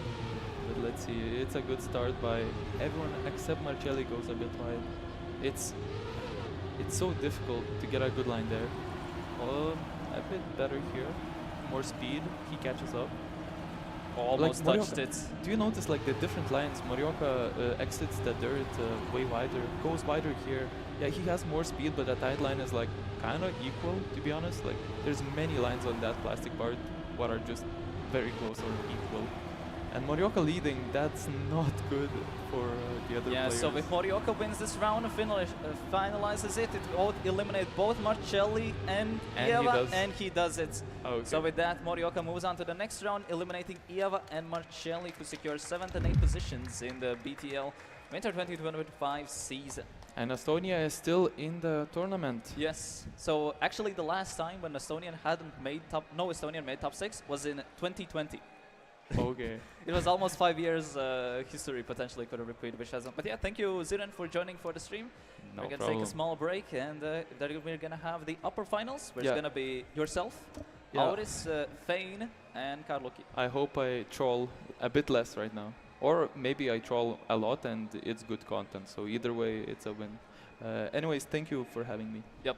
But let's see, it's a good start by everyone except Marcelli goes a bit wide. It's so difficult to get a good line there. A bit better here, more speed, he catches up. Almost like touched it. Do you notice like the different lines? Morioka exits the dirt way wider, goes wider here. Yeah, he has more speed, but the tight line is like kind of equal, to be honest. Like there's many lines on that plastic part what are just very close or equal. And Morioka leading, that's not good for the other players. Yeah, so if Morioka wins this round and finalizes it, would eliminate both Marcelli and Ieva, and he does it. Okay. So with that, Morioka moves on to the next round, eliminating Ieva and Marcelli to secure 7th and 8th positions in the BTL Winter 2025 season. And Estonia is still in the tournament. Yes. So actually the last time when Estonian hadn't made no Estonian made top 6 was in 2020. Okay. It was almost 5 years history potentially could have repeated, which hasn't. But yeah, thank you, Ziren, for joining for the stream. No we're going to problem. take a small break, and then we're going to have the upper finals, where Yeah. it's going to be yourself, Yeah. Auris, Fane, and Karloki. I hope I troll a bit less right now. Or maybe I troll a lot and it's good content. So either way, it's a win. Anyways, thank you for having me. Yep.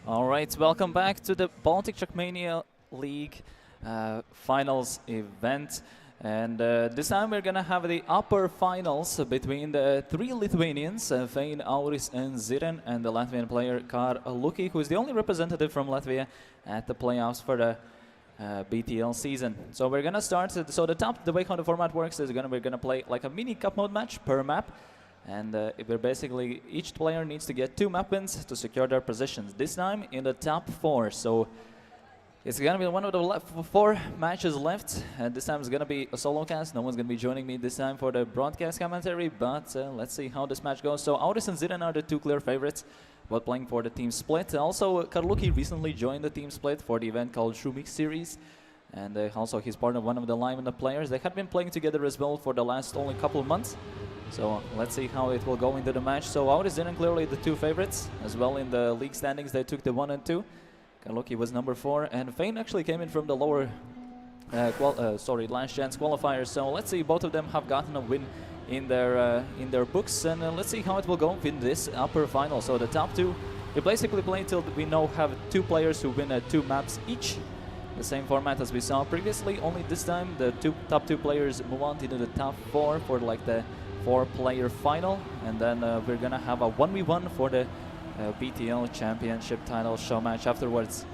All right, welcome back to the Baltic Trackmania League finals event. And this time we're going to have the upper finals between the three Lithuanians, Fein, Auris and Ziren, and the Latvian player Kar Luki, who is the only representative from Latvia at the playoffs for the BTL season. So we're going to start, so the way how the format works is we're going to play like a mini cup mode match per map. And we're basically, each player needs to get 2 map wins to secure their positions. This time in the top 4. So It's gonna be one of the 4 matches left, and this time it's gonna be a solo cast. No one's gonna be joining me this time for the broadcast commentary, but let's see how this match goes. So Auris and Zidan are the 2 clear favorites, both playing for the team split. Also, Karluki recently joined the team split for the event called Shumik Series, and also he's part of one of the Live players. They had been playing together as well for the last only couple of months. So let's see how it will go into the match. So Auris Zidan clearly the 2 favorites, as well in the league standings they took the 1 and 2. Karluki was number 4, and Fane actually came in from the lower, last chance qualifiers. So let's see, both of them have gotten a win in their books, and let's see how it will go in this upper final. So the top 2, we basically play till we know have 2 players who win 2 maps each. The same format as we saw previously, only this time the top 2 players move on into the top 4 for like the 4-player final, and then we're gonna have a 1v1 for the BTL Championship title show match afterwards.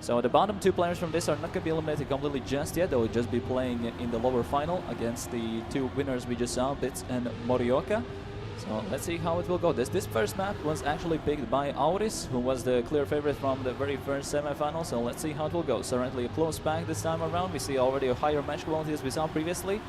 So the bottom 2 players from this are not going to be eliminated completely just yet. They will just be playing in the lower final against the 2 winners we just saw, Bits and Morioka. So let's see how it will go. This first map was actually picked by Auris, who was the clear favorite from the very first semi-final. So let's see how it will go. Currently a close pack this time around. We see already a higher match quality as we saw previously,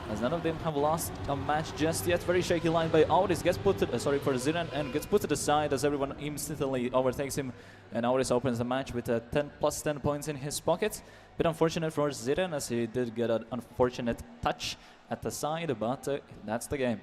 as none of them have lost a match just yet. Very shaky line by Auris, gets put to, for Zidan, and gets put to the side as everyone instantly overtakes him, and Auris opens the match with a plus 10 points in his pocket. Bit unfortunate for Zidan, as he did get an unfortunate touch at the side, but that's the game.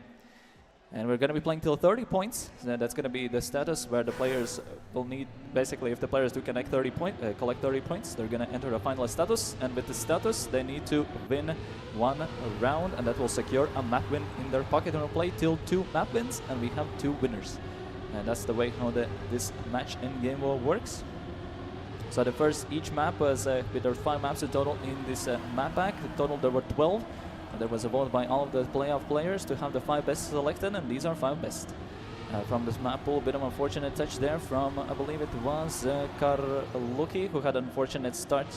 And we're going to be playing till 30 points. So that's going to be the status where the players will need, basically, if the players do collect 30 points, they're going to enter a final status. And with the status, they need to win 1 round, and that will secure a map win in their pocket. And we'll play till 2 map wins, and we have 2 winners. And that's the way how this match in game works. So the first, each map was, with there 5 maps in total in this map pack. In total, there were 12. There was a vote by all of the playoff players to have the 5 best selected, and these are 5 best. From this map pool, a bit of unfortunate touch there from, I believe it was Karluki, who had an unfortunate start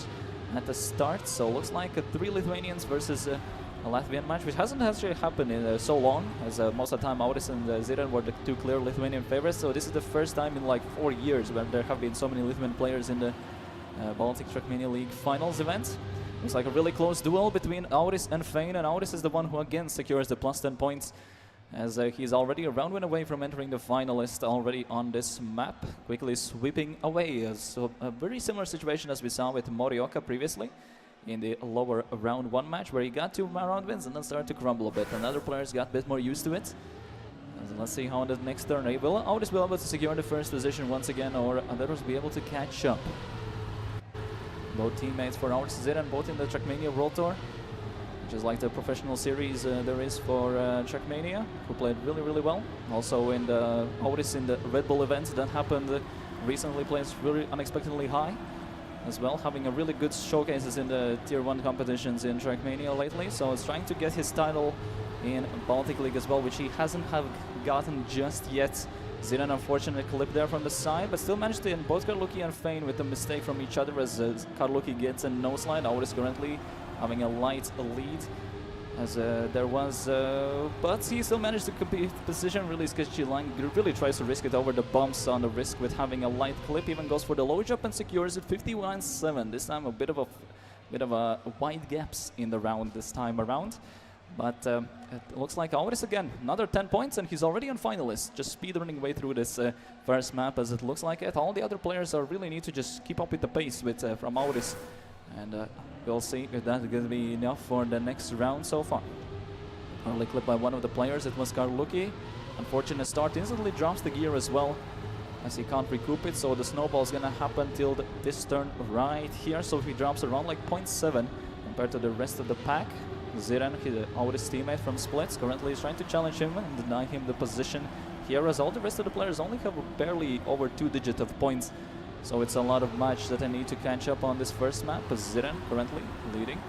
at the start. So looks like 3 Lithuanians versus a Latvian match, which hasn't actually happened in so long, as most of the time Auris and Zidan were the 2 clear Lithuanian favorites. So this is the first time in like 4 years when there have been so many Lithuanian players in the Baltic Trackmania League finals event. It's like a really close duel between Auris and Fane, and Auris is the one who again secures the plus 10 points, as he's already a round win away from entering the finalist already on this map, quickly sweeping away. So a very similar situation as we saw with Morioka previously in the lower round 1 match, where he got 2 round wins and then started to crumble a bit, and other players got a bit more used to it. Let's see how on the next turn will Auris be able to secure the first position once again, or others be able to catch up. Both teammates for Auris Zidan, both in the Trackmania World Tour, which is like the professional series there is for Trackmania, who played really, really well. Also in the Auris in the Red Bull event that happened recently, plays really unexpectedly high as well, having a really good showcases in the Tier 1 competitions in Trackmania lately. So it's trying to get his title in Baltic League as well, which he hasn't gotten just yet. Zidan, unfortunate clip there from the side, but still managed to, in both Karluki and Fane with a mistake from each other, as Karluki gets a no slide. Auris currently having a light lead, as there was, but he still managed to compete position, really sketchy line, really tries to risk it over the bumps on the risk with having a light clip, even goes for the low jump and secures it 51-7. This time a bit of a wide gaps in the round this time around. But it looks like Auris again, another 10 points, and he's already on finalist. Just speedrunning way through this first map, as it looks like it. All the other players are really need to just keep up with the pace with from Auris, and we'll see if that's going to be enough for the next round so far. Early clip by one of the players, it was Karluki. Unfortunate start, instantly drops the gear as well, as he can't recoup it. So the snowball is going to happen till this turn right here. So he drops around like 0.7 compared to the rest of the pack. Zidan, Auris teammate from Splits, currently is trying to challenge him and deny him the position here, as all the rest of the players only have barely over 2 digits of points. So it's a lot of match that I need to catch up on this first map, as Zidan currently leading.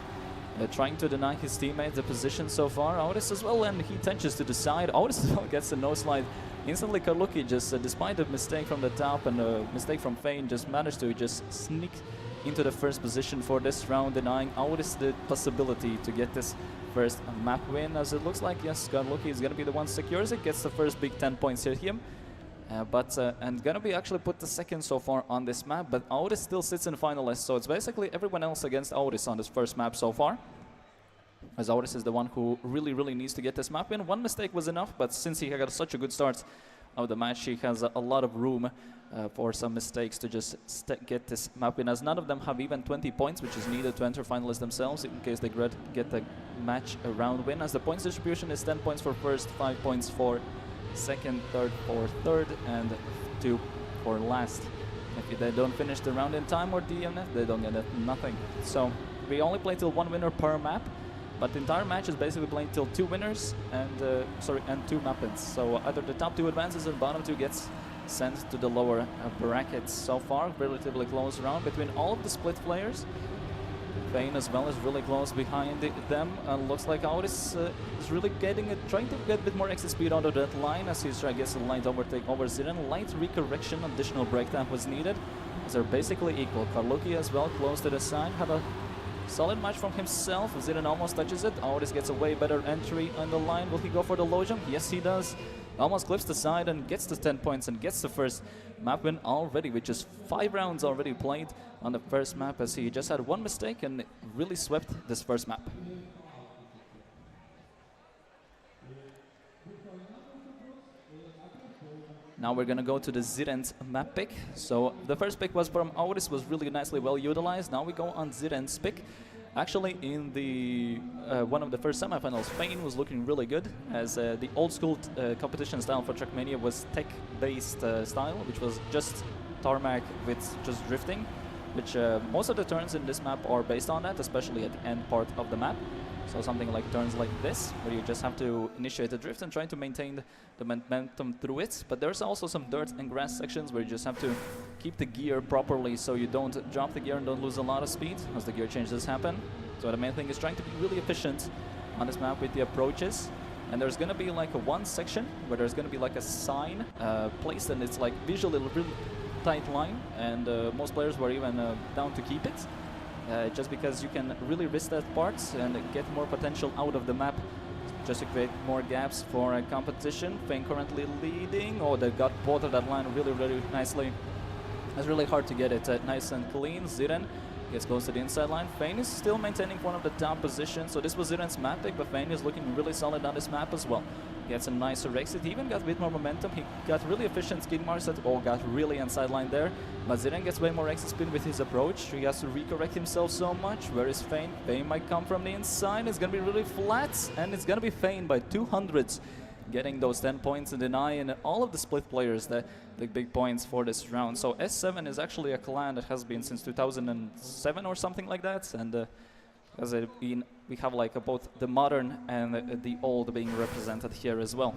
Trying to deny his teammate the position so far. Auris as well, and he touches to the side. Auris as well gets a no slide. Instantly Karluki, just despite a mistake from the top and a mistake from Fane, just managed to just sneak into the first position for this round, denying Auris the possibility to get this first map win, as it looks like, yes, Karluki is going to be the one secures it, gets the first big 10 points hit him, And gonna be actually put the second so far on this map, but Auris still sits in finalist, so it's basically everyone else against Auris on this first map so far. As Auris is the one who really needs to get this map in. One mistake was enough, but since he got such a good start of the match, he has a lot of room for some mistakes to just get this map in, as none of them have even 20 points, which is needed to enter finalists themselves in case they get the match round win, as the points distribution is 10 points for first, 5 points for second, third, fourth, third, and 2 for last. If they don't finish the round in time or DNF, they don't get nothing. So we only play till 1 winner per map, but the entire match is basically playing till 2 winners and 2 map-ins. So either the top 2 advances or the bottom 2 gets sent to the lower brackets. So far, relatively close round between all of the split players. Vayne as well is really close behind them, and looks like Auris is really trying to get a bit more exit speed out of that line, as he's trying to get a light overtake over Ziren. Light recorrection, additional break time was needed, as they're basically equal. Karluki as well, close to the side, had a solid match from himself. Ziren almost touches it. Auris gets a way better entry on the line. Will he go for the low jump? Yes, he does. Almost clips the side and gets the 10 points and gets the first map win already, with just 5 rounds already played on the first map, as he just had 1 mistake and really swept this first map. Now we're gonna go to the Ziren's map pick. So the first pick was from Auris, was really nicely well utilized. Now we go on Ziren's pick. Actually, in the one of the first semifinals, Vayne was looking really good, as the old school competition style for Trackmania was tech-based style, which was just tarmac with just drifting, which most of the turns in this map are based on that, especially at the end part of the map. So something like turns like this, where you just have to initiate a drift and try to maintain the momentum through it. But there's also some dirt and grass sections where you just have to keep the gear properly, so you don't drop the gear and don't lose a lot of speed as the gear changes happen. So the main thing is trying to be really efficient on this map with the approaches. And there's gonna be like one section where there's gonna be like a sign placed, and it's like visually a really tight line, and most players were even down to keep it. Just because you can really risk that part and get more potential out of the map, just to create more gaps for competition. Vayne currently leading. Oh, they got both of that line really nicely. It's really hard to get it nice and clean. Ziren gets close to the inside line. Vayne is still maintaining one of the top positions. So this was Ziren's map pick, but Vayne is looking really solid on this map as well. Gets a nicer exit, he even got a bit more momentum. He got really efficient skid marks that got really inside line there. But Ziren gets way more exit speed with his approach. He has to recorrect himself so much. Where is Vayne? Vayne might come from the inside. It's gonna be really flat, and it's gonna be Vayne by 200, getting those 10 points and denying all of the split players the big points for this round. So S7 is actually a clan that has been since 2007 or something like that, and we have like both the modern and the old being represented here as well.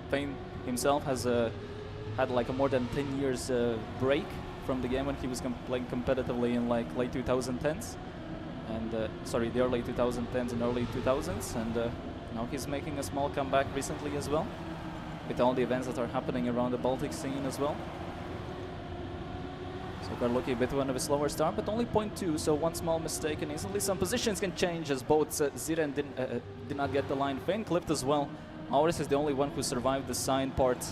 Vayne himself has had like a more than 10 years break from the game when he was playing competitively in like late 2010s, and the early 2010s and early 2000s, and now he's making a small comeback recently as well, with all the events that are happening around the Baltic scene as well. So Karluki a bit of a slower start, but only 0.2, so one small mistake and instantly some positions can change, as both Ziren did not get the line. Vayne clipped as well. Auris is the only one who survived the sign part,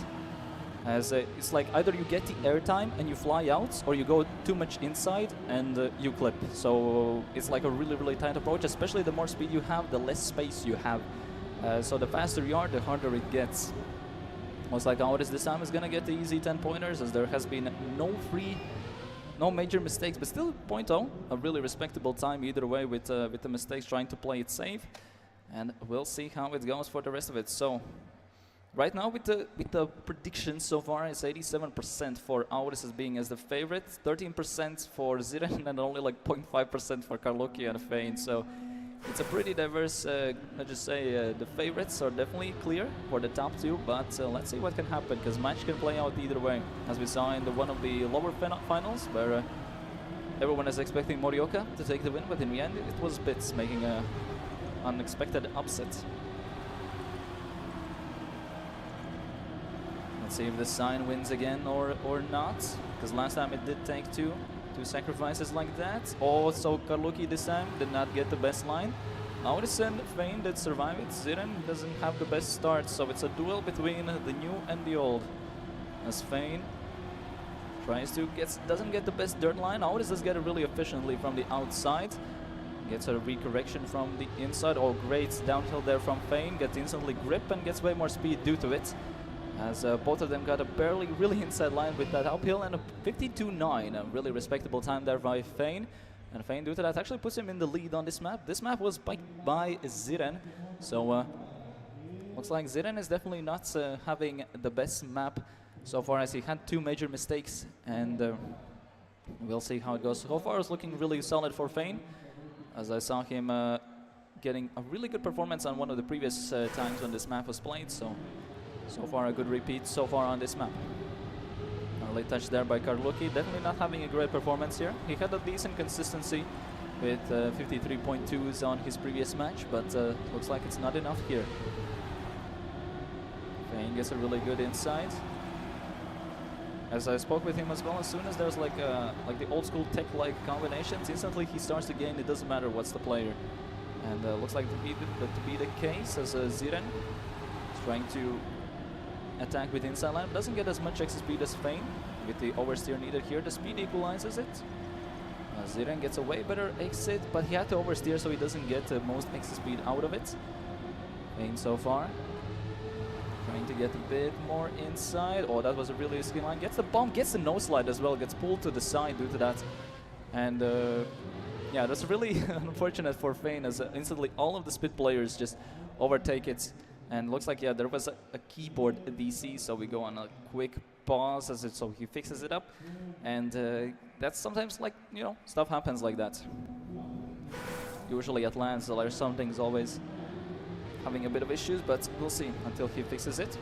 as it's like either you get the airtime and you fly out, or you go too much inside and you clip. So it's like a really tight approach, especially the more speed you have, the less space you have. So the faster you are, the harder it gets. Most like Auris this time is gonna get the easy 10 pointers, as there has been no major mistakes, but still 0.0, a really respectable time either way with the mistakes, trying to play it safe. And we'll see how it goes for the rest of it. So right now with the predictions so far, it's 87% for Auris as being as the favorite, 13% for Ziren, and only like 0.5% for Karluki and Vayne. So it's a pretty diverse, let's just say, the favorites are definitely clear for the top 2, but let's see what can happen, because match can play out either way, as we saw in one of the lower finals, where everyone is expecting Morioka to take the win, but in the end it was Bits making a unexpected upset. Let's see if the sign wins again or not, because last time it did take two sacrifices like that. Oh, so Karluki this time did not get the best line. Auris and Fane did survive it. Ziren doesn't have the best start, so it's a duel between the new and the old. As Fane tries to doesn't get the best dirt line. Auris does get it really efficiently from the outside. Gets a recorrection from the inside. Oh, great downhill there from Fane. Gets instantly grip and gets way more speed due to it. As both of them got a barely really inside line with that uphill, and a 52.9, a really respectable time there by Fane. And Fane, due to that, actually puts him in the lead on this map. This map was biked by Ziren, so looks like Ziren is definitely not having the best map so far, as he had 2 major mistakes, and we'll see how it goes. So far it's looking really solid for Fane, as I saw him getting a really good performance on one of the previous times when this map was played, so far a good repeat so far on this map. Early touch there by Karluki, definitely not having a great performance here. He had a decent consistency with 53.2s on his previous match, but looks like it's not enough here. Fane gets a really good insight. As I spoke with him as well, as soon as there's like the old school tech-like combinations, instantly he starts to gain. It doesn't matter what's the player, and looks like to be the case, as Ziren is trying to attack with inside line. Doesn't get as much exit speed as Fane. With the oversteer needed here, the speed equalizes it. Ziren gets a way better exit, but he had to oversteer, so he doesn't get the most exit speed out of it. Fane so far trying to get a bit more inside. Oh, that was a really risky line. Gets the bomb, gets the nose slide as well, gets pulled to the side due to that. And yeah, that's really unfortunate for Fane, as instantly all of the spit players just overtake it. And looks like, yeah, there was a keyboard DC, so we go on a quick pause as so he fixes it up. And that's sometimes, like, you know, stuff happens like that. Usually at LAN, so there's some things always having a bit of issues, but we'll see until he fixes it.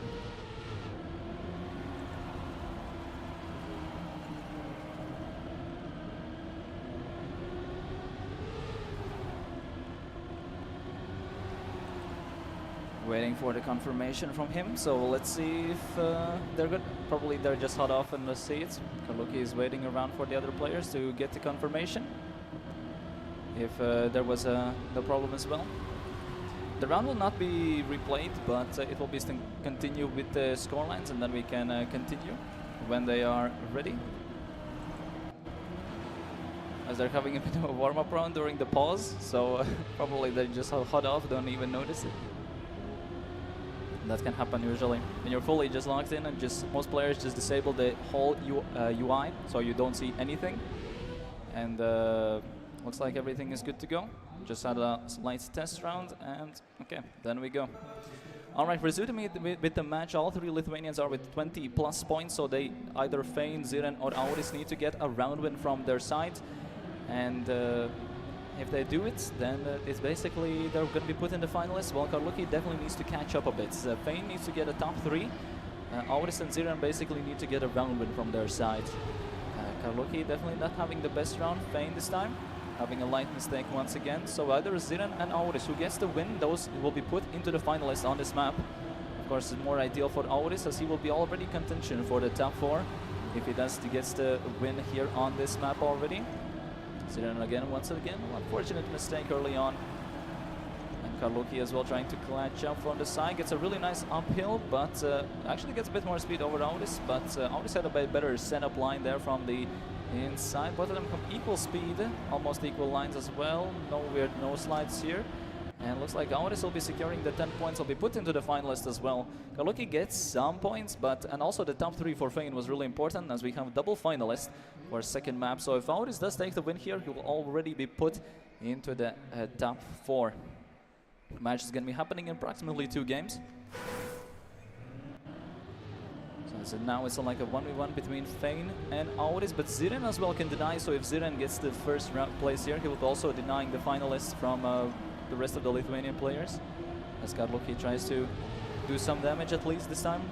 Waiting for the confirmation from him, so let's see if they're good. Probably they're just hot off in the seats. Karluki is waiting around for the other players to get the confirmation if there was no problem as well. The round will not be replayed, but it will be continue with the scorelines, and then we can continue when they are ready. As they're having a bit of a warm-up round during the pause, so probably they just hot off, don't even notice it. That can happen usually when you're fully just logged in, and just most players just disable the whole UI, so you don't see anything. And looks like everything is good to go. Just had a slight test round, and okay, then we go. All right, resuming with the match, all 3 Lithuanians are with 20 plus points, so they either Fane, Ziren or Auris need to get a round win from their side. And if they do it, then it's basically they're going to be put in the finalists. Well, Karluki definitely needs to catch up a bit. Fane needs to get a top 3. Auris and Ziren basically need to get a round win from their side. Karluki definitely not having the best round. Fane this time having a light mistake once again. So either Ziren and Auris, who gets the win, those will be put into the finalists on this map. Of course, it's more ideal for Auris, as he will be already contention for the top 4 if he gets the win here on this map already. Ziren again, once again, unfortunate mistake early on. And Karluki as well trying to catch up from the side. Gets a really nice uphill, but actually gets a bit more speed over Auris. But Auris had a bit better setup line there from the inside. Both of them come equal speed, almost equal lines as well. No weird no slides here. And looks like Auris will be securing the 10 points, will be put into the finalist as well. Karluki gets some points, and also the top 3 for Fane was really important, as we have double finalists for second map. So if Auris does take the win here, he will already be put into the top 4. The match is going to be happening in approximately 2 games. So now it's like a 1v1 between Fane and Auris, but Ziren as well can deny. So if Ziren gets the first round place here, he will be also denying the finalists from the rest of the Lithuanian players, as Karluki tries to do some damage at least this time.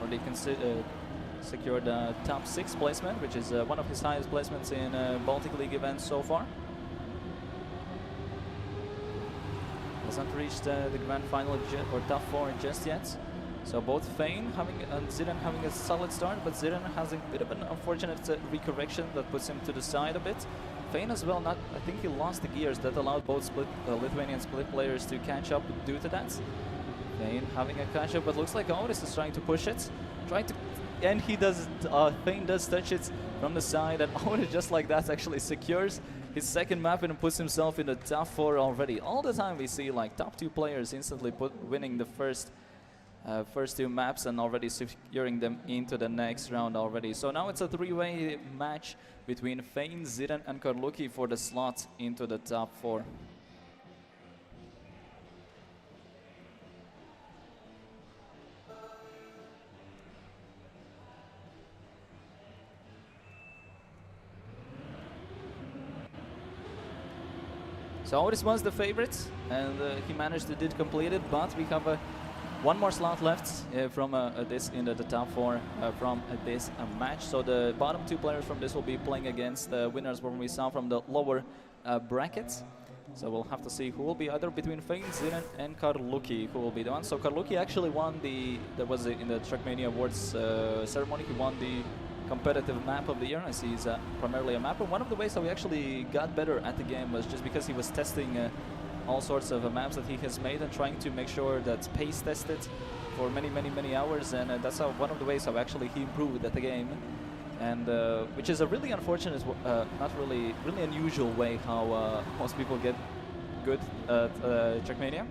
Or they can secure the top 6 placement, which is one of his highest placements in Baltic League events so far. Hasn't reached the grand final or top 4 just yet. So both Fane and Ziren having a solid start, but Ziren has a bit of an unfortunate recorrection that puts him to the side a bit. Fane as well, not, I think he lost the gears that allowed both Lithuanian split players to catch up due to that. Fane having a catch up, but looks like OZAS is trying to push it, and he does, Fane does touch it from the side, and OZAS just like that actually secures his second map and puts himself in the top 4 already. All the time we see like top 2 players instantly winning the first 2 maps and already securing them into the next round already. So now it's a 3-way match between Fane, Ziren and Karluki for the slot into the top 4. So OZAS was the favorite, and he managed to complete it, but we have one more slot left from this into the top 4 from this match. So the bottom 2 players from this will be playing against the winners when we saw from the lower brackets. So we'll have to see who will be either between Fane, Ziren and Karluki who will be the one. So Karluki actually won that was in the Trackmania Awards ceremony, he won the competitive map of the year. I see he's primarily a mapper. One of the ways how he actually got better at the game was just because he was testing all sorts of maps that he has made and trying to make sure that pace tested for many hours, and that's one of the ways how actually he improved at the game, and which is a really unfortunate, not really unusual way how most people get good at Trackmania.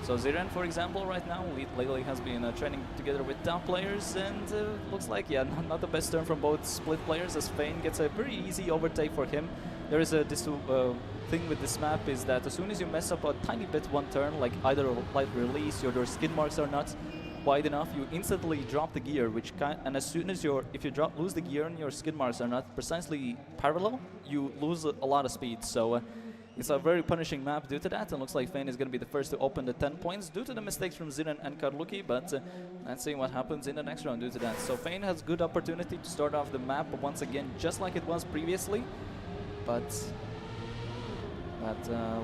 So Ziren, for example, right now, lately has been training together with top players, and looks like, yeah, not the best turn from both split players, as Fane gets a pretty easy overtake for him. There is this thing with this map is that as soon as you mess up a tiny bit one turn, like either a light release, your skid marks are not wide enough, you instantly drop the gear, and as soon as if you lose the gear and your skid marks are not precisely parallel, you lose a lot of speed. So it's a very punishing map due to that, and looks like Fane is going to be the first to open the 10 points due to the mistakes from Ziren and Karluki, but let's see what happens in the next round due to that. So Fane has good opportunity to start off the map once again, just like it was previously, but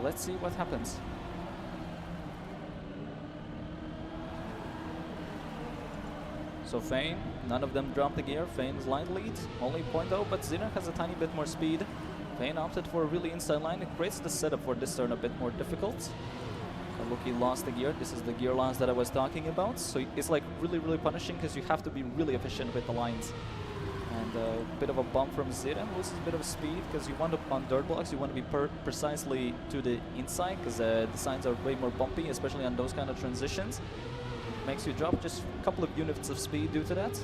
let's see what happens. So Fane, none of them dropped the gear. Fane's line lead, only 0.0, but Ziren has a tiny bit more speed. Fane opted for a really inside line. It creates the setup for this turn a bit more difficult. Karluki lost the gear. This is the gear loss that I was talking about. So it's like really punishing because you have to be really efficient with the lines. And a bit of a bump from Ziren, loses a bit of speed because you want to, on dirt blocks, you want to be precisely to the inside because the signs are way more bumpy, especially on those kind of transitions. Makes you drop just a couple of units of speed due to that.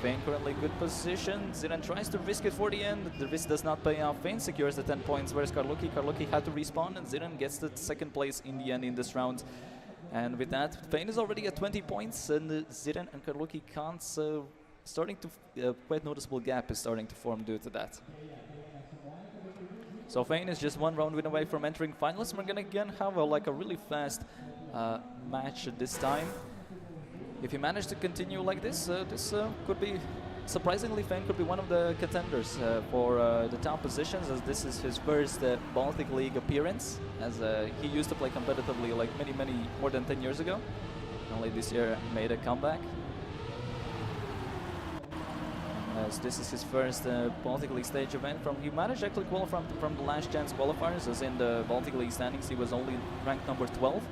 Fane currently good position. Ziren tries to risk it for the end. The risk does not pay off. Fane secures the 10 points, whereas Karluki had to respawn, and Ziren gets the second place in the end in this round. And with that, Fane is already at 20 points, and Ziren and Karluki can't. Starting to quite noticeable gap is starting to form due to that. So Fane is just one round win away from entering finals. We're gonna again have a really fast match this time. If he managed to continue like this, this could be, surprisingly, Fane could be one of the contenders for the top positions, as this is his first Baltic League appearance, as he used to play competitively like more than 10 years ago. Only this year made a comeback. As this is his first Baltic League stage event. He managed actually qualify from the last chance qualifiers, as in the Baltic League standings he was only ranked number 12.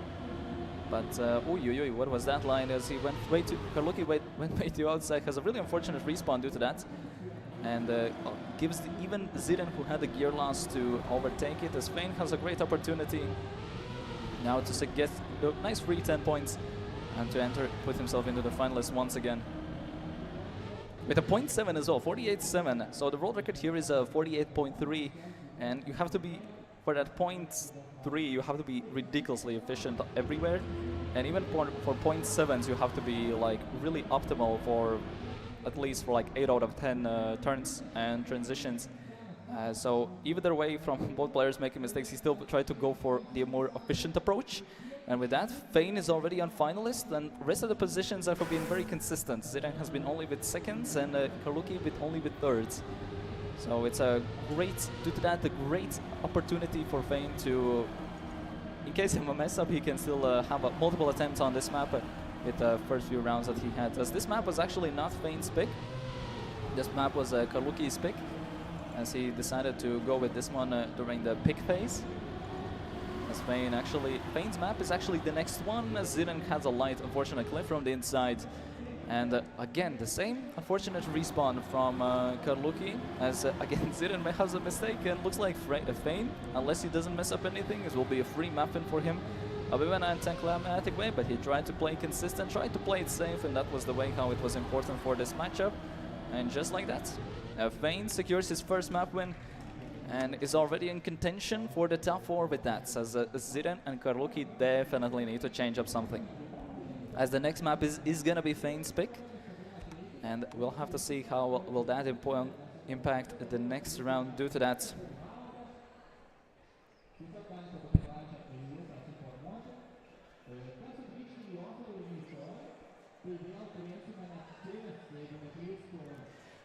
But what was that line? As he went way too, Karluki went way too outside, has a really unfortunate respawn due to that, and gives even Ziren, who had the gear loss, to overtake it. As Fane has a great opportunity now to get a nice free 10 points and to put himself into the finalists once again. With a 0.7 as well, 48.7. So the world record here is 48.3, and you have to be, for that 0.3, you have to be ridiculously efficient everywhere, and even for 0.7s, you have to be like really optimal for at least for like 8 out of 10 turns and transitions. So either way, from both players making mistakes, he still tried to go for the more efficient approach. And with that, Fane is already on finalist, and the rest of the positions have been very consistent. Ziren has been only with seconds, and Karluki only with thirds. So it's a great, due to that, a great opportunity for Fane to, in case of a mess up, he can still have multiple attempts on this map with the first few rounds that he had. As this map was actually not Fane's pick, this map was Karluki's pick. as he decided to go with this one during the pick phase. As Fane's map is actually the next one, as Ziren has a light, unfortunate cliff from the inside. And again, the same unfortunate respawn from Karluki, as again Ziren may have a mistake, and looks like Fane, unless he doesn't mess up anything, it will be a free map in for him. A bit of an anticlimactic way, but he tried to play consistent, tried to play it safe, and that was the way how it was important for this matchup. And just like that, Fane secures his first map win and is already in contention for the top 4 with that, as Ziren and Karluki definitely need to change up something. As the next map is gonna be Fane's pick, and we'll have to see how will that impact the next round due to that.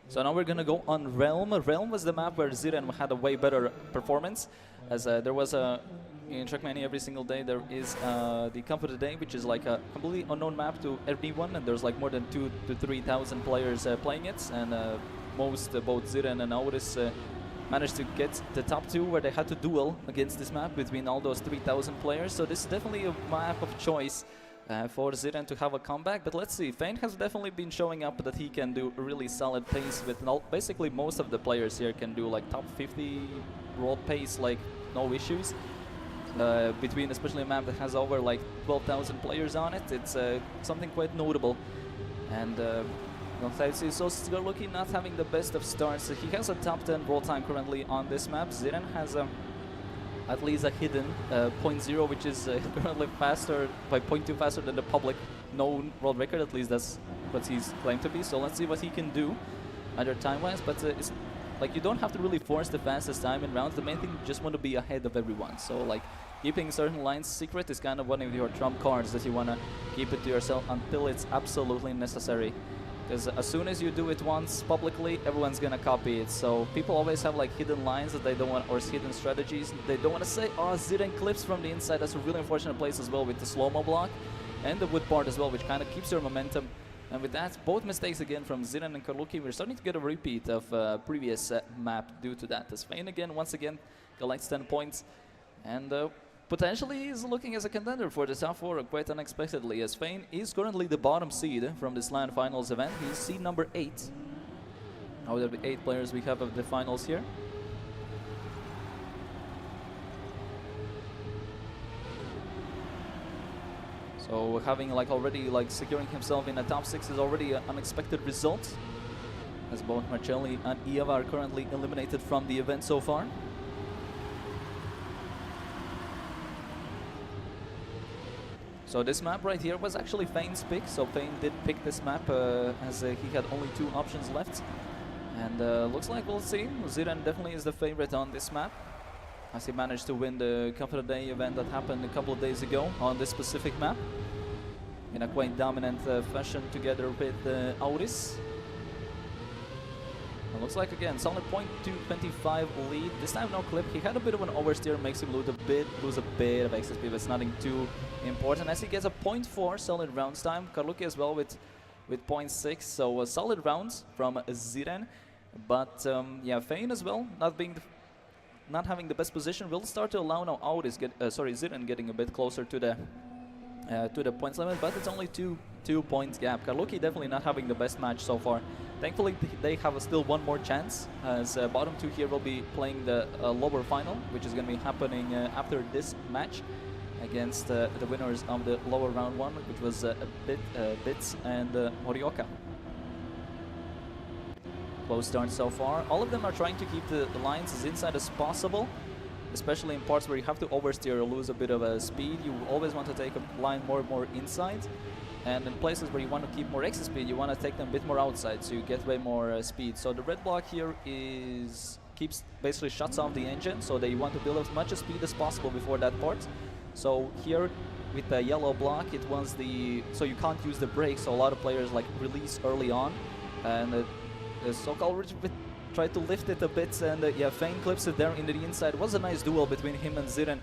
So now we're gonna go on Realm. Realm was the map where Ziren had a way better performance, as there was in Trackmania every single day there is the Camp of the Day, which is like a completely unknown map to everyone, and there's like more than 2,000 to 3,000 players playing it, and both Ziren and Auris managed to get the top 2 where they had to duel against this map between all those 3,000 players. So this is definitely a map of choice for Ziren to have a comeback, but let's see. Fane has definitely been showing up that he can do a really solid pace with basically most of the players here can do like top 50 world pace, like no issues. Between especially a map that has over like 12,000 players on it, it's something quite notable. And so Karluki not having the best of starts. He has a top 10 world time currently on this map. Ziren has at least a hidden 0.0, which is currently faster by 0.2 faster than the public known world record. At least that's what he's claimed to be. So let's see what he can do either time-wise. But it's like you don't have to really force the fastest time in rounds. The main thing, you just want to be ahead of everyone. So like keeping certain lines secret is kind of one of your trump cards that you want to keep it to yourself until it's absolutely necessary. Because as soon as you do it once publicly, everyone's gonna copy it. So people always have like hidden lines that they don't want, or hidden strategies they don't want to say. Oh, Ziren clips from the inside. That's a really unfortunate place as well with the slow-mo block and the wood part as well, which kind of keeps your momentum. And with that, both mistakes again from Ziren and Karluki. We're starting to get a repeat of previous map due to that. As Fane again, once again, collects 10 points and potentially is looking as a contender for the top 4 quite unexpectedly, as Fane is currently the bottom seed from this LAN finals event. He's seed number 8 out of the 8 players we have of the finals here. So having like already like securing himself in the top 6 is already an unexpected result, as both Marcelli and Ieva are currently eliminated from the event so far. So this map right here was actually Fane's pick, so Fane did pick this map as he had only 2 options left. And looks like we'll see. Ziren definitely is the favorite on this map, as he managed to win the Cup of the Day event that happened a couple of days ago on this specific map in a quite dominant fashion together with Auris. It looks like again solid 0.225 lead. This time no clip. He had a bit of an oversteer, makes him lose a bit of XSP, but it's nothing too important. As he gets a 0.4 solid rounds time. Karluki as well with 0.6. So solid rounds from Ziren. But yeah, Fane as well not having the best position will start to allow now Auris Ziren getting a bit closer to the points limit, but it's only two points gap. Karluki definitely not having the best match so far. Thankfully, they have still one more chance, as bottom 2 here will be playing the lower final, which is going to be happening after this match against the winners of the lower round 1, which was Bits and Morioka. Close start so far. All of them are trying to keep the lines as inside as possible, especially in parts where you have to oversteer or lose a bit of speed. You always want to take a line more and more inside. And in places where you want to keep more exit speed, you want to take them a bit more outside, so you get way more speed. So the red block here basically shuts off the engine, so they want to build as much speed as possible before that part. So here with the yellow block, so you can't use the brakes, so a lot of players like release early on. And the so-called tried to lift it a bit, and yeah, Fane clips it there into the inside. It was a nice duel between him and Ziren.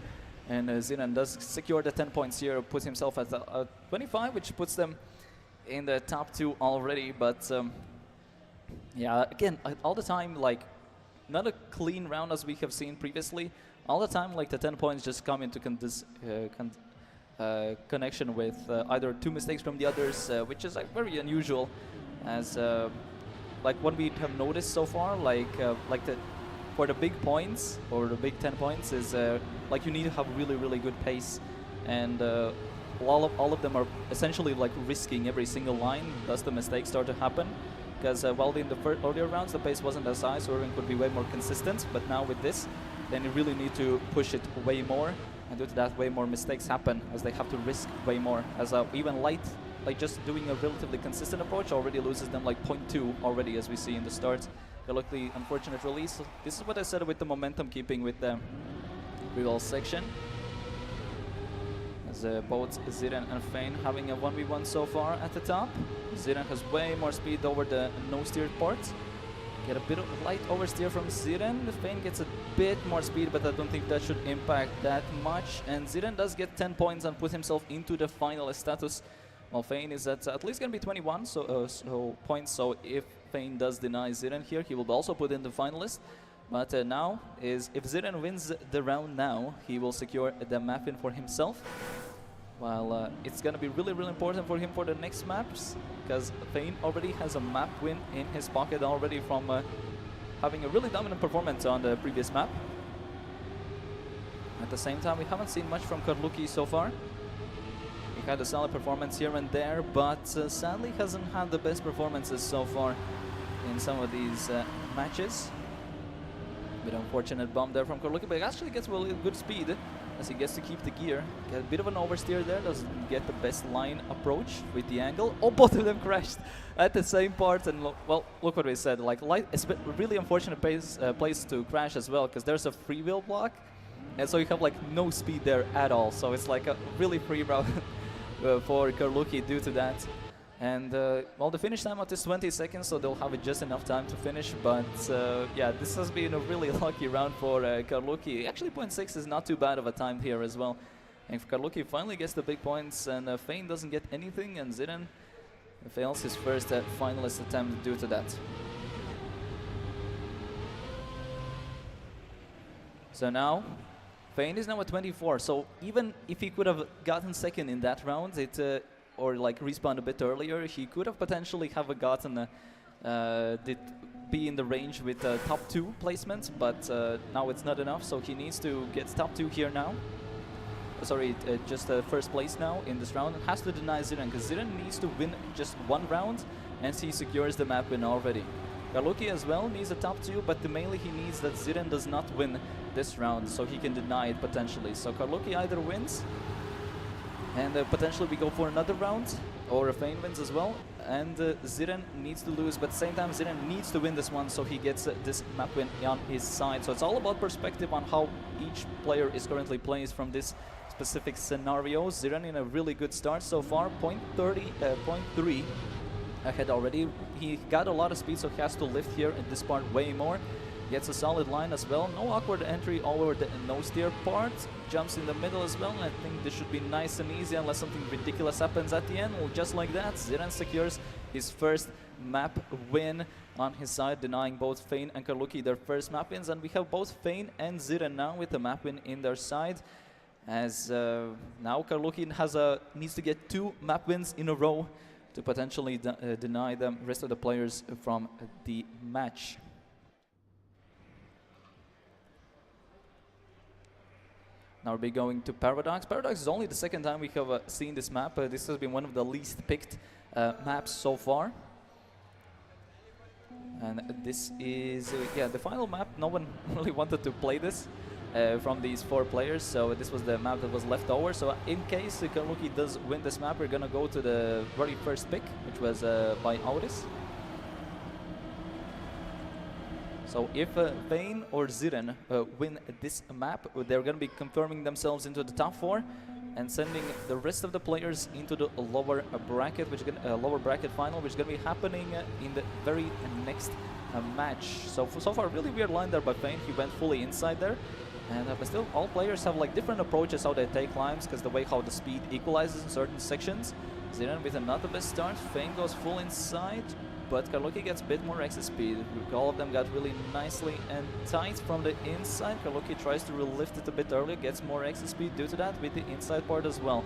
And Ziren does secure the 10 points here, puts himself at 25, which puts them in the top 2 already. But yeah, again, all the time, like not a clean round as we have seen previously. All the time, like the 10 points just come into connection with either two mistakes from the others, which is like very unusual, as like what we have noticed so far, like for the big points or the big 10 points is like you need to have really good pace, and all of them are essentially like risking every single line. Thus the mistakes start to happen, because while in the earlier rounds the pace wasn't as high, so everyone could be way more consistent. But now with this, then you really need to push it way more, and due to that, way more mistakes happen as they have to risk way more. As even light, like just doing a relatively consistent approach already loses them like 0.2 already, as we see in the start. Look, the unfortunate release. This is what I said with the momentum keeping with the reroll section. As both Ziren and Fein having a 1v1 so far at the top. Ziren has way more speed over the no-steered part. Get a bit of light oversteer from Ziren. Fein gets a bit more speed, but I don't think that should impact that much. And Ziren does get 10 points and put himself into the finalist status. While Fein is at least going to be 21 points, so if Fein does deny Ziren here, he will also put in the finalist. But now is, if Ziren wins the round now, he will secure the map win for himself. While it's going to be really important for him for the next maps, because Fein already has a map win in his pocket already from having a really dominant performance on the previous map. At the same time, we haven't seen much from Karluki so far. He had a solid performance here and there, but sadly hasn't had the best performances so far in some of these matches. Bit unfortunate bomb there from Karluki, but he actually gets really good speed as he gets to keep the gear. Get a bit of an oversteer there, doesn't get the best line approach with the angle. Oh, both of them crashed at the same part, and well, look what we said. Like, light, it's a really unfortunate place to crash as well, because there's a free wheel block, and so you have like no speed there at all. So it's like a really free route for Karluki due to that. And well, the finish time is 20 seconds, so they'll have just enough time to finish. But yeah, this has been a really lucky round for Karluki. Actually, 0.6 is not too bad of a time here as well. And Karluki finally gets the big points, and Fein doesn't get anything, and Ziren fails his first finalist attempt due to that. So now, Fein is now at 24, so even if he could have gotten second in that round, or like respawned a bit earlier, he could have potentially have gotten be in the range with top 2 placements, but now it's not enough, so he needs to get top 2 here now. Sorry, just first place now in this round. Has to deny Ziren, because Ziren needs to win just one round, and he secures the map win already. Karluki as well needs a top 2, but mainly he needs that Ziren does not win this round, so he can deny it potentially. So Karluki either wins, and potentially we go for another round, or Fein wins as well, and Ziren needs to lose, but at the same time Ziren needs to win this one, so he gets this map win on his side. So it's all about perspective on how each player is currently placed from this specific scenario. Ziren in a really good start so far, 0.3 ahead already. He got a lot of speed, so he has to lift here in this part way more. Gets a solid line as well. No awkward entry over the no-steer part. Jumps in the middle as well. I think this should be nice and easy unless something ridiculous happens at the end. Well, just like that, Ziren secures his first map win on his side, denying both Fein and Karluki their first map wins. And we have both Fein and Ziren now with the map win in their side. As now Karluki needs to get 2 map wins in a row to potentially deny the rest of the players from the match. Now we'll be going to Paradox. Paradox is only the second time we have seen this map. This has been one of the least picked maps so far. And this is, yeah, the final map. No one really wanted to play this from these 4 players, so this was the map that was left over. So in case Karluki does win this map, we're gonna go to the very first pick, which was by OZAS. So if Fein or Ziren win this map, they're going to be confirming themselves into the top 4 and sending the rest of the players into the lower bracket, which lower bracket final, which is going to be happening in the very next match. So far, really weird line there by Fein. He went fully inside there, and but still, all players have like different approaches how they take climbs, because the way how the speed equalizes in certain sections. Ziren with another best start. Fein goes full inside. but Karluki gets a bit more exit speed. All of them got really nicely and tight from the inside. Karluki tries to lift it a bit earlier, gets more exit speed due to that with the inside part as well.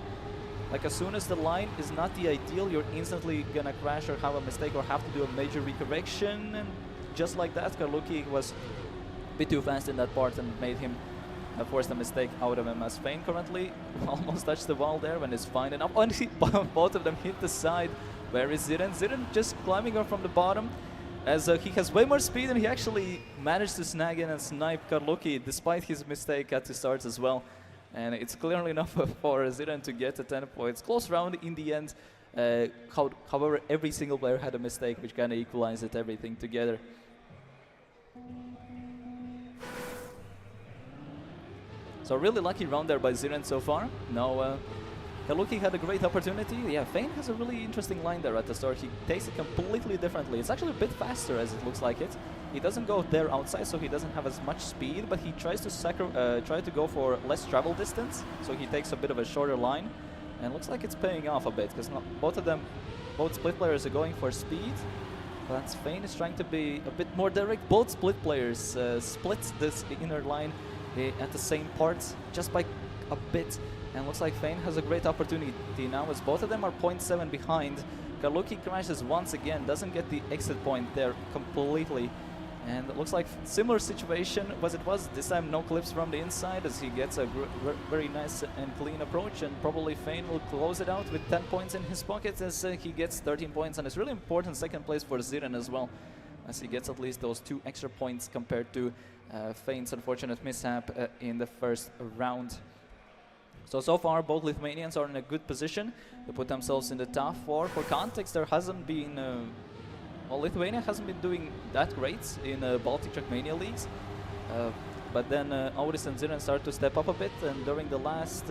Like as soon as the line is not the ideal, you're instantly gonna crash or have a mistake or have to do a major recorrection, and just like that, Karluki was a bit too fast in that part and made him force the mistake out of him, as Fane currently almost touched the wall there when it's fine enough. And both of them hit the side. Where is Ziren? Ziren just climbing up from the bottom, as he has way more speed, and he actually managed to snag in and snipe Karluki despite his mistake at the start as well. And it's clearly enough for Ziren to get to 10 points. Close round in the end. However, every single player had a mistake, which kind of equalized everything together. So really lucky round there by Ziren so far. Now Karluki had a great opportunity. Yeah, Fane has a really interesting line there at the start. He takes it completely differently. It's actually a bit faster as it looks like it. He doesn't go there outside, so he doesn't have as much speed, but he tries to try to go for less travel distance, so he takes a bit of a shorter line. And looks like it's paying off a bit, because both split players are going for speed. But Fane is trying to be a bit more direct. Both split players split this inner line at the same parts just by a bit, and looks like Fane has a great opportunity now as both of them are 0.7 behind. Karluki crashes once again, doesn't get the exit point there completely, and it looks like similar situation as it was this time. No clips from the inside as he gets a very nice and clean approach, and probably Fane will close it out with 10 points in his pocket as he gets 13 points, and it's really important second place for Ziren as well, as he gets at least those 2 extra points compared to Fane's unfortunate mishap in the first round. So far both Lithuanians are in a good position to put themselves in the top 4. For context, there hasn't been well, Lithuania hasn't been doing that great in Baltic Trackmania leagues, but then OZAS and Ziren started to step up a bit, and during the last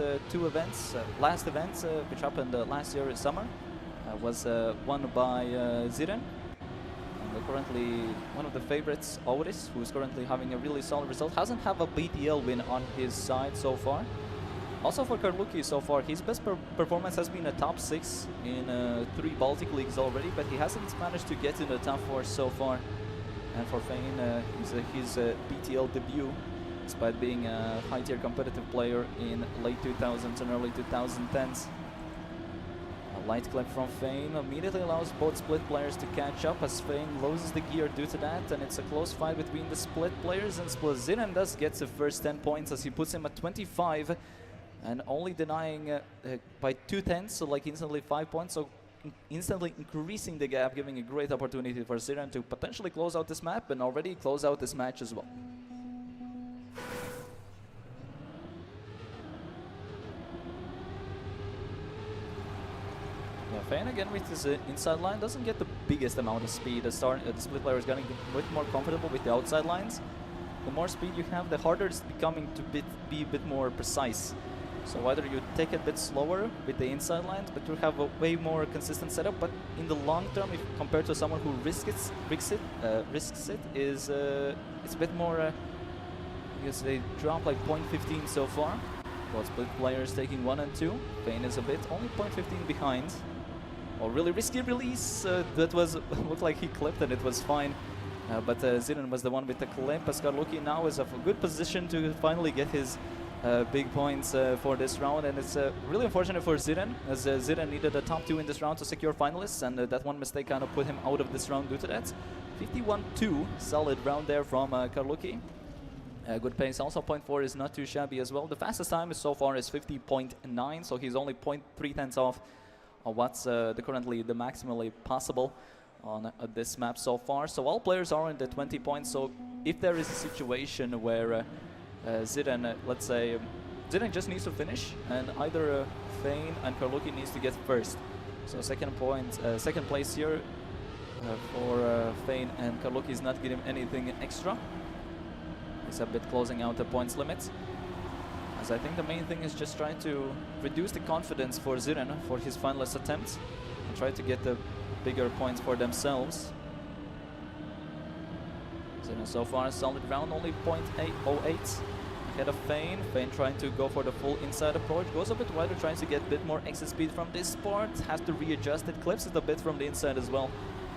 last events which happened last year in summer was won by Ziren. Currently one of the favorites, OZAS, who is currently having a really solid result, hasn't have a BTL win on his side so far. Also for Karluki so far, his best performance has been a top 6 in 3 Baltic leagues already, but he hasn't managed to get in the top 4 so far. And for Fane, his BTL debut, despite being a high-tier competitive player in late 2000s and early 2010s. A light clip from Fane immediately allows both split players to catch up as Fane loses the gear due to that, and it's a close fight between the split players, and Ziren does get the first 10 points as he puts him at 25 and only denying by 2/10, so like instantly 5 points, so instantly increasing the gap, giving a great opportunity for Ziren to potentially close out this map and already close out this match as well. Yeah, Fane again with his inside line doesn't get the biggest amount of speed. The split player is getting a bit more comfortable with the outside lines. The more speed you have, the harder it's becoming to be a bit more precise. So either you take it a bit slower with the inside lines, but you have a way more consistent setup. But in the long term, if compared to someone who risks it, is it's a bit more. Because they drop like 0.15 so far. Both split players taking 1 and 2. Fane is a bit only 0.15 behind. Oh, really risky release. That was looked like he clipped and it was fine. But Ziren was the one with the clip. As Karluki now is of a good position to finally get his big points for this round, and it's really unfortunate for Ziren, as Ziren needed a top 2 in this round to secure finalists, and that one mistake kind of put him out of this round due to that. 51-2, solid round there from Karluki. Good pace, also 0.4 is not too shabby as well. The fastest time so far is 50.9, so he's only 0.3 off of what's currently the maximally possible on this map so far. So all players are in the 20 points, so if there is a situation where Ziren, let's say, Ziren just needs to finish, and either Fane and Karluki needs to get first. So second place here for Fane, and Karluki is not getting anything extra. He's a bit closing out the points limit. As I think the main thing is just trying to reduce the confidence for Ziren for his finalist attempts and try to get the bigger points for themselves. Ziren so far a solid round, only 0.808 ahead of Fane. Fane trying to go for the full inside approach, goes a bit wider, trying to get a bit more exit speed from this part, has to readjust it, clips it a bit from the inside as well.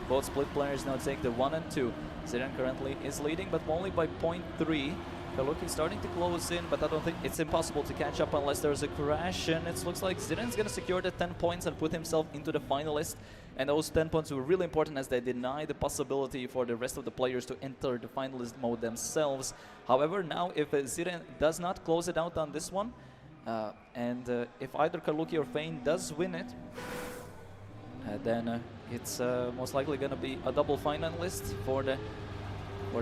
Both split players now take the 1 and 2. Ziren currently is leading, but only by 0.3. Kaluki starting to close in, but I don't think it's impossible to catch up unless there's a crash, and it looks like Ziren's gonna secure the 10 points and put himself into the finalist. And those 10 points were really important as they deny the possibility for the rest of the players to enter the finalist mode themselves. However, now if Ziren does not close it out on this one, and if either Kaluki or Fane does win it, then it's most likely gonna be a double finalist for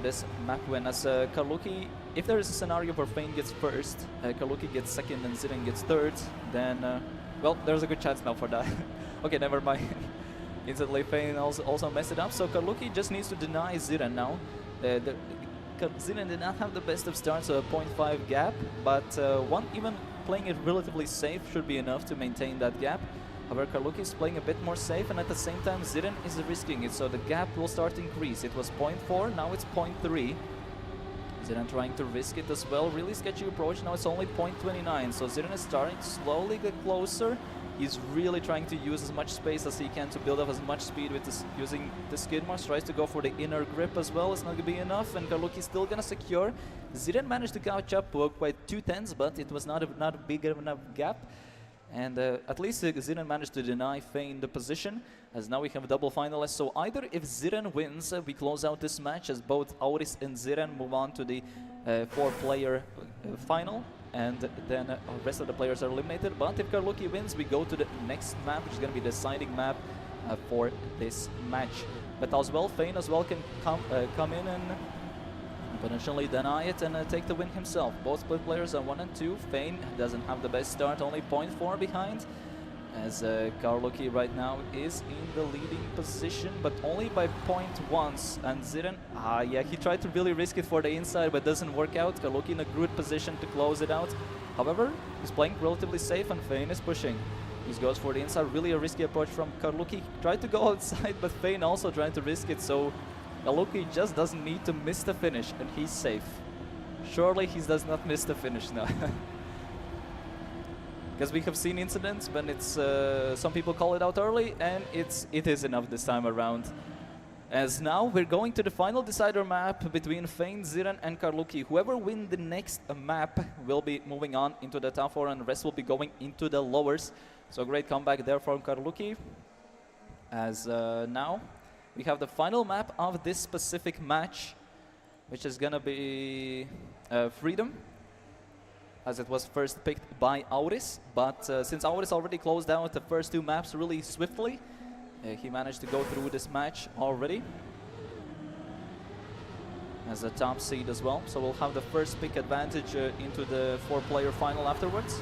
this map win. As Kaluki, if there is a scenario where Fane gets first, Kaluki gets second and Ziren gets third, then well, there's a good chance now for that. Okay, never mind. Instantly Fane also messed it up, so Kaluki just needs to deny Ziren now. Ziren did not have the best of starts, so a 0.5 gap, but even playing it relatively safe should be enough to maintain that gap. However, Kaluki is playing a bit more safe, and at the same time Ziren is risking it, so the gap will start to increase. It was 0.4, now it's 0.3. Ziren trying to risk it as well. Really sketchy approach, now it's only 0.29, so Ziren is starting to slowly get closer. He's really trying to use as much space as he can to build up as much speed with this, using the skid marks. Tries to go for the inner grip as well. It's not going to be enough, and Kaluki still going to secure. Ziren managed to catch up by 2/10, but it was not a big enough gap. And at least Ziren managed to deny Fane the position, as now we have double finalists. So either if Ziren wins, we close out this match as both Auris and Ziren move on to the 4-player final, and then the rest of the players are eliminated. But if Kaluki wins, we go to the next map, which is going to be the deciding map for this match. But as well, Fane as well can come in and potentially deny it and take the win himself. Both split players are 1 and 2. Fane doesn't have the best start, only 0.4 behind, as Kaluki right now is in the leading position, but only by 0.1. And Ziren, yeah, he tried to really risk it for the inside, but doesn't work out. Kaluki in a good position to close it out. However, he's playing relatively safe, and Fane is pushing. He goes for the inside, really a risky approach from Kaluki. Tried to go outside, but Fane also trying to risk it, so Kaluki just doesn't need to miss the finish, and he's safe. Surely he does not miss the finish now. Because we have seen incidents when it's some people call it out early, and it is enough this time around. As now we're going to the final decider map between Fane, Ziren and Kaluki. Whoever wins the next map will be moving on into the top 4, and the rest will be going into the lowers. So great comeback there from Kaluki. As now we have the final map of this specific match, which is gonna be Freedom, as it was first picked by Auris. But since Auris already closed out the first 2 maps really swiftly, he managed to go through this match already as a top seed as well. So we'll have the first pick advantage into the 4-player final afterwards.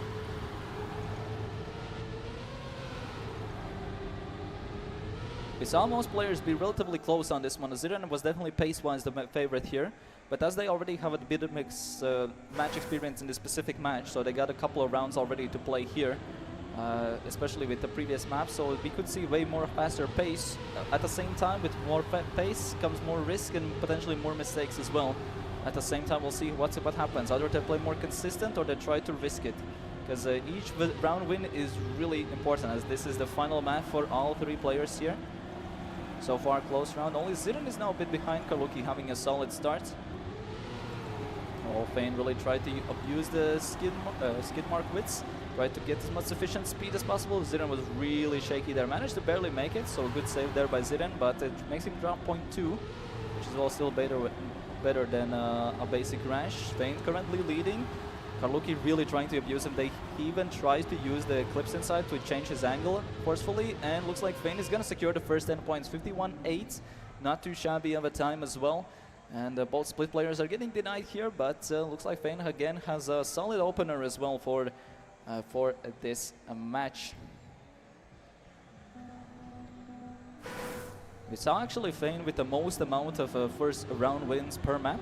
We saw most players be relatively close on this one. Ziren was definitely pace-wise the favorite here, but as they already have a bit of mixed match experience in this specific match, so they got a couple of rounds already to play here, especially with the previous map, so we could see way more faster pace. At the same time, with more pace comes more risk and potentially more mistakes as well. At the same time, we'll see what happens. Either they play more consistent or they try to risk it, because each round win is really important, as this is the final map for all 3 players here. So far, close round. Only Ziren is now a bit behind Kaluki, having a solid start. Fane really tried to abuse the skid mark widths, tried to get as much sufficient speed as possible. Ziren was really shaky there, managed to barely make it, so a good save there by Ziren, but it makes him drop 0.2, which is well still better than a basic crash. Fane currently leading. Kaluki really trying to abuse him. He even tries to use the clips inside to change his angle forcefully, and looks like Fane is going to secure the first 10 points. 51-8, not too shabby of a time as well. And both split players are getting denied here, but looks like Fane again has a solid opener as well for this match. We saw actually Fane with the most amount of first round wins per map.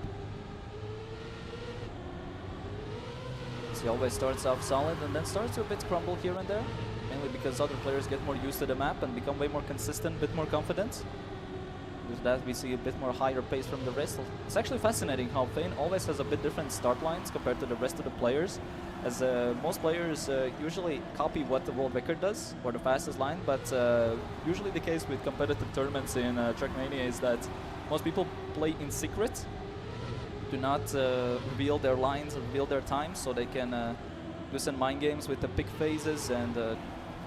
He always starts off solid and then starts to a bit crumble here and there, mainly because other players get more used to the map and become way more consistent, a bit more confident. With that, we see a bit more higher pace from the rest. It's actually fascinating how Fane always has a bit different start lines compared to the rest of the players. as most players usually copy what the world record does for the fastest line, but usually the case with competitive tournaments in Trackmania is that most people play in secret, do not reveal their lines or reveal their times, so they can do some mind games with the pick phases and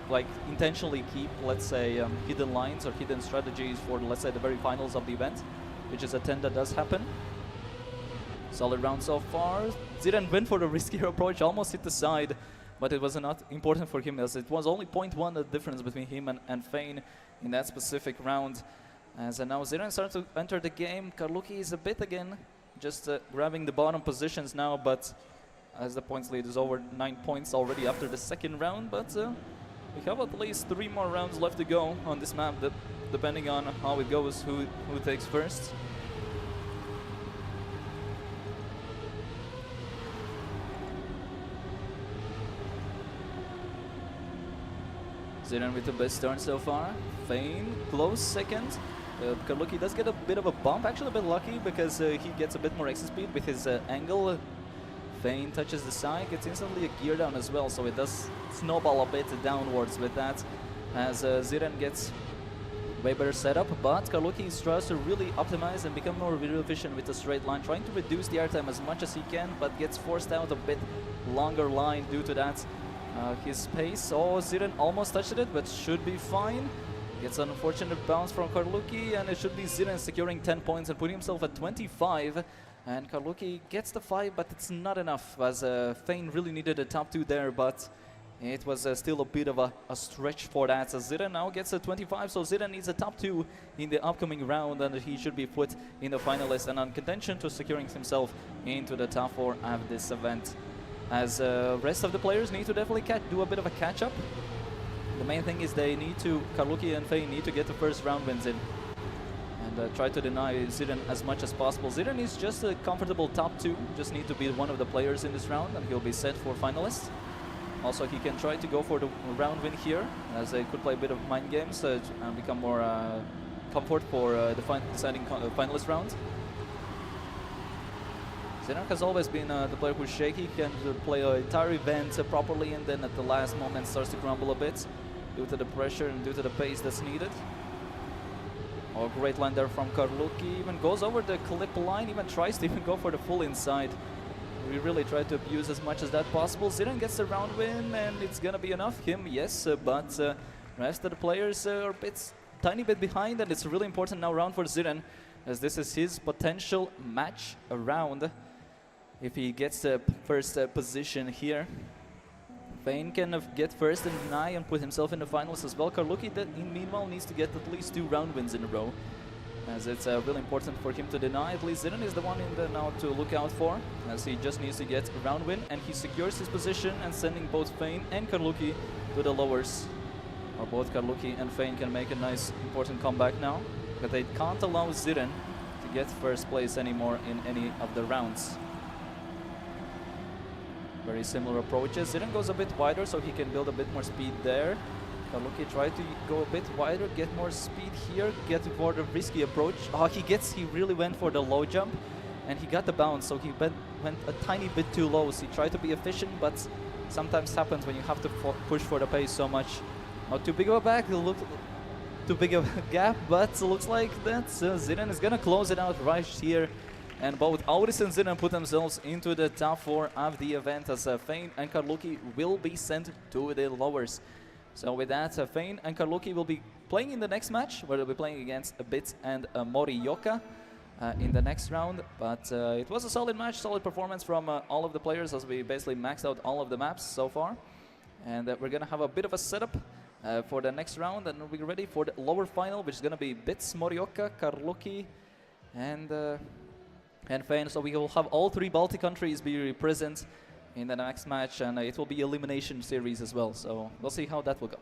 like intentionally keep, let's say, hidden lines or hidden strategies for, let's say, the very finals of the event, which is a trend that does happen. Solid round so far. Ziren went for the riskier approach, almost hit the side, but it was not important for him as it was only 0.1 the difference between him and Fane in that specific round. As now Ziren starts to enter the game. Karluki is a bit again just grabbing the bottom positions now, but as the points lead is over 9 points already after the second round, but we have at least 3 more rounds left to go on this map, depending on how it goes, who takes first. Ziren with the best turn so far. Fane close second. Karluki does get a bit of a bump, actually a bit lucky because he gets a bit more exit speed with his angle. Fane touches the side, gets instantly a gear down as well, so it does snowball a bit downwards with that as Ziren gets way better setup, but Karluki tries to really optimize and become more real efficient with the straight line, trying to reduce the airtime as much as he can, but gets forced out a bit longer line due to that. His pace, Ziren almost touched it, but should be fine. Gets an unfortunate bounce from Karluki, and it should be Ziren securing 10 points and putting himself at 25. And Karluki gets the 5, but it's not enough, as Fane really needed a top 2 there, but it was still a bit of a stretch for that. So Ziren now gets a 25, so Ziren needs a top 2 in the upcoming round, and he should be put in the finalist and on contention to securing himself into the top 4 of this event. As rest of the players need to definitely do a bit of a catch-up. The main thing is they need to, Karluki and Fane need to get the first round wins in and try to deny Ziren as much as possible. Ziren is just a comfortable top 2, just need to be one of the players in this round and he'll be set for finalists. Also, he can try to go for the round win here, as they could play a bit of mind games and become more comfort for the deciding finalist round. Ziren has always been the player who's shaky, can play an entire event properly and then at the last moment starts to crumble a bit due to the pressure and due to the pace that's needed. Oh, great line there from Karluki, even goes over the clip line, even tries to even go for the full inside. We really try to abuse as much as that possible. Ziren gets the round win and it's gonna be enough. Him, yes, but rest of the players are a tiny bit behind, and it's really important now round for Ziren, as this is his potential match round. If he gets the first position here, Fane can get first and deny and put himself in the finals as well. Karluki, meanwhile, needs to get at least 2 round wins in a row, as it's really important for him to deny. At least Ziren is the one in there now to look out for, as he just needs to get a round win and he secures his position and sending both Fane and Karluki to the lowers. Or both Karluki and Fane can make a nice important comeback now, but they can't allow Ziren to get first place anymore in any of the rounds. Very similar approaches. Ziren goes a bit wider so he can build a bit more speed there. Karluki tried to go a bit wider, get more speed here, get for the risky approach. He really went for the low jump and he got the bounce, so he went a tiny bit too low. So he tried to be efficient, but sometimes happens when you have to push for the pace so much. Not too big of a back, it looked too big of a gap, but it looks like that Ziren is gonna close it out right here. And both Auris and Ziren put themselves into the top 4 of the event, as Fane and Karluki will be sent to the lowers. So with that, Fane and Karluki will be playing in the next match, where they'll be playing against Bits and Morioka in the next round. But it was a solid match, solid performance from all of the players, as we basically maxed out all of the maps so far. And we're going to have a bit of a setup for the next round, and we'll be ready for the lower final, which is going to be Bits, Morioka, Karluki, and Fane. So we will have all 3 Baltic countries be present in the next match, and it will be elimination series as well. So we'll see how that will go.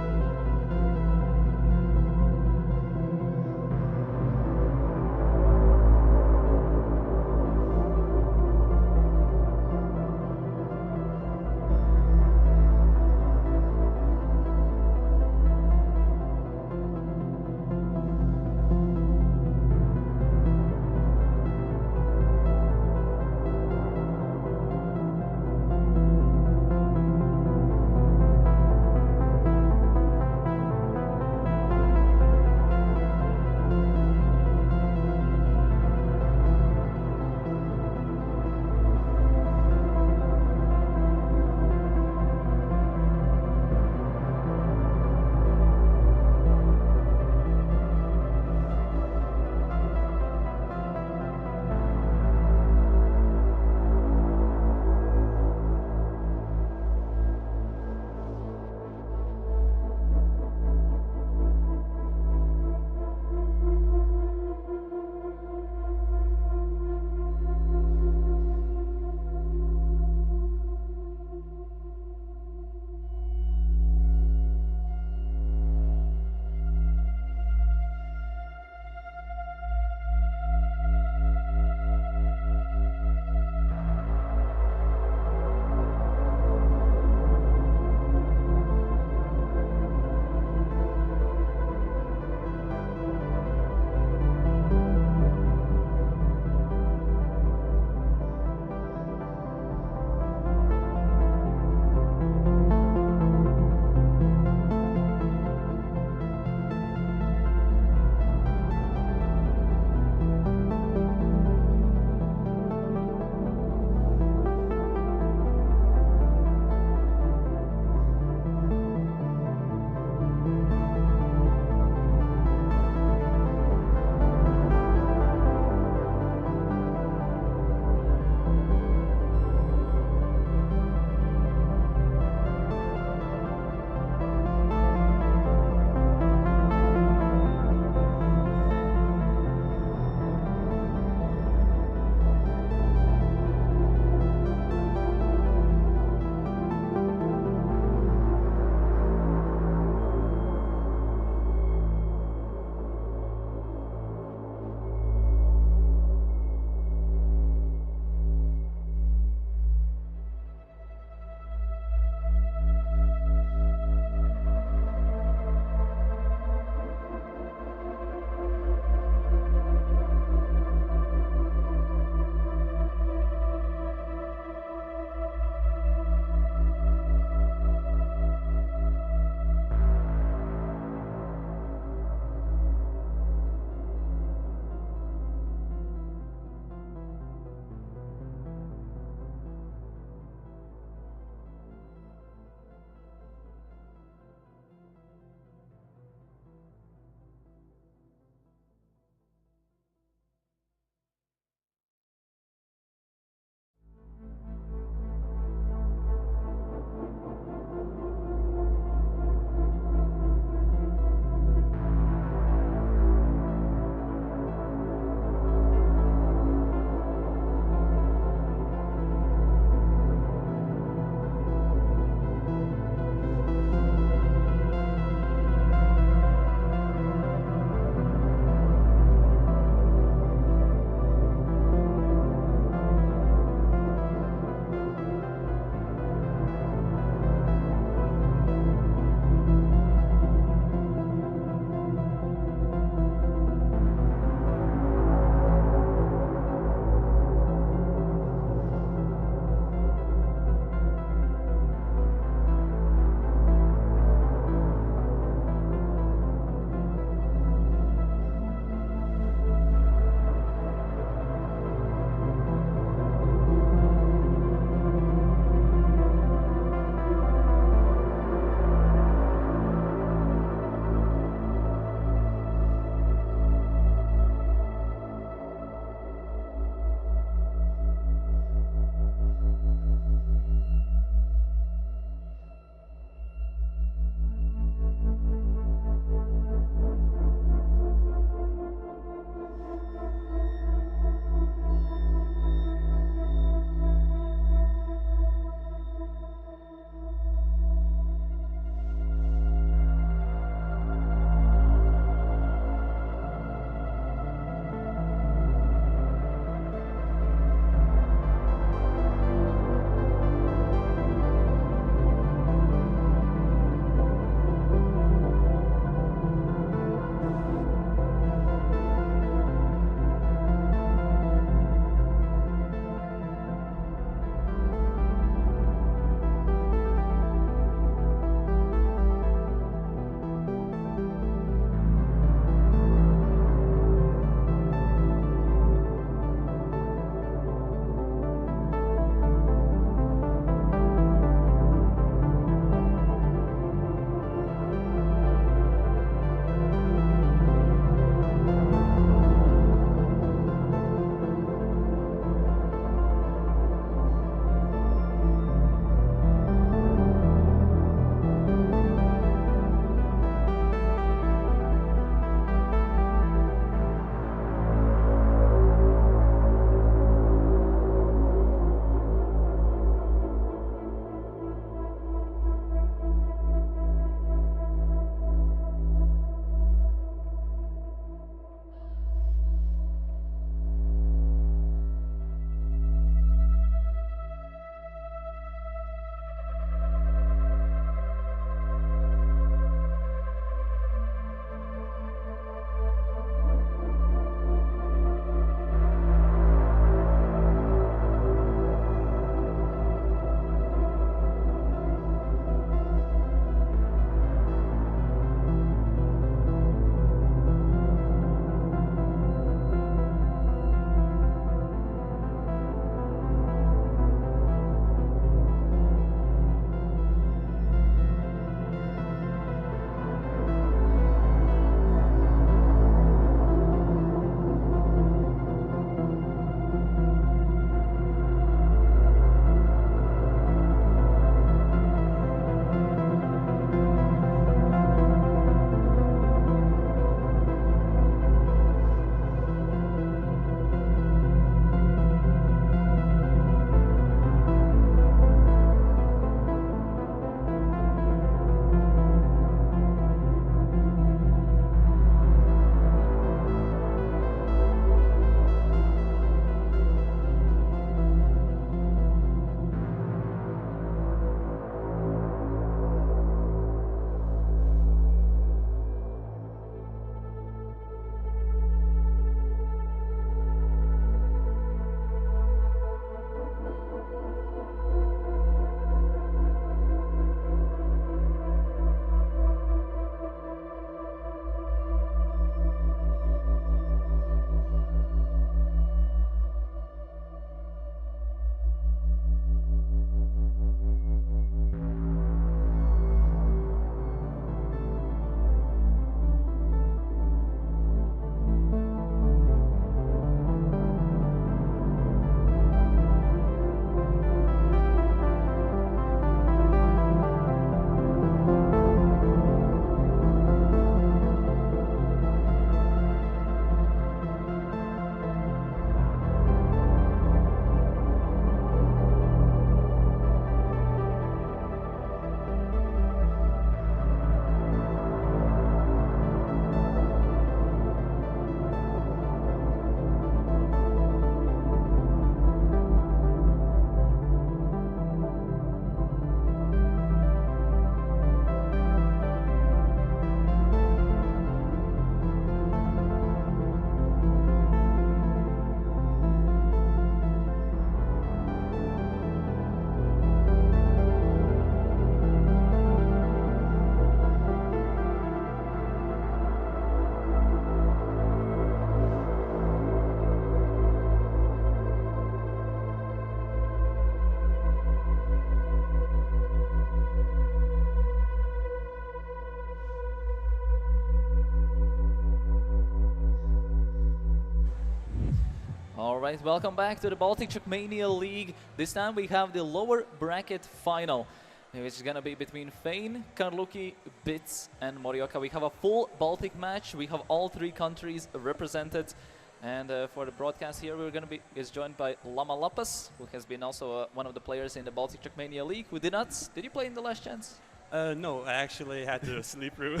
All right, welcome back to the Baltic Trackmania League. This time we have the lower bracket final, which is going to be between Fane, Karluki, Bits, and Morioka. We have a full Baltic match. We have all three countries represented. And for the broadcast here, we're going to be joined by Lama Lapas, who has been also one of the players in the Baltic Trackmania League. Who did not? Did you play in the last chance? No, I actually had to sleep through.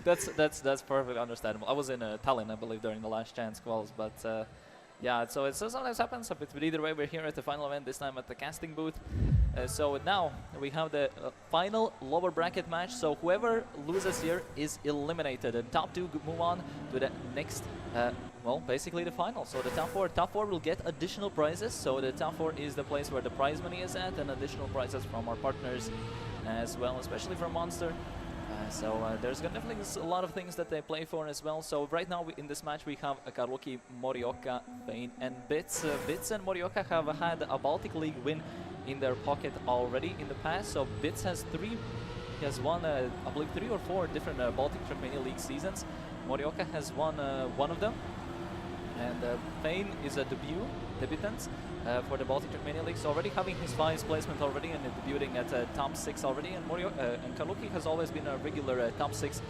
That's perfectly understandable. I was in Tallinn, I believe, during the last chance quals, but yeah, so it sometimes happens. But either way, we're here at the final event, this time at the casting booth. So now we have the final lower bracket match. So whoever loses here is eliminated. The top two move on to the next, well, basically the final. So the top four will get additional prizes. So the top four is the place where the prize money is at, and additional prizes from our partners as well, especially from Monster. So there's definitely a lot of things that they play for as well. So right now in this match we have Karluki, Morioka, Fane, and Bits. Bits and Morioka have had a Baltic League win in their pocket already in the past. So Bits has he has won I believe 3 or 4 different Baltic Trackmania League seasons. Morioka has won one of them, and Fane is a debutant for the Baltic Trackmania League, so already having his 5th placement already and debuting at top 6 already, and and Karluki has always been a regular top 6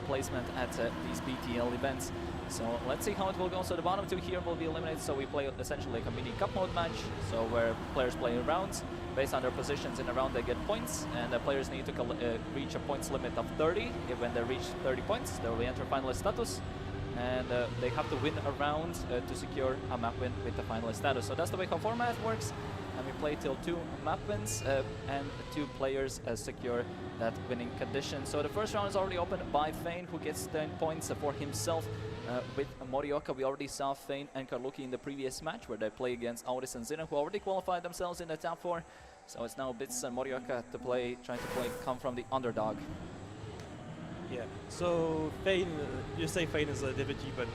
placement at these BTL events. So let's see how it will go. So the bottom two here will be eliminated, so we play essentially like a mini cup mode match, so where players play in rounds. Based on their positions in a round they get points, and the players need to reach a points limit of 30. When they reach 30 points, they will enter finalist status. And they have to win a round to secure a map win with the finalist status. So that's the way how format works. And we play till 2 map wins and 2 players secure that winning condition. So the first round is already opened by Fane, who gets 10 points for himself. With Morioka, we already saw Fane and Karluki in the previous match, where they play against Auris and Zina, who already qualified themselves in the top 4. So it's now Bits and Morioka to play, trying to come from the underdog. Yeah, so Fane, you say Fane is a debutee, but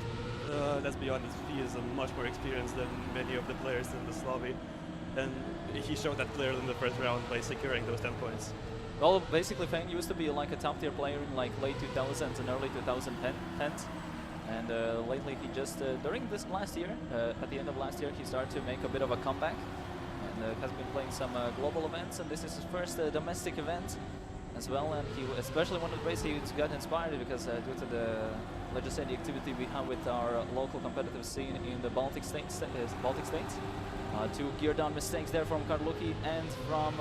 let's be honest, he is much more experienced than many of the players in this lobby. And he showed that clearly in the first round by securing those 10 points. Well, basically Fane used to be like a top tier player in like late 2000s and early 2010s. And lately he just, during this last year, at the end of last year, he started to make a bit of a comeback. And has been playing some global events, and this is his first domestic event as well, and he especially one of the races he got inspired because due to the legislative activity we have with our local competitive scene in the Baltic states, 2 gear down mistakes there from Karluki and from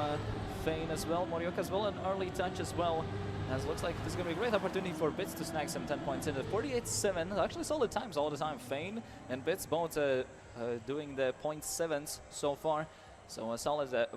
Fane as well, Morioka as well, an early touch as well, as looks like this is going to be a great opportunity for Bits to snag some 10 points in the 48-7, actually solid times all the time. Fane and Bits both doing the 0.7s so far, so a solid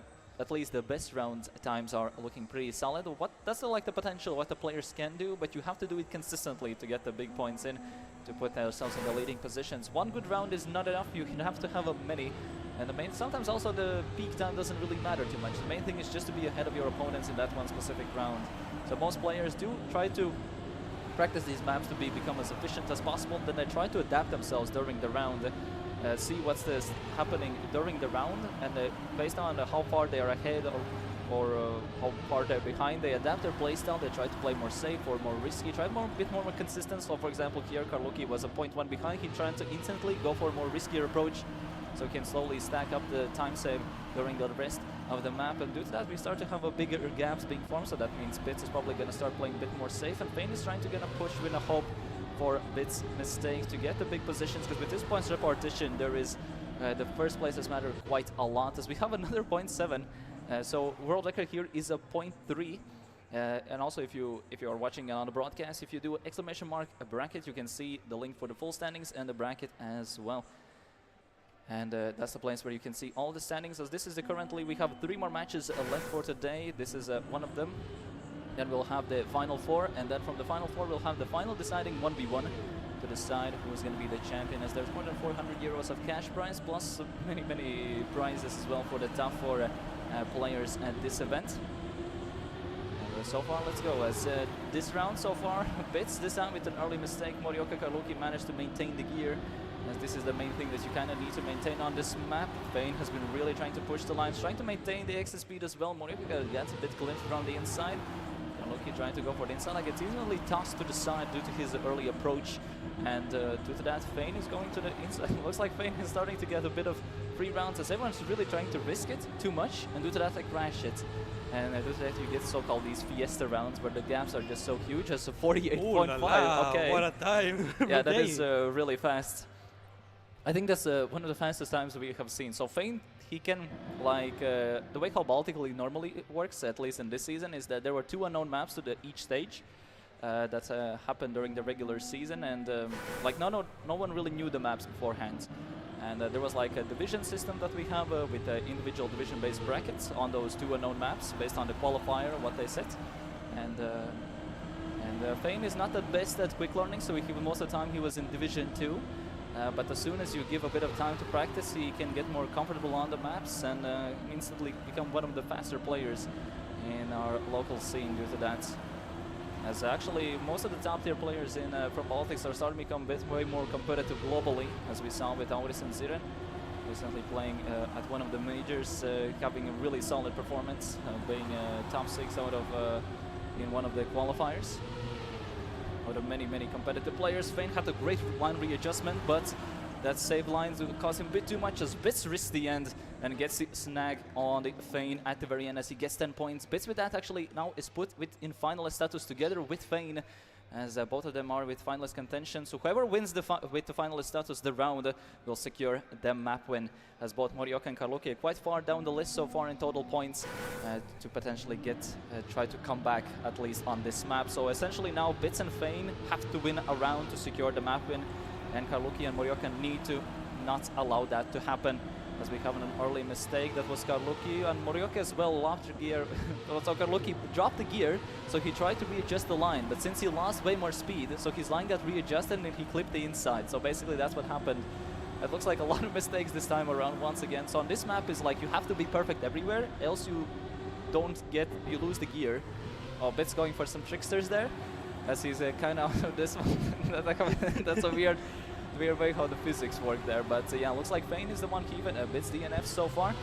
at least the best round times are looking pretty solid. That's like the potential what the players can do, but you have to do it consistently to get the big points in, to put ourselves in the leading positions. One good round is not enough, you have to have a many, and sometimes also the peak time doesn't really matter too much. The main thing is just to be ahead of your opponents in that one specific round. So most players do try to practice these maps to become as efficient as possible, then they try to adapt themselves during the round. See what's happening during the round, and based on how far they are ahead or how far they're behind, they adapt their playstyle. They try to play more safe or more risky, try a bit more consistent. So for example here Karluki was a 0.1 behind, he tried to instantly go for a more riskier approach, so he can slowly stack up the time save during the rest of the map, and due to that we start to have a bigger gaps being formed, so that means Bits is probably going to start playing a bit more safe, and Fane is trying to push with a hope for Bits' mistakes to get the big positions, because with this points repartition there is the first places matter quite a lot, as we have another 0.7, so world record here is a 0.3, and also if you are watching on the broadcast, if you do exclamation mark a bracket, you can see the link for the full standings and the bracket as well. And that's the place where you can see all the standings, as this is currently we have 3 more matches left for today. This is one of them. Then we'll have the final 4, and then from the final 4 we'll have the final deciding 1v1 to decide who is going to be the champion, as there's more than 400 euros of cash prize, plus many prizes as well for the top 4 players at this event. And so far, let's go. As this round so far, Bits this time with an early mistake, Morioka, Karluki managed to maintain the gear, as this is the main thing that you kind of need to maintain on this map. Fane has been really trying to push the lines, trying to maintain the exit speed as well. Morioka gets a bit glimpsed from the inside. Karluki trying to go for the inside, like it's easily tossed to the side due to his early approach, and due to that, Fane is going to the inside. Looks like Fane is starting to get a bit of free rounds as everyone's really trying to risk it too much, and due to that, they crash it. And due to that, you get so-called these fiesta rounds where the gaps are just so huge as a 48.5. Okay. What a time! Yeah, that is really fast. I think that's one of the fastest times we have seen. So Fane, he can, like, the way how Baltic League normally works, at least in this season, is that there were 2 unknown maps to each stage. That happened during the regular season, and like no one really knew the maps beforehand. And there was like a division system that we have with individual division-based brackets on those 2 unknown maps based on the qualifier, what they set. And Fane is not the best at quick learning, so most of the time he was in Division 2. But as soon as you give a bit of time to practice, he can get more comfortable on the maps and instantly become one of the faster players in our local scene due to that. As actually most of the top tier players from Baltics are starting to become way more competitive globally, as we saw with Auris and Ziren, recently playing at one of the majors, having a really solid performance, being top 6 out of in one of the qualifiers. Out of many competitive players, Fane had a great line readjustment, but that save line cost him a bit too much as Bits risks the end and gets the snag on the Fane at the very end as he gets 10 points. Bits with that actually now is put in finalist status together with Fane, as both of them are with finalist contention. So whoever wins with the finalist status the round will secure the map win, as both Morioka and Karluki are quite far down the list so far in total points to potentially try to come back at least on this map. So essentially now Bits and Fane have to win a round to secure the map win, and Karluki and Morioka need to not allow that to happen, as we have an early mistake. That was Karluki, and Morioka as well lost gear. So Karluki dropped the gear, so he tried to readjust the line, but since he lost way more speed, so his line got readjusted and he clipped the inside. So basically that's what happened. It looks like a lot of mistakes this time around once again. So on this map is like you have to be perfect everywhere, else you lose the gear. Oh, Bit's going for some tricksters there, as he's kind of out of this one. That's a weird way how the physics work there, but yeah, looks like Fane is the one keeping Bits DNF so far,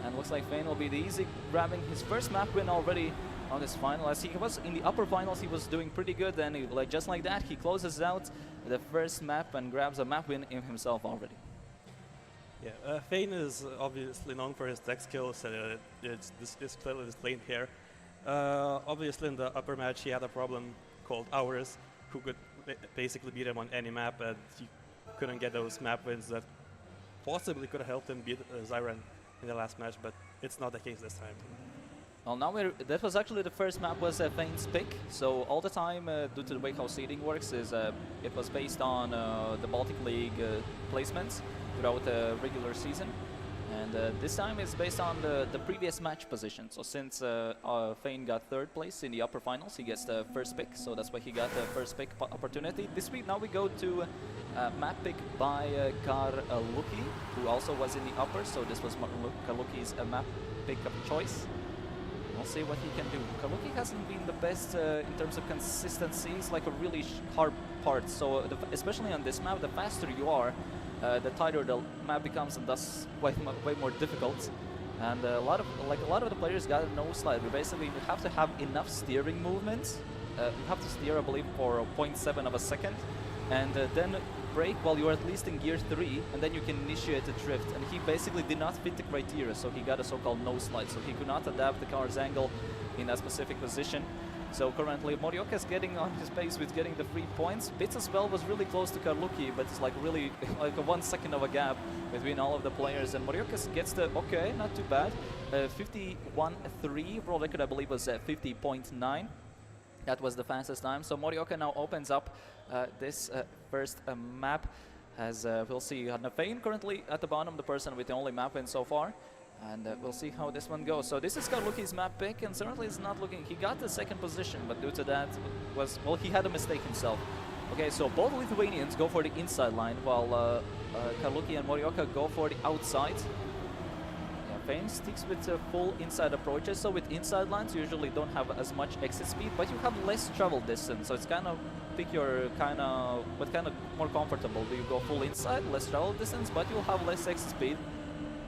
and looks like Fane will be the easy grabbing his first map win already on this final. As he was in the upper finals, he was doing pretty good, and just like that, he closes out the first map and grabs a map win in himself already. Yeah, Fane is obviously known for his tech skills, and it's clearly displayed here. Obviously in the upper match he had a problem called Auris, who could basically beat him on any map, and he couldn't get those map wins that possibly could have helped him beat Ziren in the last match, but it's not the case this time. Well, now that was actually the first map was Fane's pick, so all the time, due to the way how seeding works, is it was based on the Baltic League placements throughout the regular season. And this time it's based on the previous match position. So since Fane got 3rd place in the upper finals, he gets the first pick. So that's why he got the first pick opportunity. This week now we go to map pick by Karluki, who also was in the upper. So this was Karluki's map pick of choice. We'll see what he can do. Karluki hasn't been the best in terms of consistency. It's like a really hard part. So especially on this map, the faster you are, the tighter the map becomes, and thus way more difficult. And a lot of the players got a nose slide. Basically, you have to have enough steering movements. You have to steer, I believe, for 0.7 of a second, and then brake while you're at least in gear 3, and then you can initiate a drift. And he basically did not fit the criteria, so he got a so-called nose slide. So he could not adapt the car's angle in that specific position. So currently Morioka is getting on his pace with getting the 3 points. Bits as well was really close to Karluki, but it's like really like a 1 second of a gap between all of the players. And Morioka gets the, okay, not too bad, 51.3, world record I believe was 50.9. That was the fastest time. So Morioka now opens up this first map, as we'll see Fane currently at the bottom, the person with the only map win so far. And we'll see how this one goes. So this is Karluki's map pick, and certainly it's not looking... He got the 2nd position, but due to that well, he had a mistake himself. Okay, so both Lithuanians go for the inside line, while Karluki and Morioka go for the outside. Yeah, Fane sticks with full inside approaches, so with inside lines you usually don't have as much exit speed, but you have less travel distance, so it's kind of pick your what kind of more comfortable. Do you go full inside, less travel distance, but you'll have less exit speed?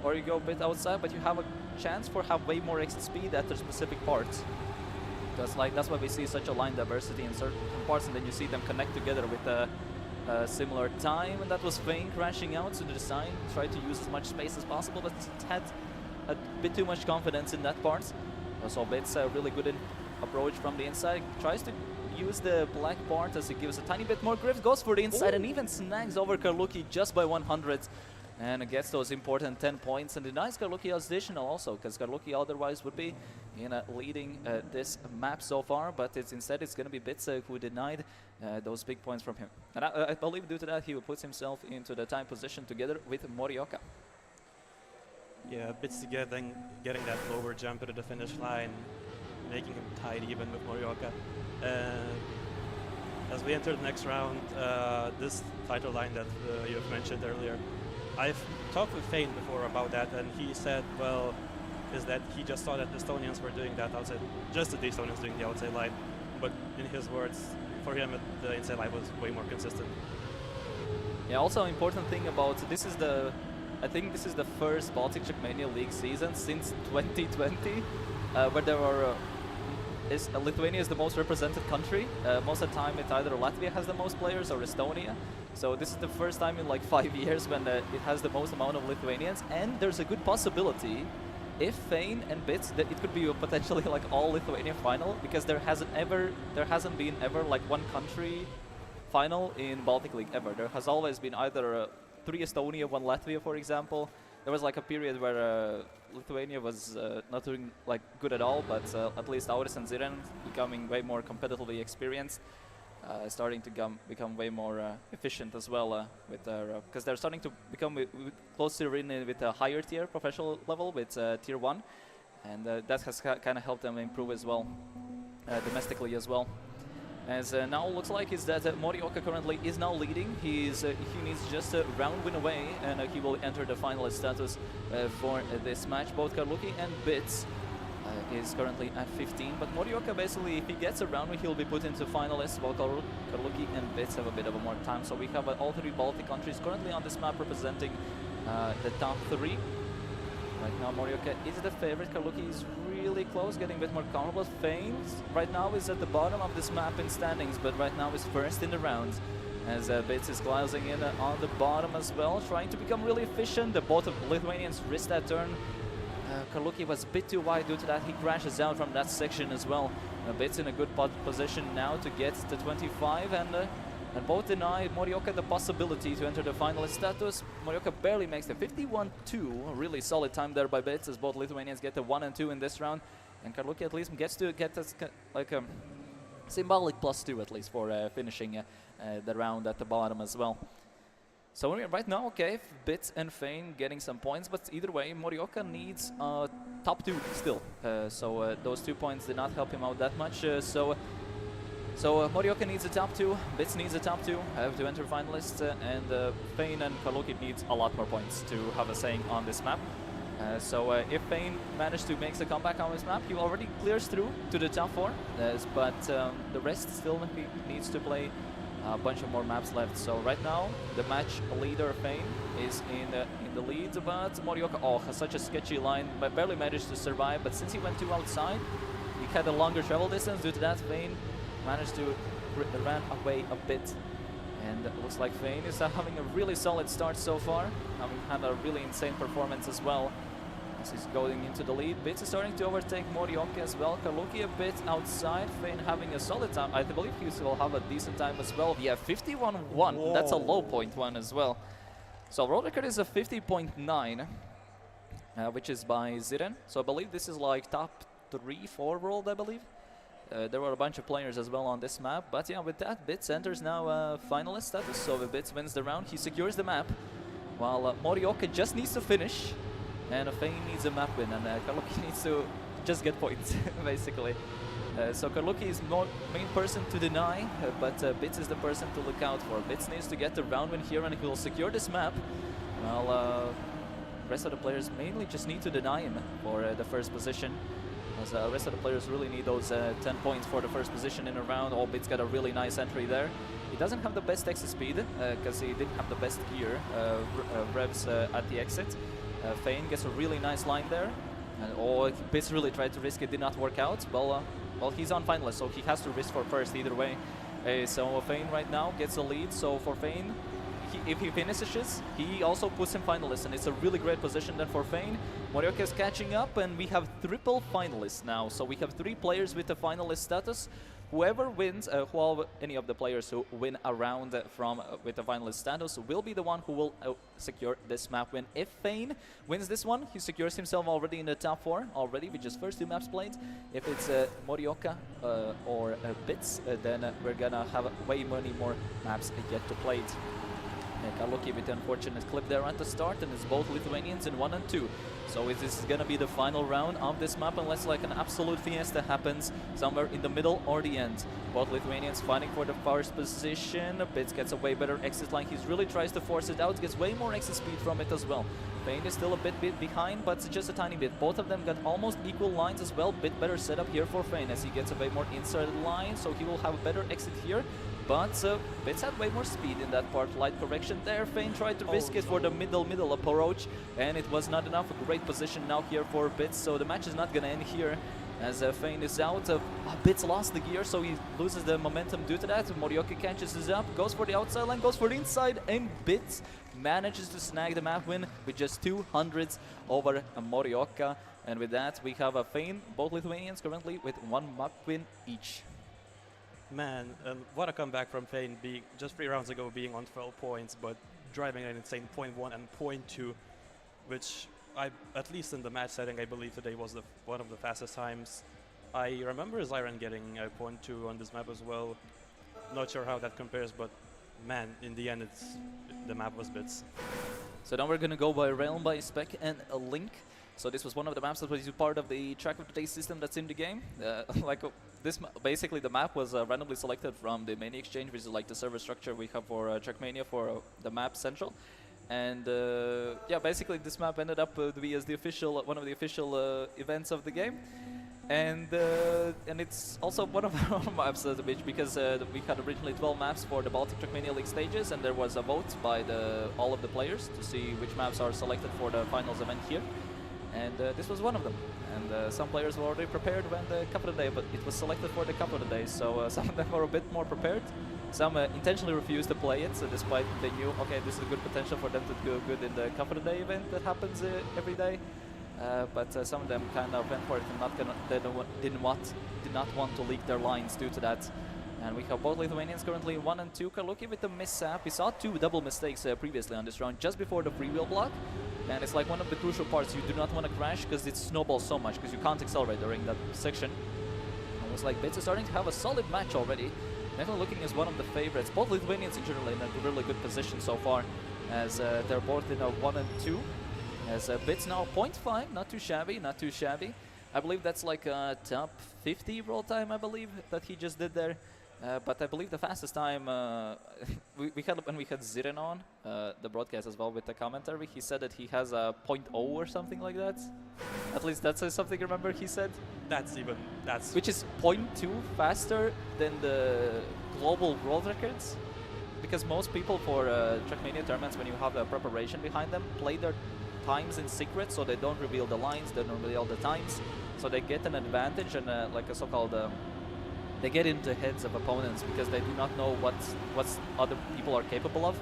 Or you go a bit outside, but you have a chance for have way more exit speed at the specific parts. Because like that's why we see such a line diversity in certain parts, and then you see them connect together with a similar time. And that was Fane crashing out to the design, tried to use as much space as possible, but had a bit too much confidence in that part. So Bits a really good approach from the inside, tries to use the black part as it gives a tiny bit more grip, goes for the inside and even snags over Karluki just by 100 and gets those important 10 points and denies Karluki additional also, because Karluki otherwise would be in leading this map so far, but instead it's going to be Bits who denied those big points from him. And I believe due to that he will put himself into the time position together with Morioka. Yeah, Bits getting that lower jump to the finish line, making him tied even with Morioka. As we enter the next round, this title line that you have mentioned earlier, I've talked with Fane before about that, and he said, well, is that he just saw that Estonians were doing that outside, just the Estonians doing the outside line, but in his words, for him the inside line was way more consistent. Yeah, also important thing about this is I think this is the first Baltic Trackmania League season since 2020, where there are Lithuania is the most represented country. Most of the time it either Latvia has the most players or Estonia. So this is the first time in like 5 years when it has the most amount of Lithuanians, and there's a good possibility if Fane and Bits that it could be potentially like all Lithuanian final, because there hasn't been ever like one country final in Baltic League ever. There has always been either 3 Estonia, 1 Latvia, for example. There was like a period where Lithuania was not doing like good at all, but at least Auris and Ziren becoming way more competitively experienced, starting to become way more efficient as well with because they're starting to become close to with a higher tier professional level with tier 1, and that has kind of helped them improve as well domestically as well. As now looks like is that Morioka currently is now leading. He needs just a round win away, and he will enter the finalist status for this match. Both Karluki and Bits is currently at 15, but Morioka basically, if he gets a round win, he'll be put into finalists, while Karluki and Bits have a bit of a more time. So we have all 3 Baltic countries currently on this map representing the top 3. Right now Morioka is the favorite. Karluki is really close, getting a bit more comfortable. Fane right now is at the bottom of this map in standings, but right now is first in the round. As Bits is glazing in on the bottom as well, trying to become really efficient. Both of Lithuanians risk that turn. Karluki was a bit too wide, due to that he crashes out from that section as well. Bits in a good position now to get to 25, and both deny Morioka the possibility to enter the finalist status. Morioka barely makes the 51-2, really solid time there by Bits, as both Lithuanians get the 1 and 2 in this round, and Karluki at least gets to get us like a symbolic +2 at least for finishing the round at the bottom as well. So right now, okay, Bits and Fane getting some points, but either way, Morioka needs top 2 still. So those 2 points did not help him out that much. So Morioka needs a top 2, Bits needs a top 2 to enter finalists, and Fane and Karluki needs a lot more points to have a saying on this map. So if Fane managed to make a comeback on this map, he already clears through to the top 4, but the rest still needs to play a bunch of more maps left. So right now, the match leader Fane is in the lead, but Morioka has such a sketchy line, but barely managed to survive. But since he went too outside, he had a longer travel distance. Due to that, Fane managed to run away a bit, and it looks like Fane is having a really solid start so far, having had a really insane performance as well. As he's going into the lead, Bits is starting to overtake Morioka as well. Karluki a bit outside, Fane having a solid time. I believe he will have a decent time as well. Yeah, 51-1, that's a low point one as well. So world record is a 50.9, which is by Ziren. So I believe this is like top 3-4 world, I believe. There were a bunch of players as well on this map, but yeah, with that, Bits enters now finalist status. So if Bits wins the round, he secures the map, while Morioka just needs to finish, and Fane needs a map win, and Karluki needs to just get points, basically. So Karluki is main person to deny, but Bits is the person to look out for. Bits needs to get the round win here, and he will secure this map, while rest of the players mainly just need to deny him for the first position. As the rest of the players really need those 10 points for the first position in a round. All Bits got a really nice entry there. He doesn't have the best exit speed, because he didn't have the best gear revs at the exit. Fane gets a really nice line there. And Bits really tried to risk it, did not work out. Well, he's on finalist, so he has to risk for first either way. So Fane right now gets a lead. So for Fane, if he finishes, he also puts him finalist, and it's a really great position then for Fane. Morioka is catching up, and we have triple finalists now. So we have 3 players with the finalist status. Whoever wins, any of the players who win a round with the finalist status will be the one who will secure this map win. If Fane wins this one, he secures himself already in the top 4 already with just first 2 maps played. If it's Morioka or Bits, then we're gonna have way many more maps yet to play. Kaluki with the unfortunate clip there at the start, and it's both Lithuanians in 1 and 2. So this is gonna be the final round of this map, unless like an absolute fiesta happens somewhere in the middle or the end. Both Lithuanians fighting for the first position. Bits gets a way better exit line. He really tries to force it out, gets way more exit speed from it as well. Fane is still a bit behind, but just a tiny bit. Both of them got almost equal lines as well. Bit better setup here for Fane as he gets a way more inside line, so he will have a better exit here. But Bits had way more speed in that part. Light correction there. Fane tried to risk it for the middle approach, and it was not enough. A great position now here for Bits, so the match is not gonna end here as Fane is out. Bits lost the gear, so he loses the momentum due to that. Morioka catches us up, goes for the outside line, goes for the inside, and Bits manages to snag the map win with just 200s over Morioka. And with that, we have a Fane, both Lithuanians currently with 1 map win each. Man, what a comeback from Fane, being just 3 rounds ago being on 12 points, but driving an insane 0.1 and 0.2, which at least in the match setting, I believe today was one of the fastest times. I remember Zyran getting a 0.2 on this map as well. Not sure how that compares, but man, in the end, the map was Bits. So now we're gonna go by Realm, by Spec, and a Link. So this was one of the maps that was part of the Track of the Day system that's in the game. Basically the map was randomly selected from the main exchange, which is like the server structure we have for Trackmania for the map central. And yeah, basically this map ended up to be as the official one of the official events of the game. And it's also one of our maps because we had originally 12 maps for the Baltic Trackmania League stages, and there was a vote by all of the players to see which maps are selected for the finals event here. And this was one of them. And some players were already prepared when the Cup of the Day, but it was selected for the Cup of the Day, so some of them were a bit more prepared. Some intentionally refused to play it, so despite they knew, okay, this is a good potential for them to do good in the Cup of the Day event that happens every day. But some of them kind of went for it and did not want to leak their lines due to that. And we have both Lithuanians currently 1 and 2. Kaluki with the mishap. We saw 2 double mistakes previously on this round, just before the freewheel block. And it's like one of the crucial parts. You do not want to crash because it snowballs so much because you can't accelerate during that section. Almost like Bits is starting to have a solid match already. Definitely looking as one of the favorites. Both Lithuanians in general in a really good position so far, as they're both in a 1 and 2. As Bits now 0.5, not too shabby, not too shabby. I believe that's like a top 50 roll time, I believe, that he just did there. But I believe the fastest time we had when we had Ziren on the broadcast as well with the commentary, he said that he has a 0.0 or something like that. At least that's something I remember he said. Which is 0.2 faster than the global world records. Because most people for Trackmania tournaments, when you have a preparation behind them, play their times in secret, so they don't reveal the lines, they don't reveal the times, so they get an advantage and like a so-called they get into heads of opponents because they do not know what other people are capable of.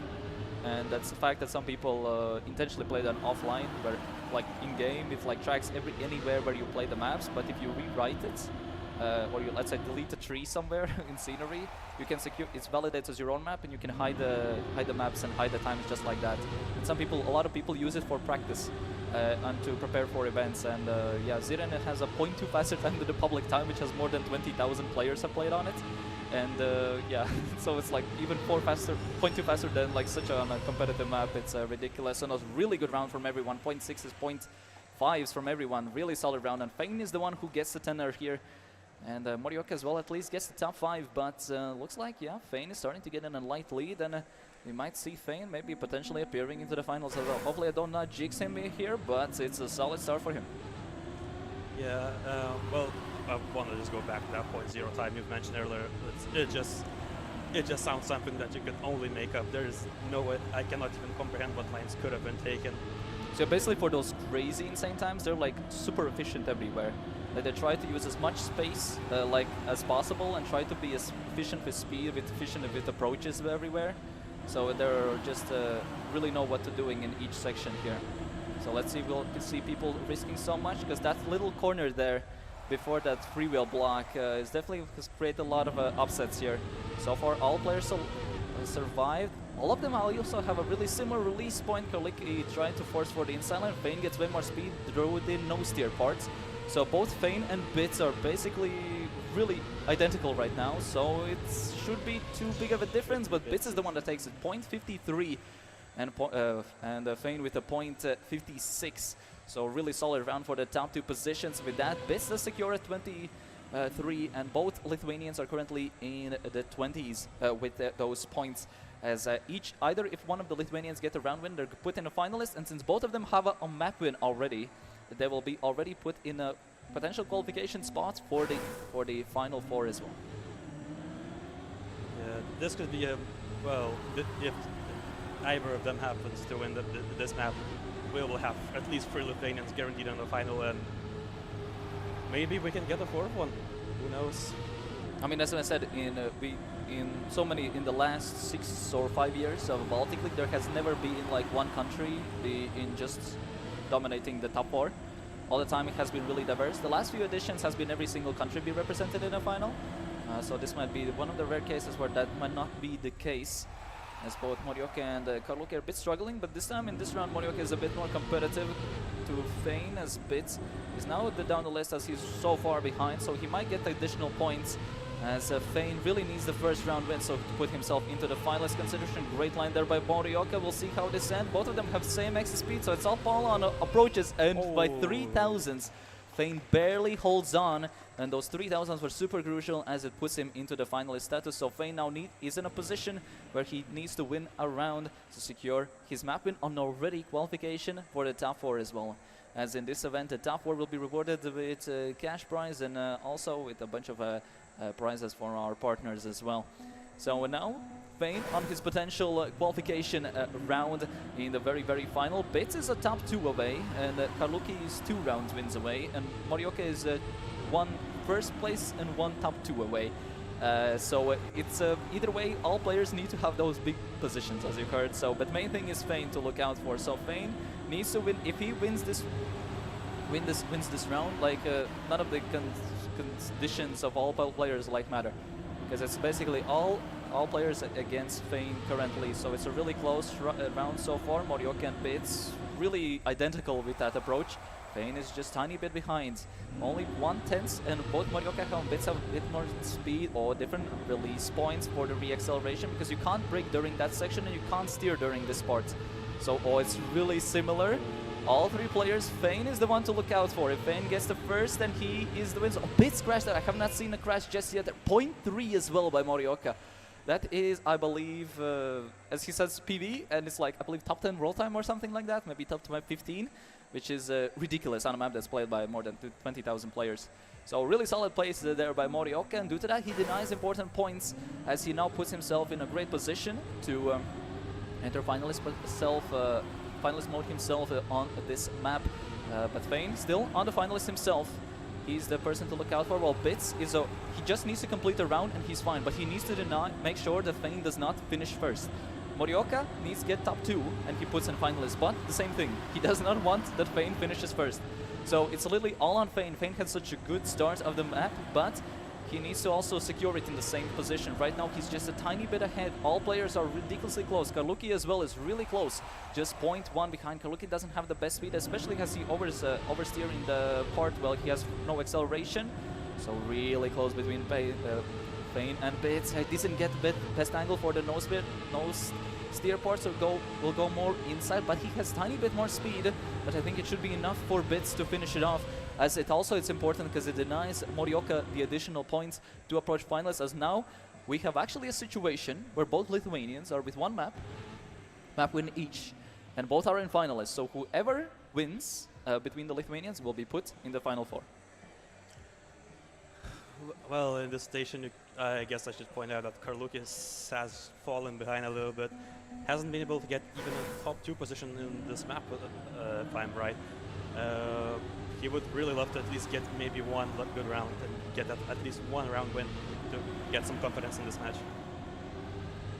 And that's the fact that some people intentionally play them offline, where like in-game, it's like tracks anywhere where you play the maps, but if you rewrite it, or you, let's say, delete a tree somewhere in scenery, you can secure, it's validated as your own map, and you can hide the maps and hide the times just like that. And a lot of people use it for practice and to prepare for events. And yeah, Ziren has a 0.2 faster time than the public time, which has more than 20,000 players have played on it. And yeah, so it's like even 0.2 faster than like such a competitive map. It's ridiculous. And a really good round from everyone. 0.6s, 0.5s from everyone. Really solid round. And Fane is the one who gets the 10er here. And Morioka as well at least gets the top 5. But looks like, yeah, Fane is starting to get in a light lead. And we might see Fane maybe potentially appearing into the finals as well. Hopefully I don't jinx him here, but it's a solid start for him. Yeah, well, I want to just go back to that 0.0 time you've mentioned earlier. It just sounds something that you can only make up. There is no way, I cannot even comprehend what lines could have been taken. So basically for those crazy insane times, they're like super efficient everywhere. Like they try to use as much space like as possible and try to be as efficient with speed, efficient with approaches everywhere. So they're just really know what to doing in each section here. So let's see, we'll see people risking so much because that little corner there before that freewheel block is definitely has created a lot of upsets here. So far all players survived. All of them also have a really similar release point. Karluki trying to force for the inside line. Fane gets way more speed through the no-steer parts. So both Fane and Bits are basically really identical right now. So it should be too big of a difference, but Bits is the one that takes it. 0.53 and Fane with a 0.56. So really solid round for the top two positions. With that, Bits does secure at 23, and both Lithuanians are currently in the 20s with those points. As either if one of the Lithuanians get a round win, they're put in a finalist, and since both of them have a map win already, they will be already put in a potential qualification spot for the final four as well. Yeah, this could be a if either of them happens to win this map, we will have at least 3 Lithuanians guaranteed on the final, and maybe we can get a 4th one. Who knows? I mean, as I said, in the last 6 or 5 years of Baltic League, there has never been like one country in just dominating the top 4. All the time it has been really diverse. The last few editions has been every single country be represented in a final. So this might be one of the rare cases where that might not be the case, as both Morioka and Karluki are a bit struggling, but this time in this round Morioka is a bit more competitive to Fane, as Bits is now down the list as he's so far behind, so he might get additional points as Fane really needs the first round win, so to put himself into the finalist consideration. Great line there by Morioka. We'll see how this ends. Both of them have same exit speed, so it's all on approaches, and by 3,000s Fane barely holds on, and those 3,000s were super crucial as it puts him into the finalist status. So Fane now is in a position where he needs to win a round to secure his map win on already qualification for the top 4 as well. As in this event, the top 4 will be rewarded with cash prize and also with a bunch of prizes for our partners as well. So now Fane on his potential qualification round in the very final. Bits is a top 2 away, and Karluki is 2 rounds wins away, and Morioka is 1 first place and 1 top 2 away. So it's either way, all players need to have those big positions, as you heard. So, but main thing is Fane to look out for. So Fane needs to win. If he wins this round, like none of the conditions of all players like matter, because it's basically all players against Fane currently. So it's a really close round so far. Morioka and Bits really identical with that approach. Fane is just tiny bit behind, only 1/10, and both Morioka and Bits have a bit more speed or different release points for the re-acceleration, because you can't brake during that section and you can't steer during this part. So it's really similar. All 3 players, Fane is the one to look out for. If Fane gets the first, then he is the winner. Oh, Bits crashed there. I have not seen a crash just yet. 0.3 as well by Morioka. That is, I believe, as he says, PB, and it's like, I believe, top 10 roll time or something like that, maybe top 15, which is ridiculous on a map that's played by more than 20,000 players. So really solid plays there by Morioka, and due to that, he denies important points as he now puts himself in a great position to enter finalist mode himself on this map. But Fane still on the finalist himself. He's the person to look out for. While Bits is he just needs to complete a round and he's fine, but he needs to make sure that Fane does not finish first. Morioka needs to get top 2 and he puts in finalist, but the same thing, he does not want that Fane finishes first. So it's literally all on Fane. Fane had such a good start of the map, but he needs to also secure it in the same position. Right now he's just a tiny bit ahead. All players are ridiculously close. Karluki as well is really close, just 0.1 behind. Karluki doesn't have the best speed, especially as he oversteer in the part while he has no acceleration. So really close between Fane and Bits. He doesn't get the best angle for the nose steer part, so will go more inside, but he has tiny bit more speed, but I think it should be enough for Bits to finish it off, as it's important because it denies Morioka the additional points to approach finalists, as now we have actually a situation where both Lithuanians are with 1 map win each, and both are in finalists, so whoever wins between the Lithuanians will be put in the final 4. Well, in this station, I guess I should point out that Karlukis has fallen behind a little bit. Hasn't been able to get even a top 2 position in this map, if I'm right. He would really love to at least get maybe one good round and get at least one round win to get some confidence in this match.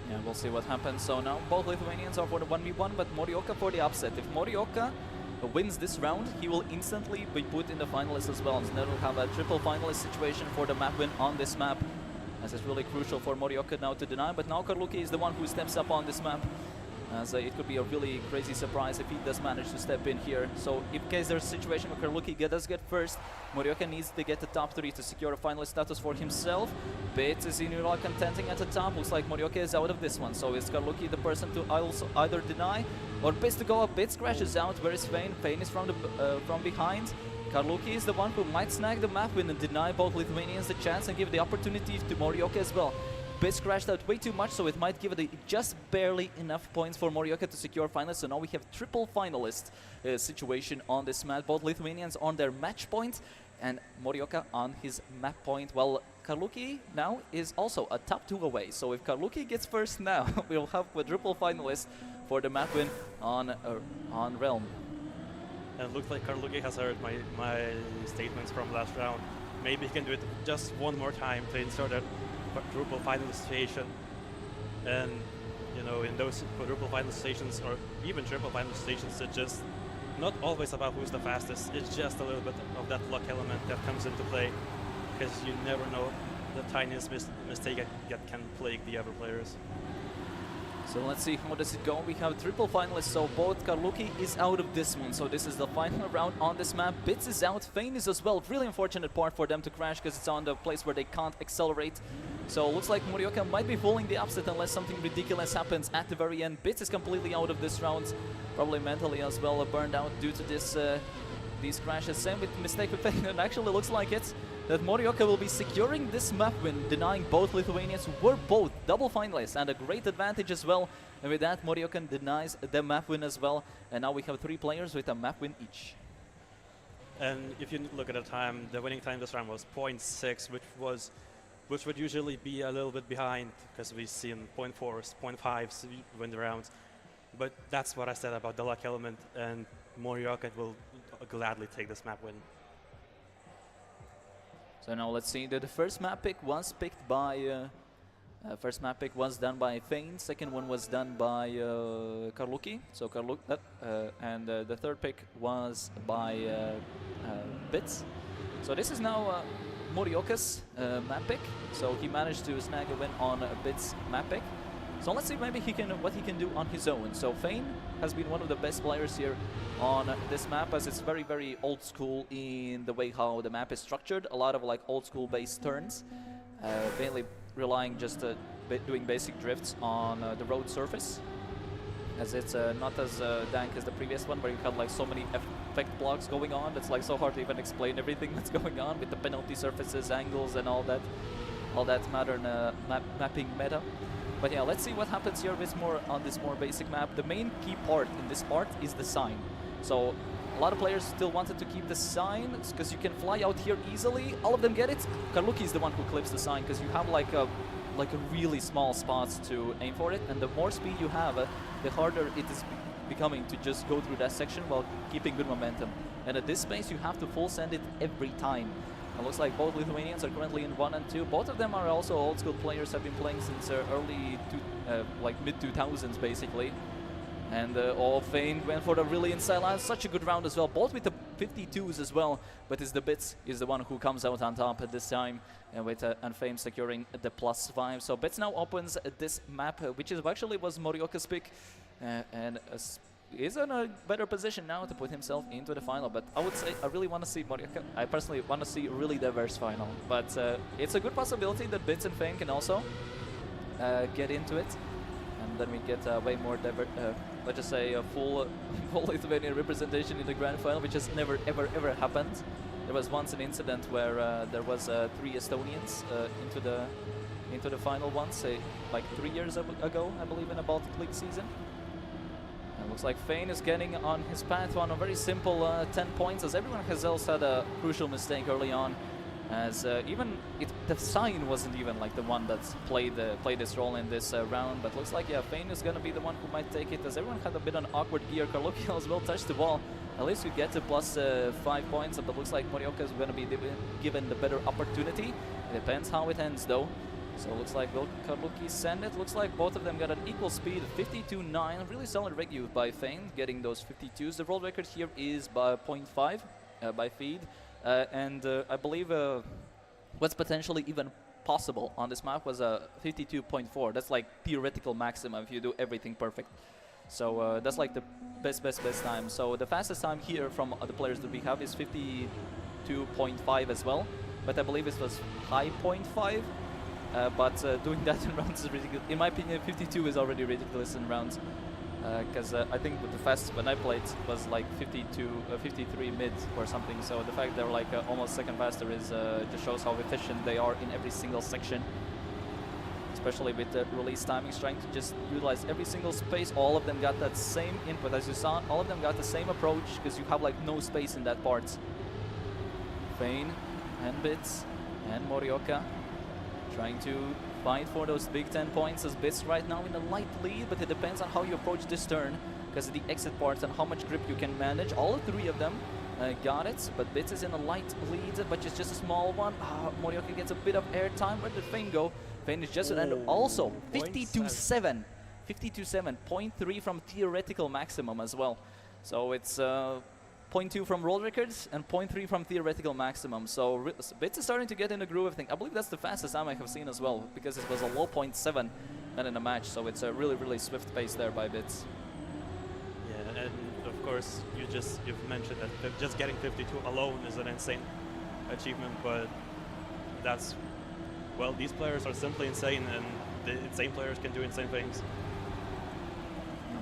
Yeah, we'll see what happens. So now both Lithuanians are for the 1v1, but Morioka for the upset. If Morioka wins this round, he will instantly be put in the finalists as well. And then we'll have a triple finalist situation for the map win on this map, as it's really crucial for Morioka now to deny. But now Karluki is the one who steps up on this map, as it could be a really crazy surprise if he does manage to step in here. So in case there's a situation where Karluki does get first, Morioka needs to get the top 3 to secure a finalist status for himself. Bits is Inura contending at the top. Looks like Morioka is out of this one. So is Karluki the person to also either deny or Bits to go up? Bits crashes out. Where is Fane? Fane is from behind. Karluki is the one who might snag the map win and deny both Lithuanians the chance and give the opportunity to Morioka as well. Bits crashed out way too much, so it might give it just barely enough points for Morioka to secure finalists. So now we have triple finalist situation on this map. Both Lithuanians on their match point and Morioka on his map point. Well, Karluki now is also a top 2 away. So if Karluki gets first now, we'll have quadruple finalists for the map win on Realm. And it looks like Karluki has heard my statements from last round. Maybe he can do it just one more time to insert a quadruple final station. And, you know, in those quadruple final stations or even triple final stations, it's just not always about who's the fastest. It's just a little bit of that luck element that comes into play, because you never know the tiniest mistake that can plague the other players. So let's see how does it go. We have triple finalists, so both Karluki is out of this one. So this is the final round on this map. Bits is out, Fane is as well. Really unfortunate part for them to crash, because it's on the place where they can't accelerate. So looks like Morioka might be pulling the upset unless something ridiculous happens at the very end. Bits is completely out of this round, probably mentally as well, burned out due to this these crashes. Same with mistake with Fane, and actually looks like it that Morioka will be securing this map win, denying both Lithuanians who were both double finalists, and a great advantage as well. And with that, Morioka denies the map win as well. And now we have 3 players with a map win each. And if you look at the time, the winning time this round was 0.6, which would usually be a little bit behind, because we've seen 0.4s, 0.5s win the rounds. But that's what I said about the luck element, and Morioka will gladly take this map win. So now let's see that the first map pick was picked by first map pick was done by Fane. Second one was done by Karluki. So and the third pick was by Bits. So this is now Morioka's map pick. So he managed to snag a win on Bits' map pick. So let's see maybe what he can do on his own. So Fane has been one of the best players here on this map, as it's very, very old school in the way how the map is structured. A lot of like old school based turns, mainly relying just doing basic drifts on the road surface, as it's not as dank as the previous one where you had like so many effect blocks going on. It's like so hard to even explain everything that's going on with the penalty surfaces, angles, and all that modern mapping meta. But yeah, let's see what happens here with on this more basic map. The main key part in this part is the sign. So a lot of players still wanted to keep the sign because you can fly out here easily. All of them get it. Karluki is the one who clips the sign, because you have like a really small spots to aim for it, and the more speed you have, the harder it is becoming to just go through that section while keeping good momentum. And at this space, you have to full send it every time. It looks like both Lithuanians are currently in 1 and 2. Both of them are also old school players, have been playing since like mid-2000s basically. And Fane went for the really inside line. Such a good round as well, both with the 52s as well. But it's the Bits is the one who comes out on top at this time, and with Fane securing the +5. So Bits now opens this map, which actually was Morioka's pick, and is in a better position now to put himself into the final. But I would say I really want to see Morioka. I personally want to see a really diverse final. But it's a good possibility that Bits and Fane can also get into it. And then we get way more let's just say a full Lithuanian representation in the grand final, which has never ever happened. There was once an incident where there was 3 Estonians into the final once, like 3 years ago, I believe, in a Baltic League season. And looks like Fane is getting on his path on a very simple 10 points, as everyone else had a crucial mistake early on. as even the sign wasn't even like the one that's played this role in this round, but looks like, yeah, Fane is gonna be the one who might take it, as everyone had a bit on awkward gear. Karluki as well touched the ball. At least you get to plus 5 points, but looks like Morioka is gonna be given the better opportunity. It depends how it ends though. So looks like will Karluki send it? Looks like both of them got an equal speed, 52.9. Really solid regu by Fane, getting those 52s. The world record here is by 0.5 by feed. And I believe what's potentially even possible on this map was a 52.4. That's like theoretical maximum if you do everything perfect. So that's like the best time. So the fastest time here from the players that we have is 52.5 as well. But I believe it was high 0.5. But doing that in rounds is ridiculous. In my opinion, 52 is already ridiculous in rounds. Because I think the fastest when I played was like 53 mid or something. So the fact they're like almost second faster is just shows how efficient they are in every single section. Especially with the release timings, trying to just utilize every single space. All of them got that same input, as you saw. All of them got the same approach because you have like no space in that part. Fane and Bits and Morioka trying to fight for those big 10 points, as Bits right now in a light lead, but it depends on how you approach this turn because of the exit parts and how much grip you can manage. All three of them got it, but Bits is in a light lead, but it's just a small one. Morioka gets a bit of airtime. Where did Fane go? Fane is just and also 52.7, 52.7, 0.3 from theoretical maximum as well. So it's 0.2 from world records and 0.3 from theoretical maximum. So Bits is starting to get in the groove of things. I believe that's the fastest time I have seen as well, because it was a low 0.7 and in a match. So it's a really swift pace there by Bits. Yeah, and of course you've mentioned that just getting 52 alone is an insane achievement, but that's, well, these players are simply insane, and the insane players can do insane things.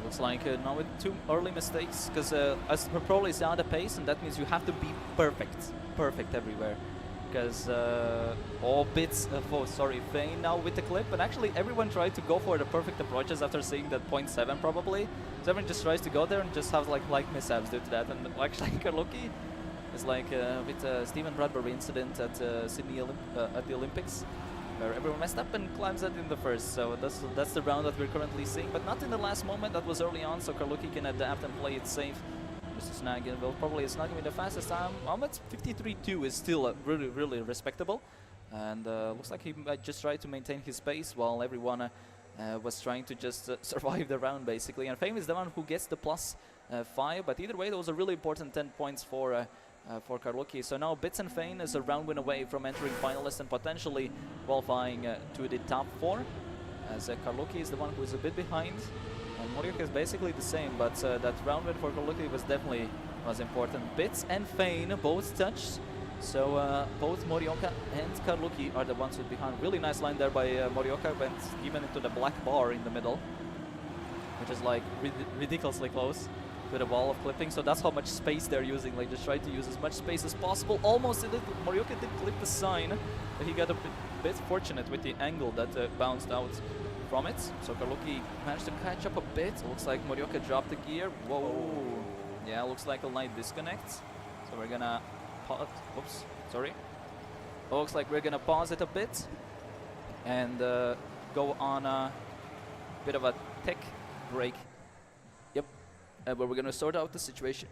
Looks like now with 2 early mistakes, because as per Pro is down the pace, and that means you have to be perfect everywhere. Because all Bits, Fane now with the clip, and actually everyone tried to go for the perfect approaches after seeing that 0.7 probably. So everyone just tries to go there and just have like mishaps due to that. And actually Karluki is like with Stephen Bradbury incident at Sydney at the Olympics, where everyone messed up and climbs that in the first. So that's the round that we're currently seeing, but not in the last moment. That was early on, so Karluki can adapt and play it safe. Mr. Snagin will probably snag with the fastest time. But 53.2 is still really respectable, and looks like he might just try to maintain his pace while everyone was trying to just survive the round basically. And Fame is the one who gets the plus 5, but either way, that was a really important 10 points for Karluki. So now Bits and Fane is a round win away from entering finalists and potentially qualifying to the top 4, as Karluki is the one who is a bit behind, and Morioka is basically the same, but that round win for Karluki was important. Bits and Fane both touched, so both Morioka and Karluki are the ones who are behind. Really nice line there by Morioka, went even into the black bar in the middle, which is like ridiculously close to the wall of clipping. So that's how much space they're using, like just try to use as much space as possible. Almost did it. Morioka did clip the sign, but he got a bit fortunate with the angle that bounced out from it. So Karluki managed to catch up a bit. Looks like Morioka dropped the gear. Whoa. Yeah, looks like a light disconnect. So we're gonna pause. Oops, sorry. Looks like we're gonna pause it a bit and go on a bit of a tech break. Where we're going to sort out the situation.